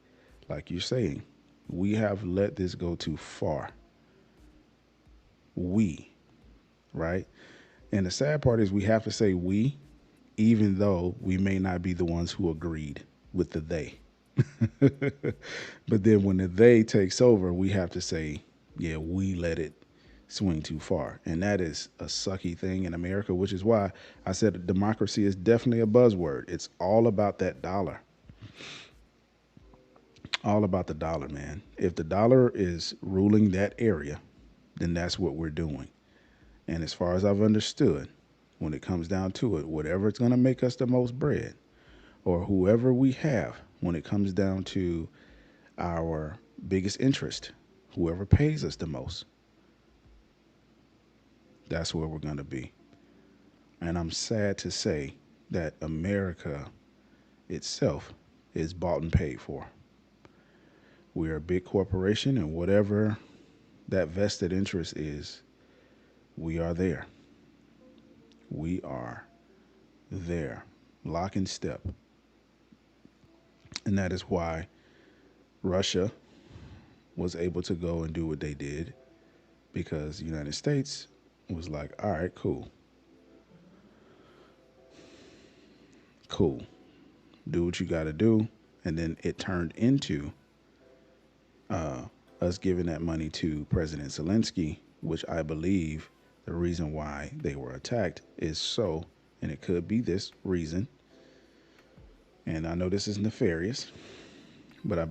like you're saying, we have let this go too far. We, right? And the sad part is we have to say we, even though we may not be the ones who agreed with the they. But then when the they takes over, we have to say, yeah, we let it swing too far. And that is a sucky thing in America, which is why I said democracy is definitely a buzzword. It's all about that dollar. All about the dollar, man. If the dollar is ruling that area, then that's what we're doing. And as far as I've understood, when it comes down to it, whatever it's going to make us the most bread, or whoever we have, when it comes down to our biggest interest, whoever pays us the most, that's where we're going to be. And I'm sad to say that America itself is bought and paid for. We're a big corporation, and whatever that vested interest is, we are there. We are there, lock and step. And that is why Russia was able to go and do what they did, because the United States was like, all right, cool. Cool. Do what you got to do. And then it turned into us giving that money to President Zelensky, which I believe the reason why they were attacked is so, and it could be this reason, and I know this is nefarious, but I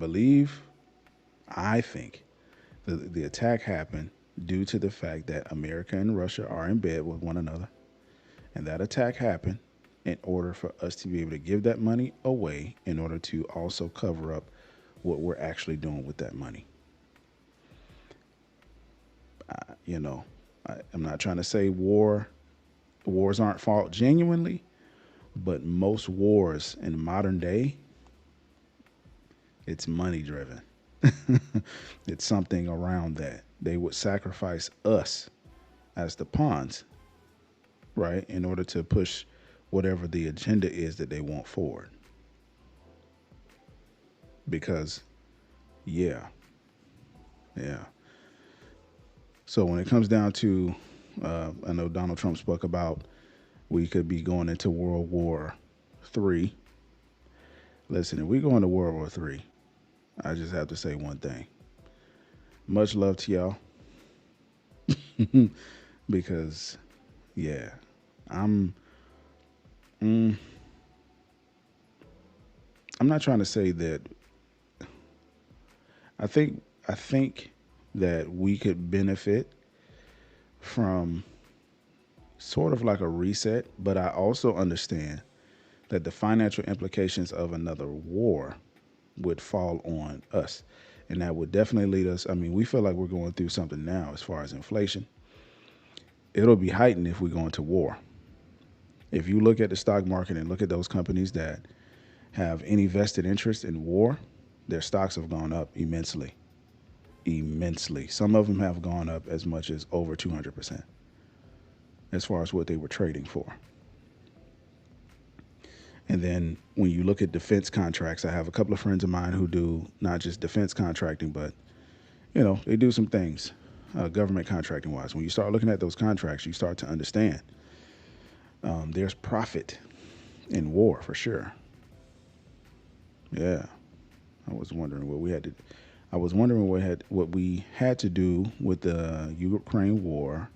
think the attack happened due to the fact that America and Russia are in bed with one another, and that attack happened in order for us to be able to give that money away in order to also cover up what we're actually doing with that money. I'm not trying to say wars aren't fought genuinely, but most wars in modern day, it's money driven. It's something around that. They would sacrifice us as the pawns, right, in order to push whatever the agenda is that they want forward. Because, yeah. So when it comes down to, I know Donald Trump spoke about we could be going into World War III. Listen, if we go into World War III, I just have to say one thing. Much love to y'all. Because, yeah, I'm not trying to say that. I think that we could benefit from sort of like a reset, but I also understand that the financial implications of another war would fall on us. And that would definitely lead us. I mean, we feel like we're going through something now as far as inflation. It'll be heightened if we go into war. If you look at the stock market and look at those companies that have any vested interest in war, their stocks have gone up immensely. Immensely. Some of them have gone up as much as over 200%. as far as what they were trading for. And then when you look at defense contracts, I have a couple of friends of mine who do not just defense contracting, but, you know, they do some things government contracting wise. When you start looking at those contracts, you start to understand there's profit in war for sure. Yeah. I was wondering what we had to do with the Ukraine war.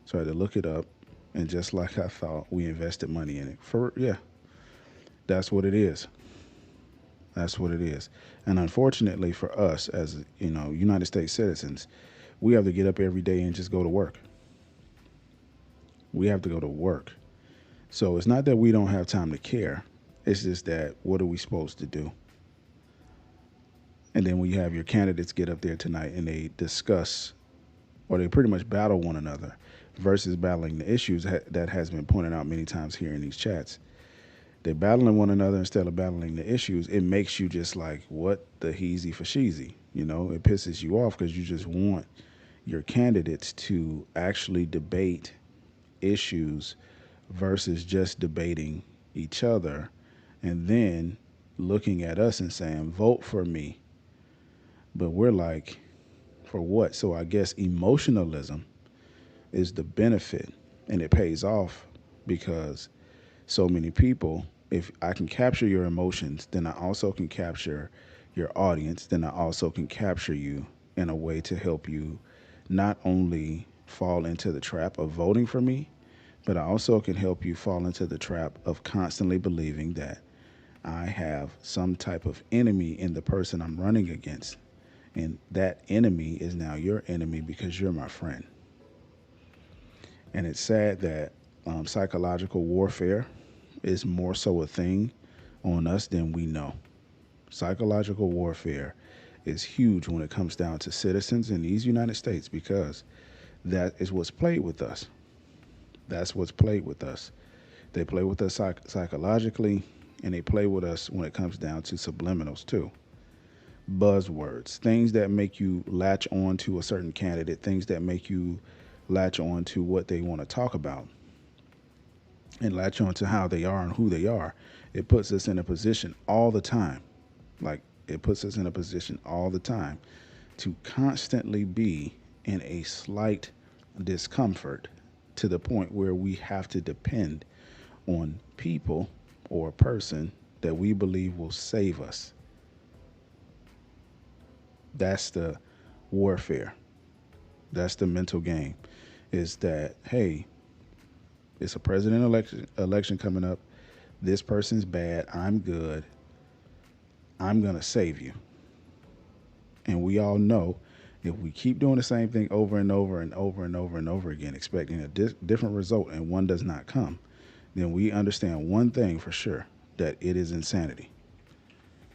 So I had to look it up, and just like I thought, we invested money in it. That's what it is. That's what it is. And unfortunately for us as, you know, United States citizens, we have to get up every day and just go to work. We have to go to work. So it's not that we don't have time to care. It's just that, what are we supposed to do? And then when you have your candidates get up there tonight and they discuss, or they pretty much battle one another versus battling the issues that has been pointed out many times here in these chats. They're battling one another instead of battling the issues. It makes you just like, what the heezy for sheezy? You know, it pisses you off because you just want your candidates to actually debate issues versus just debating each other and then looking at us and saying, vote for me. But we're like, for what? So I guess emotionalism is the benefit, and it pays off because so many people, if I can capture your emotions, then I also can capture your audience, then I also can capture you in a way to help you not only fall into the trap of voting for me, but I also can help you fall into the trap of constantly believing that I have some type of enemy in the person I'm running against. And that enemy is now your enemy because you're my friend. And it's sad that psychological warfare is more so a thing on us than we know. Psychological warfare is huge when it comes down to citizens in these United States because that is what's played with us. That's what's played with us. They play with us psychologically, and they play with us when it comes down to subliminals too. Buzzwords, things that make you latch on to a certain candidate, things that make you latch on to what they want to talk about and latch on to how they are and who they are. It puts us in a position all the time. Like, it puts us in a position all the time to constantly be in a slight discomfort to the point where we have to depend on people or a person that we believe will save us. That's the warfare. That's the mental game, is that, hey, it's a president election coming up. This person's bad. I'm good. I'm going to save you. And we all know if we keep doing the same thing over and over and over and over and over again, expecting a different result, and one does not come, then we understand one thing for sure, that it is insanity.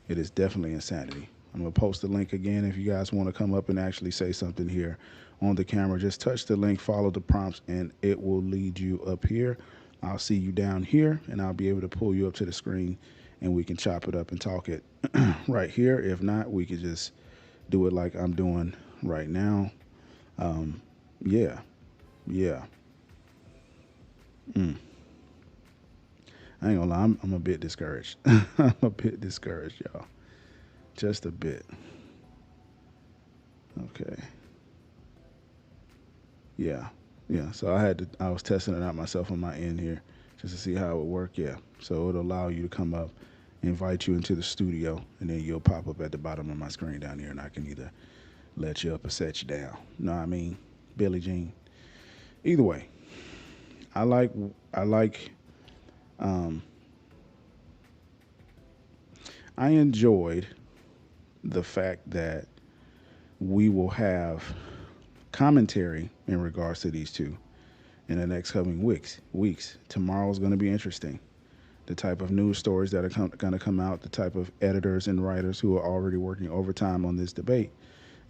It is definitely insanity. I'm going to post the link again. If you guys want to come up and actually say something here on the camera, just touch the link, follow the prompts, and it will lead you up here. I'll see you down here, and I'll be able to pull you up to the screen, and we can chop it up and talk it right here. If not, we could just do it like I'm doing right now. Yeah. I ain't gonna lie, I'm a bit discouraged. I'm a bit discouraged, y'all. Just a bit. Okay. Yeah. So I was testing it out myself on my end here just to see how it would work. Yeah. So it'll allow you to come up, invite you into the studio, and then you'll pop up at the bottom of my screen down here, and I can either let you up or set you down. Know what I mean? Billie Jean. Either way, I enjoyed the fact that we will have commentary in regards to these two in the next coming weeks. Tomorrow's going to be interesting. The type of news stories that are going to come out, the type of editors and writers who are already working overtime on this debate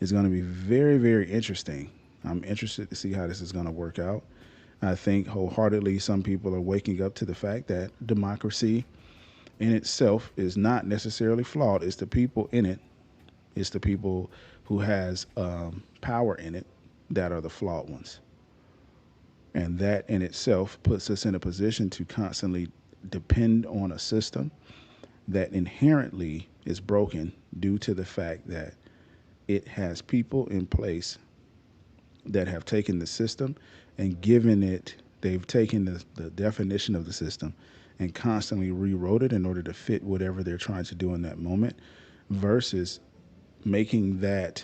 is going to be very, very interesting. I'm interested to see how this is going to work out. I think wholeheartedly some people are waking up to the fact that democracy in itself is not necessarily flawed. It's the people in it. It's the people who has power in it that are the flawed ones. And that in itself puts us in a position to constantly depend on a system that inherently is broken due to the fact that it has people in place that have taken the system and given it, they've taken the definition of the system and constantly rewrote it in order to fit whatever they're trying to do in that moment, versus making that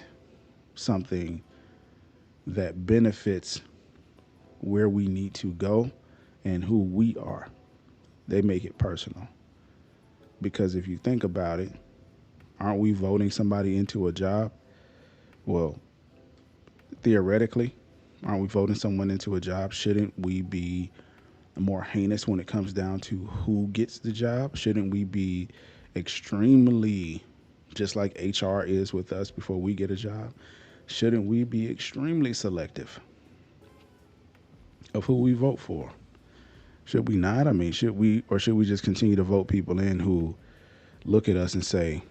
something that benefits where we need to go and who we are. They make it personal. Because if you think about it, aren't we voting somebody into a job? Well, theoretically, aren't we voting someone into a job? Shouldn't we be more heinous when it comes down to who gets the job? Shouldn't we be extremely, just like HR is with us before we get a job, shouldn't we be extremely selective of who we vote for? Should we not? I mean, should we just continue to vote people in who look at us and say,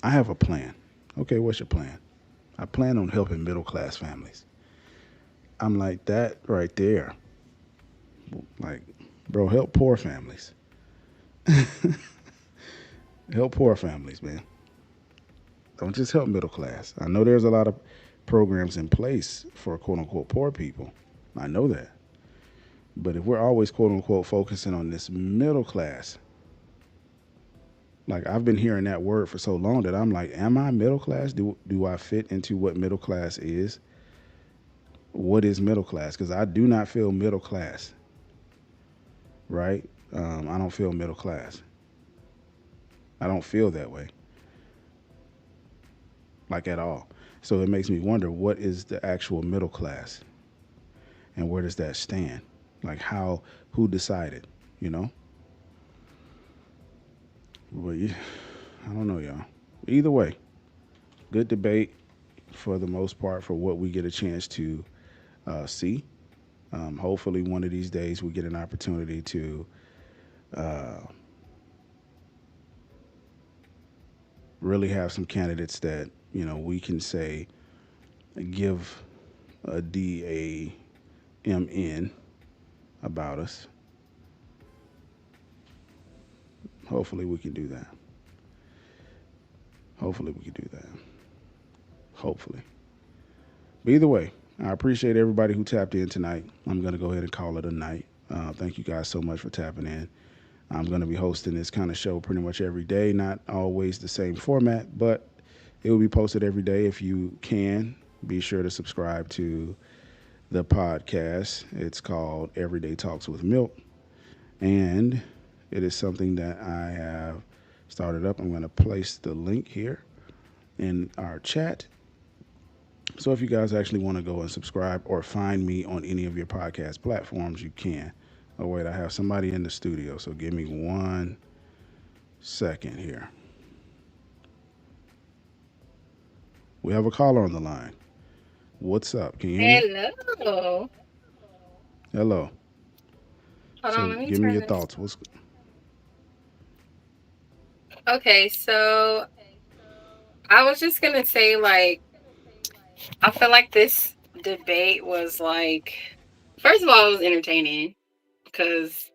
I have a plan. Okay, what's your plan? I plan on helping middle-class families. I'm like, that right there. Like, bro, help poor families. Help poor families, man. Don't just help middle class. I know there's a lot of programs in place for quote-unquote poor people. I know that. But if we're always quote-unquote focusing on this middle class, like I've been hearing that word for so long that I'm like, am I middle class? Do I fit into what middle class is? What is middle class? Because I do not feel middle class, right? I don't feel middle class. I don't feel that way, like at all. So it makes me wonder, what is the actual middle class? And where does that stand? Like who decided, you know? Well, yeah, I don't know, y'all. Either way, good debate for the most part for what we get a chance to see. Hopefully one of these days we get an opportunity to really have some candidates that, you know, we can say give a DAMN about us. Hopefully we can do that. Hopefully we can do that. Hopefully. But either way, I appreciate everybody who tapped in tonight. I'm going to go ahead and call it a night. Thank you guys so much for tapping in. I'm going to be hosting this kind of show pretty much every day, not always the same format, but it will be posted every day. If you can, be sure to subscribe to the podcast. It's called Everyday Talks with Milk, and it is something that I have started up. I'm going to place the link here in our chat. So if you guys actually want to go and subscribe or find me on any of your podcast platforms, you can. Oh, wait, I have somebody in the studio, so give me 1 second here. We have a caller on the line. What's up? Can you hear me? Hello. Hello. Hold So on, let me give me turn your this. thoughts. Okay, so I was just gonna say, like, I feel like this debate was like, first of all, it was entertaining because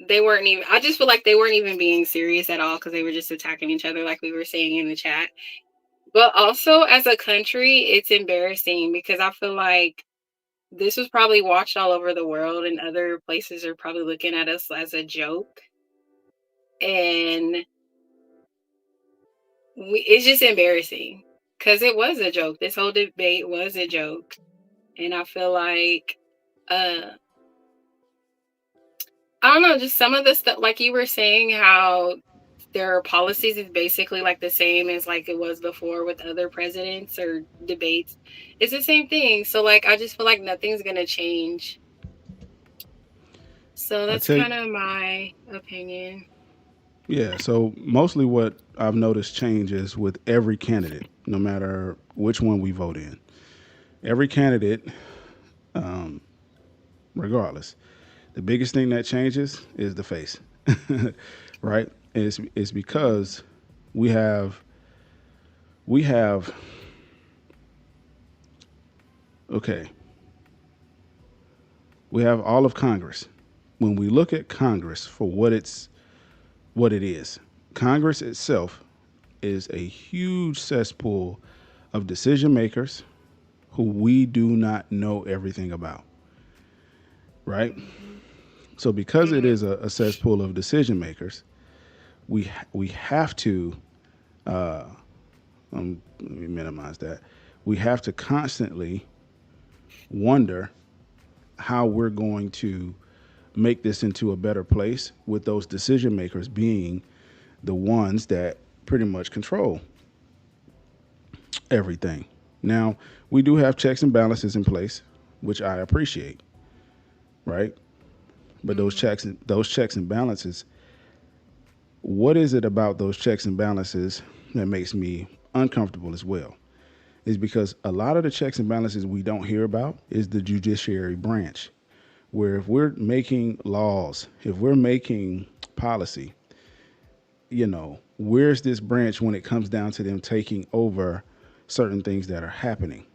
they weren't even, I just feel like they weren't even being serious at all because they were just attacking each other, like we were saying in the chat. But also, as a country, it's embarrassing because I feel like this was probably watched all over the world, and other places are probably looking at us as a joke. And it's just embarrassing because it was a joke. This whole debate was a joke. And I feel like, I don't know, just some of the stuff, like you were saying, how their policies is basically like the same as like it was before with other presidents or debates. It's the same thing. So like, I just feel like nothing's going to change. So that's kind of my opinion. Yeah, so mostly what I've noticed changes with every candidate, no matter which one we vote in. Every candidate, regardless, the biggest thing that changes is the face, right? It's because we have, okay, We have all of Congress. When we look at Congress for what it is, Congress itself is a huge cesspool of decision makers who we do not know everything about, right? So because it is a cesspool of decision makers, we have to, let me minimize that. We have to constantly wonder how we're going to make this into a better place, with those decision makers being the ones that pretty much control everything. Now, we do have checks and balances in place, which I appreciate, right? But those checks and balances, what is it about those checks and balances that makes me uncomfortable as well? Is because a lot of the checks and balances we don't hear about is the judiciary branch, where if we're making laws, if we're making policy, where's this branch when it comes down to them taking over certain things that are happening?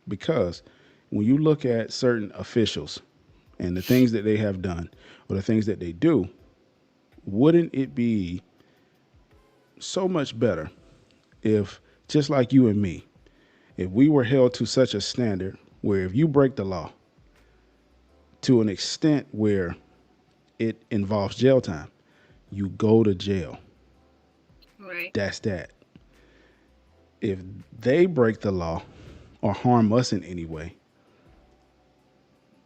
Because when you look at certain officials and the things that they have done or the things that they do, wouldn't it be so much better if, just like you and me, if we were held to such a standard where if you break the law to an extent where it involves jail time, you go to jail. Right. That's that. If they break the law or harm us in any way,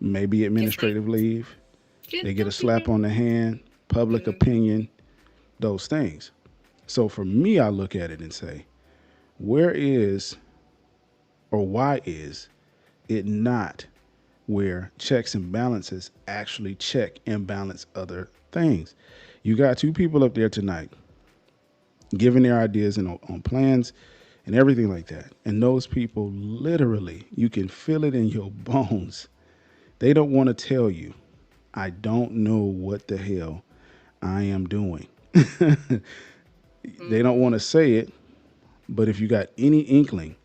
maybe administrative leave, they get a slap on the hand, public opinion, those things. So for me, I look at it and say, why is it not where checks and balances actually check and balance other things? You got two people up there tonight giving their ideas and on plans and everything like that. And those people literally, you can feel it in your bones. They don't want to tell you, I don't know what the hell I am doing. They don't want to say it, but if you got any inkling,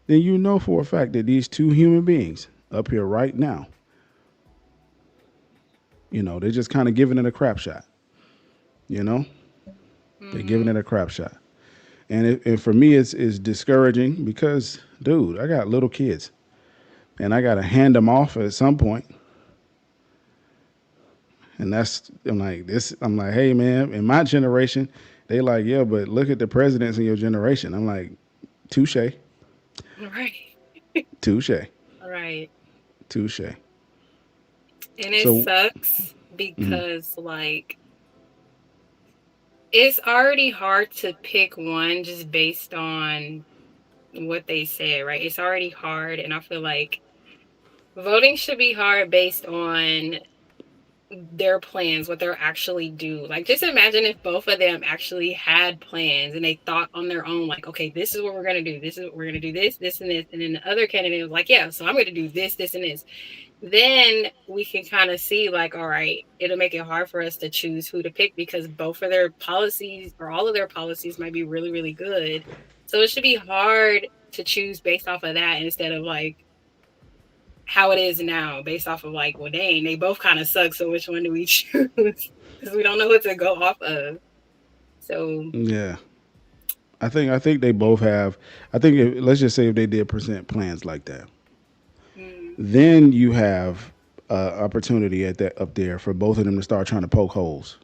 then you know for a fact that these two human beings up here right now, they're just kind of giving it a crap shot. They're giving it a crap shot. And for me, it's discouraging because, dude, I got little kids and I got to hand them off at some point. And I'm like, hey, man, in my generation, they like, yeah, but look at the presidents in your generation. I'm like, touche. Right. Touche. Right. Touche. And it sucks because, it's already hard to pick one just based on what they said, right? It's already hard. And I feel like voting should be hard based on their plans, what they're actually do. Like, just imagine if both of them actually had plans and they thought on their own, like, okay, this is what we're going to do. This is what we're going to do, this, and this. And then the other candidate was like, yeah, so I'm going to do this, and this. Then we can kind of see, like, all right, it'll make it hard for us to choose who to pick because both of their policies or all of their policies might be really, really good. So it should be hard to choose based off of that instead of like how it is now, based off of like, well, dang, they both kind of suck. So which one do we choose? Because we don't know what to go off of. So yeah, I think they both have. I think let's just say if they did present plans like that, then you have opportunity up there for both of them to start trying to poke holes,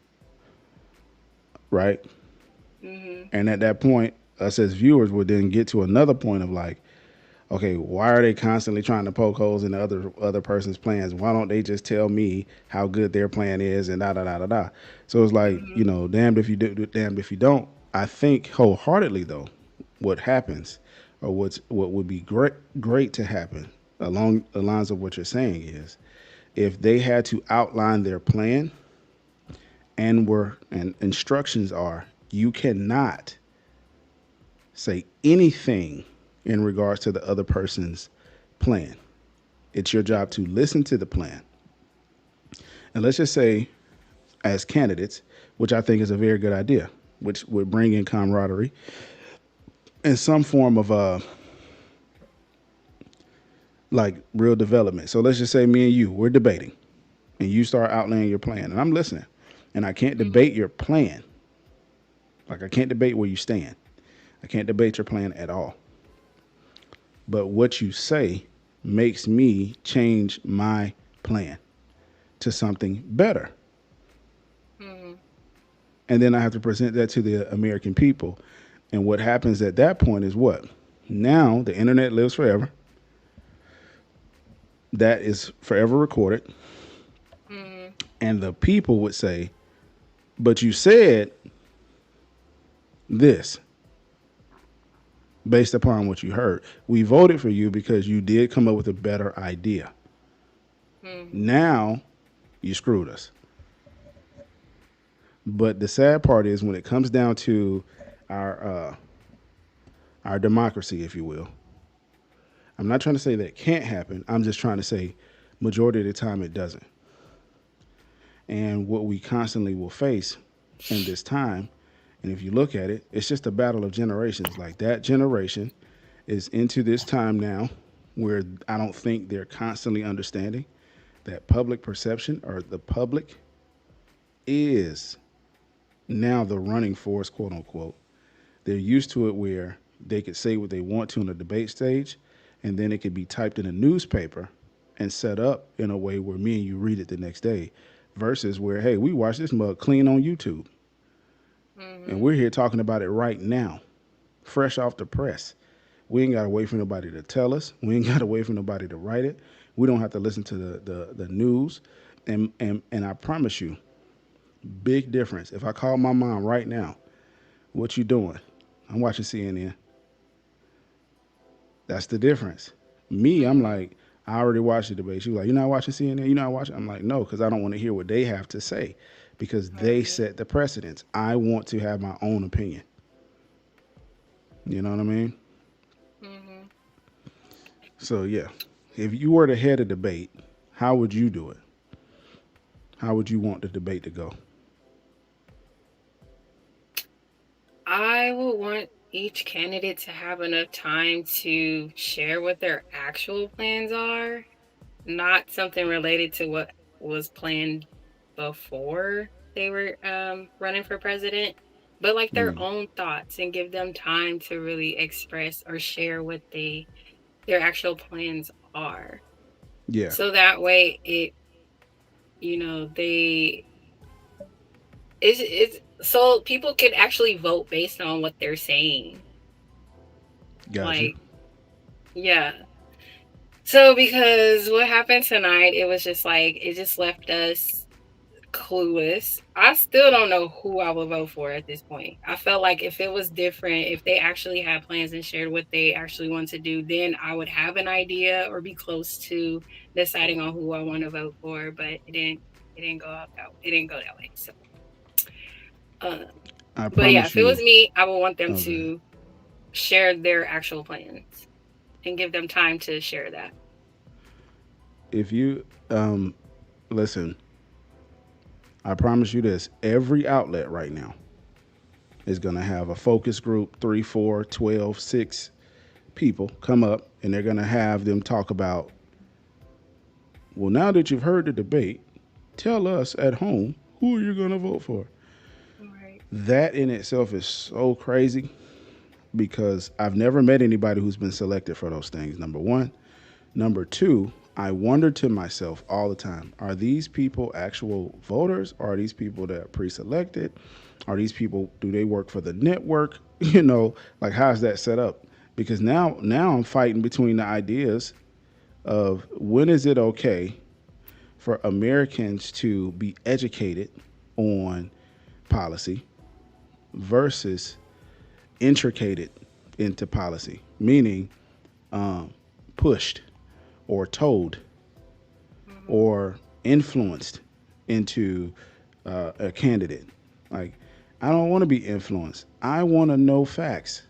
right? And at that point, us as viewers would then get to another point of like, okay, why are they constantly trying to poke holes in the other person's plans? Why don't they just tell me how good their plan is and da da da da da? So it's like, damned if you do, damned if you don't. I think wholeheartedly though, what happens or what would be great to happen along the lines of what you're saying is if they had to outline their plan and instructions are, you cannot say anything in regards to the other person's plan. It's your job to listen to the plan. And let's just say as candidates, which I think is a very good idea, which would bring in camaraderie and some form of like real development. So let's just say me and you, we're debating, and you start outlining your plan, and I'm listening, and I can't debate your plan. Like I can't debate where you stand. I can't debate your plan at all. But what you say makes me change my plan to something better. And then I have to present that to the American people. And what happens at that point is what? Now the internet lives forever. That is forever recorded. And the people would say, but you said this based upon what you heard. We voted for you because you did come up with a better idea. Now you screwed us. But the sad part is when it comes down to our democracy, if you will, I'm not trying to say that it can't happen. I'm just trying to say majority of the time it doesn't. And what we constantly will face in this time, and if you look at it, it's just a battle of generations. Like that generation is into this time now where I don't think they're constantly understanding that public perception or the public is now the running force, quote unquote. They're used to it where they could say what they want to on the debate stage, and then it could be typed in a newspaper and set up in a way where me and you read it the next day, versus where, hey, we watch this mug clean on YouTube. And we're here talking about it right now, fresh off the press. We ain't got to wait for nobody to tell us. We ain't got to wait for nobody to write it. We don't have to listen to the news. And I promise you, big difference. If I call my mom right now, what you doing? I'm watching CNN. That's the difference. Me, I'm like, I already watched the debate. She was like, you're not watching CNN? You're not watching? I'm like, no, because I don't want to hear what they have to say because they set the precedence. I want to have my own opinion. You know what I mean? So, yeah, if you were to head a debate, how would you do it? How would you want the debate to go? I would want each candidate to have enough time to share what their actual plans are, not something related to what was planned before they were running for president, but like their own thoughts, and give them time to really express or share what their actual plans are. Yeah. So that way it's so people can actually vote based on what they're saying. Gotcha. Like, yeah. So because what happened tonight, it was just like, it just left us clueless. I still don't know who I would vote for at this point. I felt like if it was different, if they actually had plans and shared what they actually want to do, then I would have an idea or be close to deciding on who I want to vote for. But it didn't go that way. So, but yeah, if it was me, I would want them to share their actual plans and give them time to share that. If you listen, I promise you this, every outlet right now is going to have a focus group, 3, 4, 12, 6 people come up, and they're going to have them talk about, well, now that you've heard the debate, tell us at home who you're going to vote for. Right. That in itself is so crazy because I've never met anybody who's been selected for those things, number one. Number two, I wonder to myself all the time, are these people actual voters? Or are these people that are pre-selected? Are these people, do they work for the network? You know, like how's that set up? Because now I'm fighting between the ideas of when is it okay for Americans to be educated on policy versus intricated into policy, meaning pushed or told or influenced into a candidate. Like, I don't want to be influenced. I want to know facts.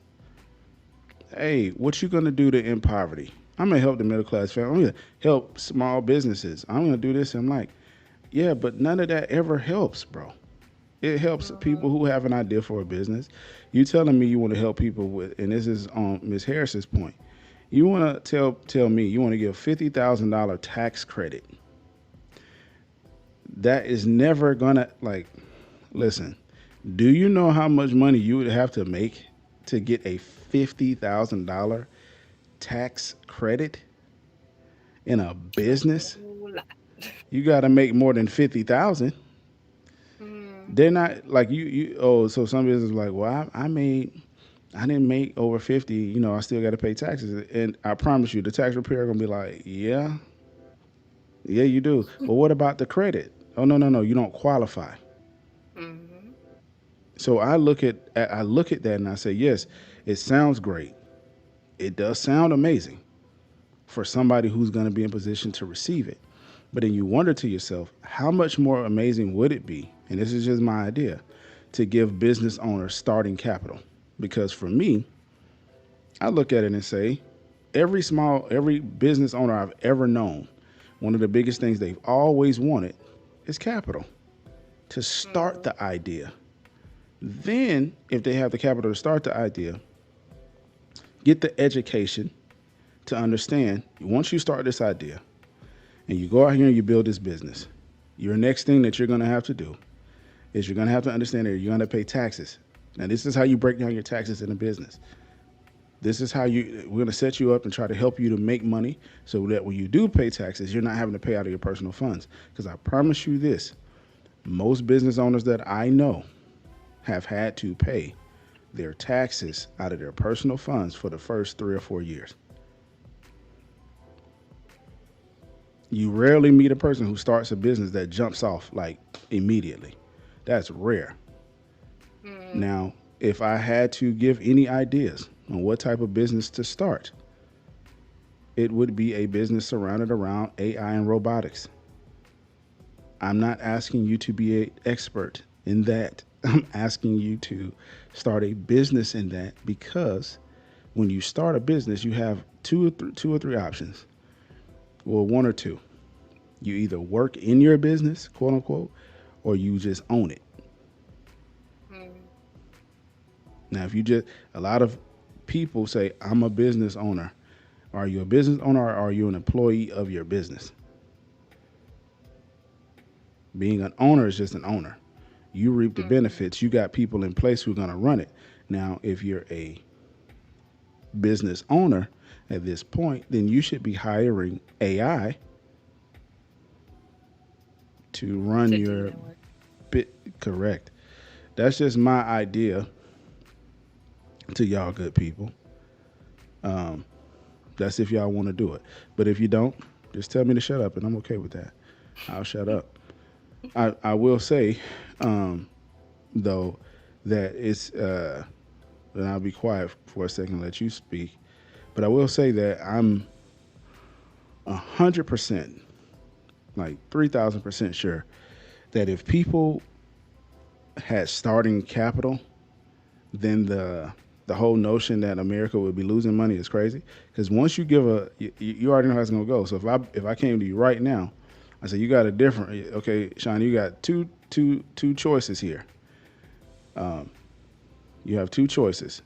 Hey, what you going to do to end poverty? I'm going to help the middle class family. I'm going to help small businesses. I'm going to do this. I'm like, yeah, but none of that ever helps, bro. It helps people who have an idea for a business. You telling me you want to help people with, and this is on Ms. Harris's point, You want to tell me you want to give $50,000 tax credit. That is never gonna, like, listen, do you know how much money you would have to make to get a $50,000 tax credit in a business? You got to make more than 50,000. They're not like you. Oh, so some businesses are like, well, I didn't make over 50. You know, I still got to pay taxes. And I promise you, the tax preparer gonna be like, yeah, you do. But what about the credit? Oh, no, you don't qualify. So I look at that and I say, yes, it sounds great. It does sound amazing for somebody who's going to be in position to receive it. But then you wonder to yourself, how much more amazing would it be? And this is just my idea, to give business owners starting capital. Because for me, I look at it and say, every business owner I've ever known, one of the biggest things they've always wanted is capital to start the idea. Then, if they have the capital to start the idea, get the education to understand, once you start this idea and you go out here and you build this business, your next thing that you're going to have to do is you're going to have to understand that you're going to pay taxes. Now, this is how you break down your taxes in a business. This is how we're going to set you up and try to help you to make money so that when you do pay taxes, you're not having to pay out of your personal funds. Because I promise you this, most business owners that I know have had to pay their taxes out of their personal funds for the first 3 or 4 years. You rarely meet a person who starts a business that jumps off like immediately. That's rare. Now, if I had to give any ideas on what type of business to start, it would be a business surrounded around AI and robotics. I'm not asking you to be an expert in that. I'm asking you to start a business in that, because when you start a business, you have two or three options. Well, one or two. You either work in your business, quote unquote, or you just own it. Now, a lot of people say, I'm a business owner. Are you a business owner, or are you an employee of your business? Being an owner is just an owner. You reap the benefits. You got people in place who are going to run it. Now, if you're a business owner at this point, then you should be hiring AI to run your bit. Correct. That's just my idea to y'all good people. That's if y'all want to do it. But if you don't, just tell me to shut up and I'm okay with that. I'll shut up. I will say, though, that it's, and I'll be quiet for a second and let you speak, but I will say that I'm 100%, like 3,000% sure that if people had starting capital, then the whole notion that America would be losing money is crazy. Because once you give you already know how it's going to go. So if I came to you right now, I said, you got a different, okay, Sean, you got two choices here. You have two choices.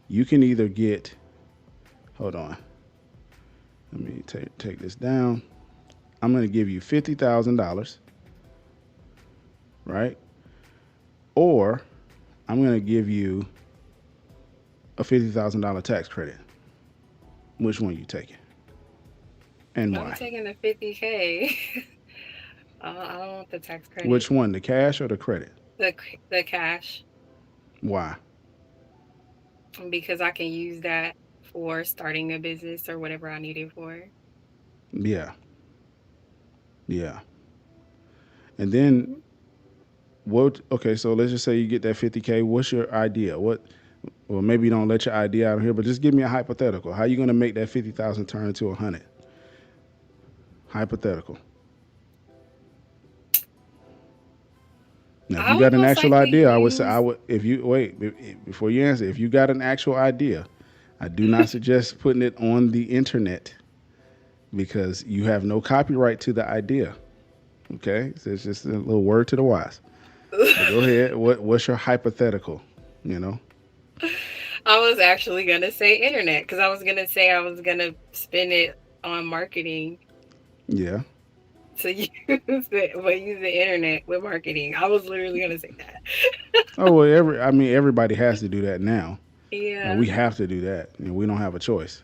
You can either get, hold on, let me take this down. I'm going to give you $50,000, right? Or I'm going to give you a $50,000 tax credit. Which one you taking? And why? I'm taking the 50K. I don't want the tax credit. Which one, the cash or the credit? The cash. Why? Because I can use that for starting a business or whatever I need it for. Yeah. And then okay, so let's just say you get that 50K. What's your idea? Well, maybe you don't let your idea out of here, but just give me a hypothetical. How are you going to make that 50,000 turn into 100? Hypothetical. Now, if you got an actual idea, before you answer, if you got an actual idea, I do not suggest putting it on the internet because you have no copyright to the idea. Okay? So it's just a little word to the wise. So go ahead. What's your hypothetical, you know? I was actually gonna say internet because I was gonna say I was gonna spend it on marketing Yeah. to use it, but use the internet with marketing. I was literally gonna say that. Oh well, everybody has to do that now. Yeah. We have to do that, and we don't have a choice,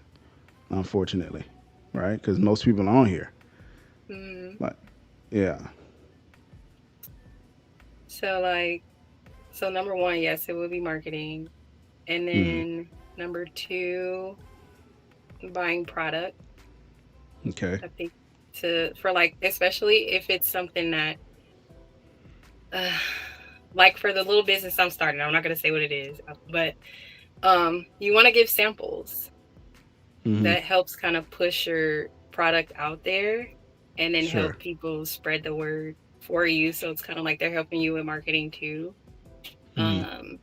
unfortunately, right? Because most people are on here. Like, yeah. So number one, yes, it would be marketing, and then number two, buying product. Okay. I think for like, especially if it's something that, like for the little business I'm starting, I'm not gonna say what it is, but you want to give samples. That helps kind of push your product out there, and then Sure. help people spread the word for you. So it's kind of like they're helping you with marketing too. I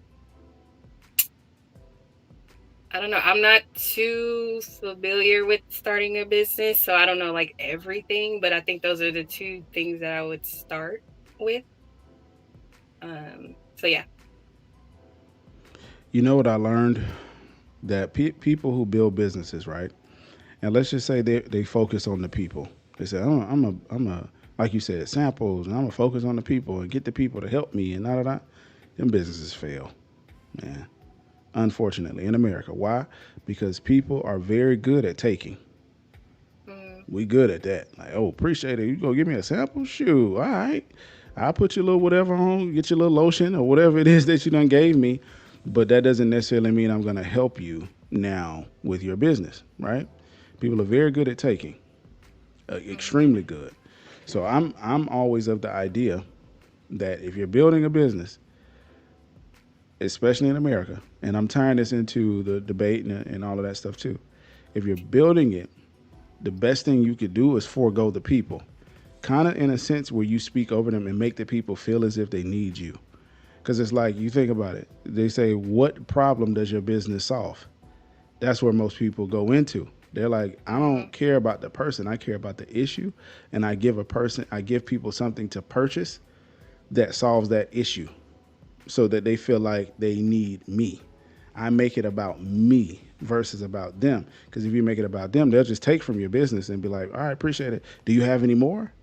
don't know. I'm not too familiar with starting a business, so I don't know like everything, but I think those are the two things that I would start with. So yeah. You know what I learned? That people who build businesses, right? And let's just say they focus on the people. They say, oh, I'm a like you said, samples, and I'm gonna focus on the people and get the people to help me and da. Them businesses fail, man. Unfortunately, in America. Why? Because people are very good at taking. We good at that. Like, oh, appreciate it. You go give me a sample? Shoot, all right. I'll put your little whatever on, get your little lotion or whatever it is that you done gave me. But that doesn't necessarily mean I'm going to help you now with your business, right? People are very good at taking, extremely good. So I'm always of the idea that if you're building a business, especially in America, and I'm tying this into the debate and all of that stuff too. If you're building it, the best thing you could do is forego the people, kind of in a sense where you speak over them and make the people feel as if they need you. Because it's like, you think about it. They say, what problem does your business solve? That's where most people go into. They're like, I don't care about the person. I care about the issue. And I give people something to purchase that solves that issue so that they feel like they need me. I make it about me versus about them. Because if you make it about them, they'll just take from your business and be like, all right, appreciate it. Do you have any more?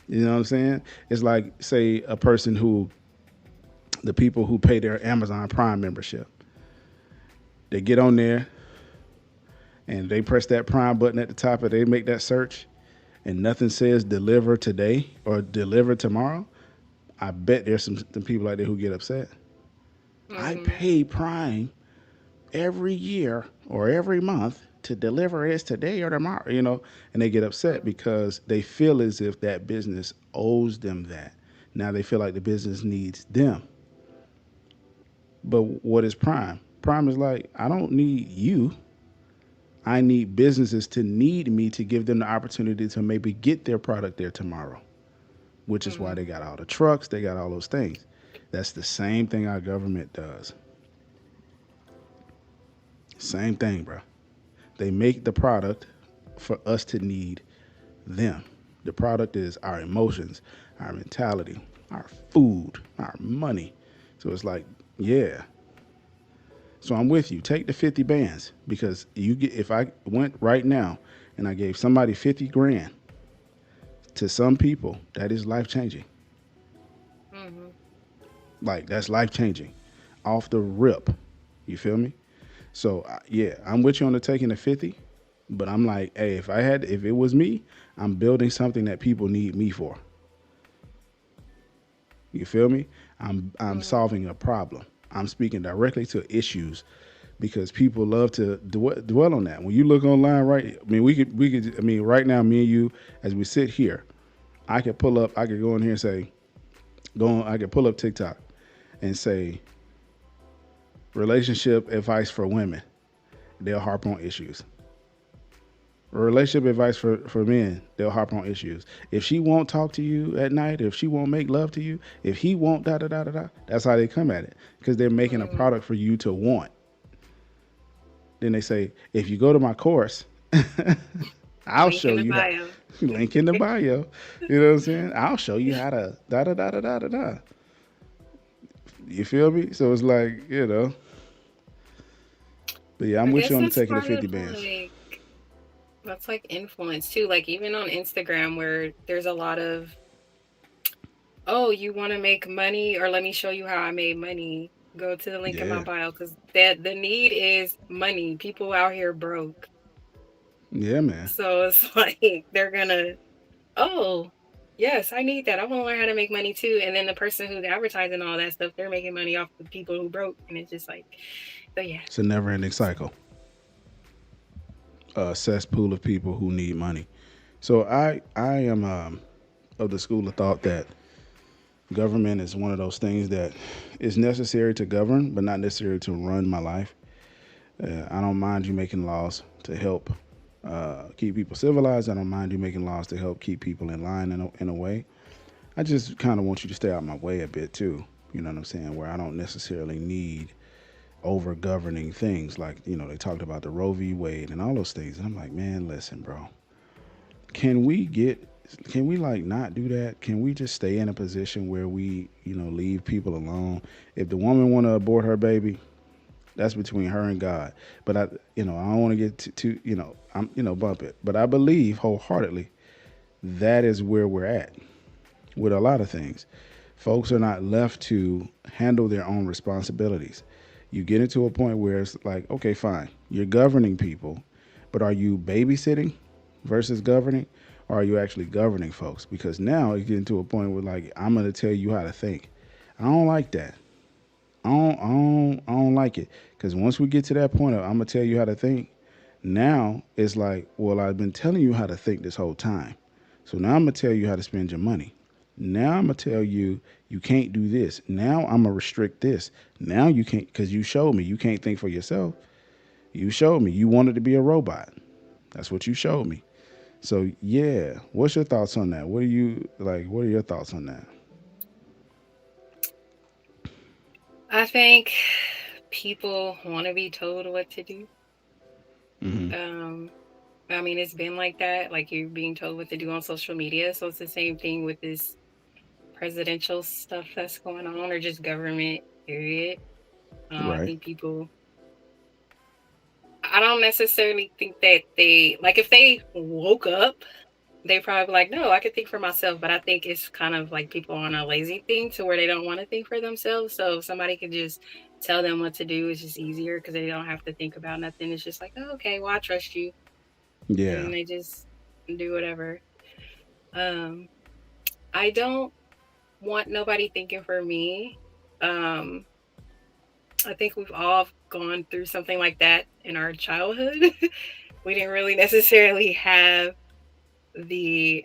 You know what I'm saying? It's like, say, a person the people who pay their Amazon Prime membership, they get on there and they press that Prime button at the top and they make that search and nothing says deliver today or deliver tomorrow. I bet there's some people out there who get upset. I pay Prime every year or every month to deliver it today or tomorrow, and they get upset because they feel as if that business owes them that. Now they feel like the business needs them. But what is Prime? Prime is like, I don't need you. I need businesses to need me to give them the opportunity to maybe get their product there tomorrow, which is why they got all the trucks, they got all those things. That's the same thing our government does. Same thing, bro. They make the product for us to need them. The product is our emotions, our mentality, our food, our money. So it's like, yeah. So I'm with you. Take the 50 bands because if I went right now and I gave somebody 50 grand, to some people, that is life-changing. Like, that's life-changing. Off the rip. You feel me? So, yeah, I'm with you on the taking the 50, but I'm like, hey, if it was me, I'm building something that people need me for. You feel me? I'm solving a problem. I'm speaking directly to issues because people love to dwell on that. When you look online, right? I mean, we could, right now, me and you, as we sit here, I could go in here and say, I could pull up TikTok and say, relationship advice for women. They'll harp on issues. Relationship advice for men, they'll harp on issues. If she won't talk to you at night, if she won't make love to you, if he won't da-da-da-da-da, that's how they come at it. Because they're making a product for you to want. Then they say, if you go to my course, I'll show you how. Link in the bio. You know what I'm saying? I'll show you how to da-da-da-da-da-da-da. You feel me? So it's like, But yeah, I'm I with guess you on the that's taking the part 50 of bands. like that's like influence too. Like even on Instagram where there's a lot of, oh, you want to make money, or let me show you how I made money. Go to the link in my Yeah. bio because that the need is money. People out here broke. Yeah, man. So it's like they're gonna, oh, yes, I need that. I want to learn how to make money too. And then the person who's advertising all that stuff, they're making money off the people who broke. And it's just like, so yeah. It's a never-ending cycle. A cesspool of people who need money. So I am of the school of thought that government is one of those things that is necessary to govern, but not necessary to run my life. I don't mind you making laws to help keep people civilized. I don't mind you making laws to help keep people in line in a way. I just kind of want you to stay out of my way a bit too. You know what I'm saying? Where I don't necessarily need over governing things like, you know, they talked about the Roe v. Wade and all those things. And I'm like, man, listen, bro, can we like not do that? Can we just stay in a position where we, you know, leave people alone? If the woman want to abort her baby, that's between her and God. But I don't want to get too, bump it. But I believe wholeheartedly that is where we're at with a lot of things. Folks are not left to handle their own responsibilities. You get into a point where it's like, okay, fine, you're governing people, but are you babysitting versus governing? Or are you actually governing folks? Because now you get into a point where like, I'm going to tell you how to think. I don't like that. I don't like it. Because once we get to that point of I'm going to tell you how to think, now it's like, well, I've been telling you how to think this whole time. So now I'm going to tell you how to spend your money. Now I'm going to tell you, you can't do this. Now I'm going to restrict this. Now you can't, because you showed me you can't think for yourself. You showed me you wanted to be a robot. That's what you showed me. So yeah, what's your thoughts on that? What are your thoughts on that? I think people want to be told what to do. Mm-hmm. I mean, it's been like that. Like you're being told what to do on social media. So it's the same thing with this presidential stuff that's going on, or just government, period. Right. I think people, I don't necessarily think that they, like if they woke up, they probably be like, no, I could think for myself. But I think it's kind of like people on a lazy thing to where they don't want to think for themselves. So if somebody can just tell them what to do, it's just easier because they don't have to think about nothing. It's just like, oh, okay, well, I trust you. Yeah. And they just do whatever. I don't want nobody thinking for me. I think we've all gone through something like that in our childhood. We didn't really necessarily have the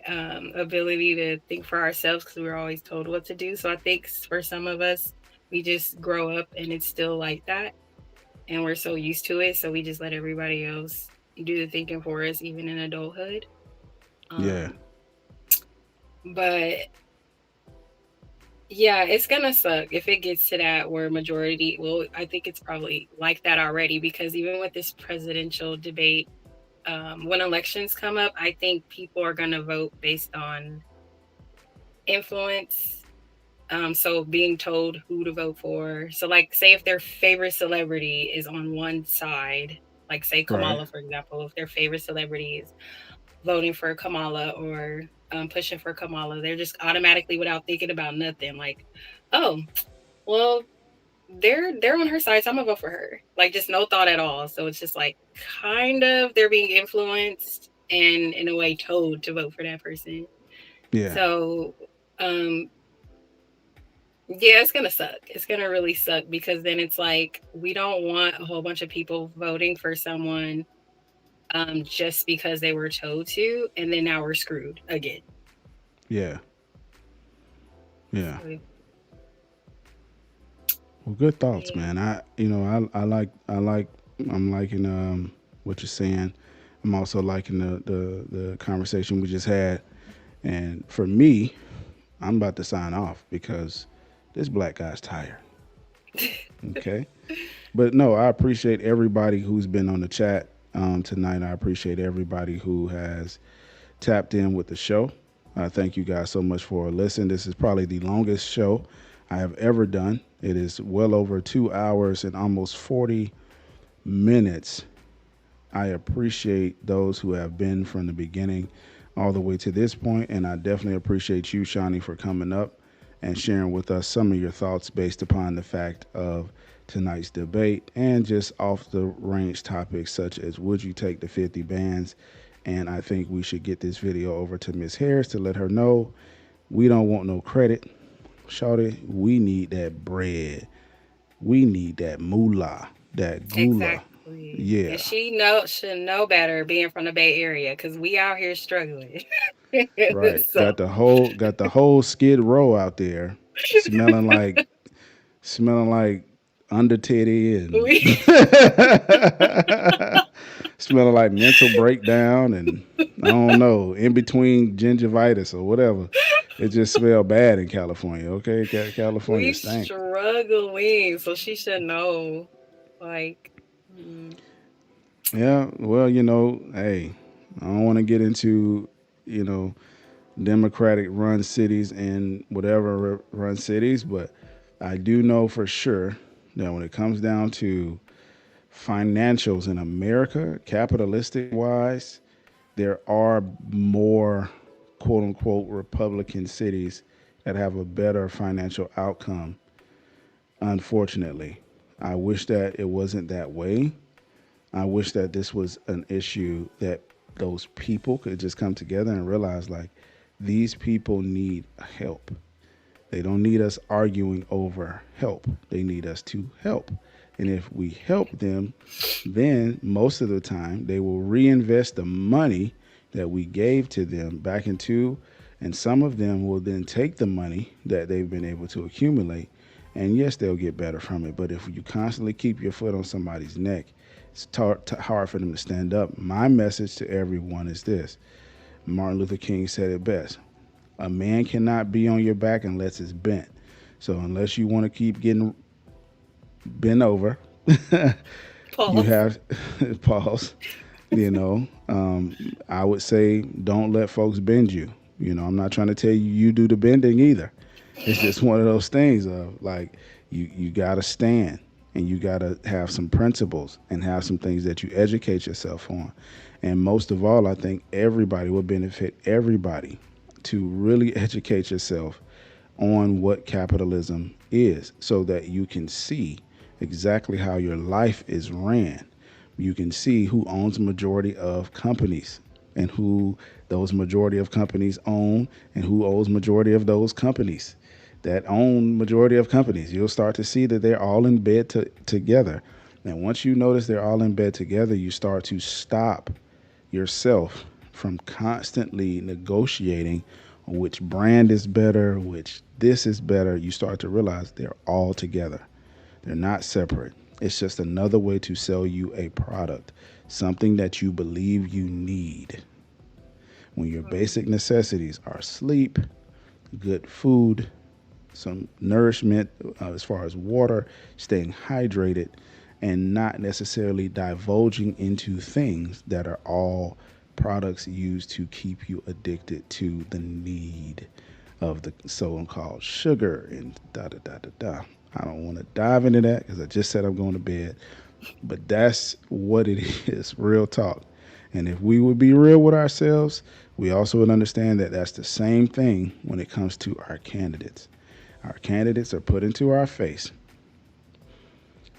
ability to think for ourselves because we were always told what to do. So I think for some of us, we just grow up and it's still like that. And we're so used to it. So we just let everybody else do the thinking for us, even in adulthood. Yeah. But yeah, it's gonna suck if it gets to that where majority, well, I think it's probably like that already, because even with this presidential debate, when elections come up, I think people are gonna vote based on influence. So being told who to vote for. So like, say if their favorite celebrity is on one side, like say Kamala, for example, if their favorite celebrity is voting for Kamala or pushing for Kamala, they're just automatically, without thinking about nothing, like, oh, well, they're on her side, so I'm gonna vote for her. Like just no thought at all. So it's just like kind of they're being influenced and in a way told to vote for that person. Yeah. So yeah, it's gonna suck. It's gonna really suck, because then it's like we don't want a whole bunch of people voting for someone just because they were told to, and then now we're screwed again. Yeah. Yeah. So, Well, good thoughts, man. I'm liking what you're saying. I'm also liking the conversation we just had. And for me, I'm about to sign off because this black guy's tired. Okay. But no, I appreciate everybody who's been on the chat tonight. I appreciate everybody who has tapped in with the show. Thank you guys so much for listening. This is probably the longest show I have ever done. It is well over 2 hours and almost 40 minutes. I appreciate those who have been from the beginning all the way to this point, and I definitely appreciate you, Shani, for coming up and sharing with us some of your thoughts based upon the fact of tonight's debate and just off the range topics such as would you take the 50 bands? And I think we should get this video over to Ms. Harris to let her know we don't want no credit. Shawty, we need that bread. We need that moolah, that gula. Exactly. Yeah. And she should know better being from the Bay Area because we out here struggling. Right. So- Got the whole Skid Row out there smelling like under titty and smelling like mental breakdown and I don't know, in between gingivitis or whatever. It just smelled bad in California, okay? California we stank. struggling, so she should know. Like, Yeah, well, hey, I don't want to get into, Democratic run cities and whatever run cities, but I do know for sure that when it comes down to financials in America, capitalistic wise, there are more quote unquote Republican cities that have a better financial outcome. Unfortunately, I wish that it wasn't that way. I wish that this was an issue that those people could just come together and realize like these people need help. They don't need us arguing over help. They need us to help. And if we help them, then most of the time they will reinvest the money that we gave to them back into, and some of them will then take the money that they've been able to accumulate, and yes, they'll get better from it. But if you constantly keep your foot on somebody's neck, it's hard for them to stand up. My message to everyone is this. Martin Luther King said it best. A man cannot be on your back unless it's bent. So unless you want to keep getting bent over, you have pause. I would say don't let folks bend you. I'm not trying to tell you do the bending either. It's just one of those things of like you got to stand and you got to have some principles and have some things that you educate yourself on. And most of all, I think everybody will benefit everybody to really educate yourself on what capitalism is so that you can see exactly how your life is ran. You can see who owns the majority of companies and who those majority of companies own and who owns majority of those companies that own majority of companies. You'll start to see that they're all in bed together. And once you notice they're all in bed together, you start to stop yourself from constantly negotiating which brand is better, which this is better. You start to realize they're all together. They're not separate. It's just another way to sell you a product, something that you believe you need. When your basic necessities are sleep, good food, some nourishment as far as water, staying hydrated, and not necessarily divulging into things that are all products used to keep you addicted to the need of the so-called sugar and da-da-da-da-da. I don't want to dive into that because I just said I'm going to bed, but that's what it is, real talk. And if we would be real with ourselves, we also would understand that that's the same thing when it comes to our candidates. Our candidates are put into our face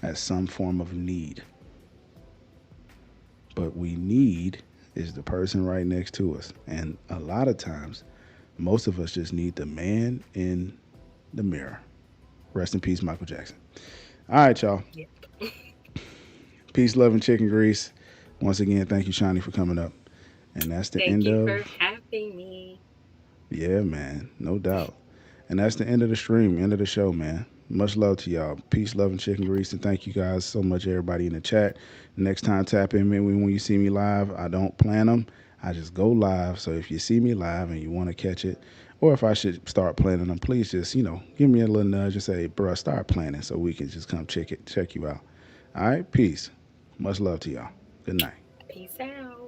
as some form of need. But we need is the person right next to us. And a lot of times, most of us just need the man in the mirror. Rest in peace, Michael Jackson. All right, y'all. Yep. Peace, love, and chicken grease. Once again, thank you, Shani, for coming up. And that's the end of... Thank you for having me. Yeah, man. No doubt. And that's the end of the stream, end of the show, man. Much love to y'all. Peace, love, and chicken grease. And thank you guys so much, everybody in the chat. Next time, tap in when you see me live. I don't plan them. I just go live. So if you see me live and you want to catch it, or if I should start planning them, please just, give me a little nudge and say, bro, start planning so we can just come check you out. All right, peace. Much love to y'all. Good night. Peace out.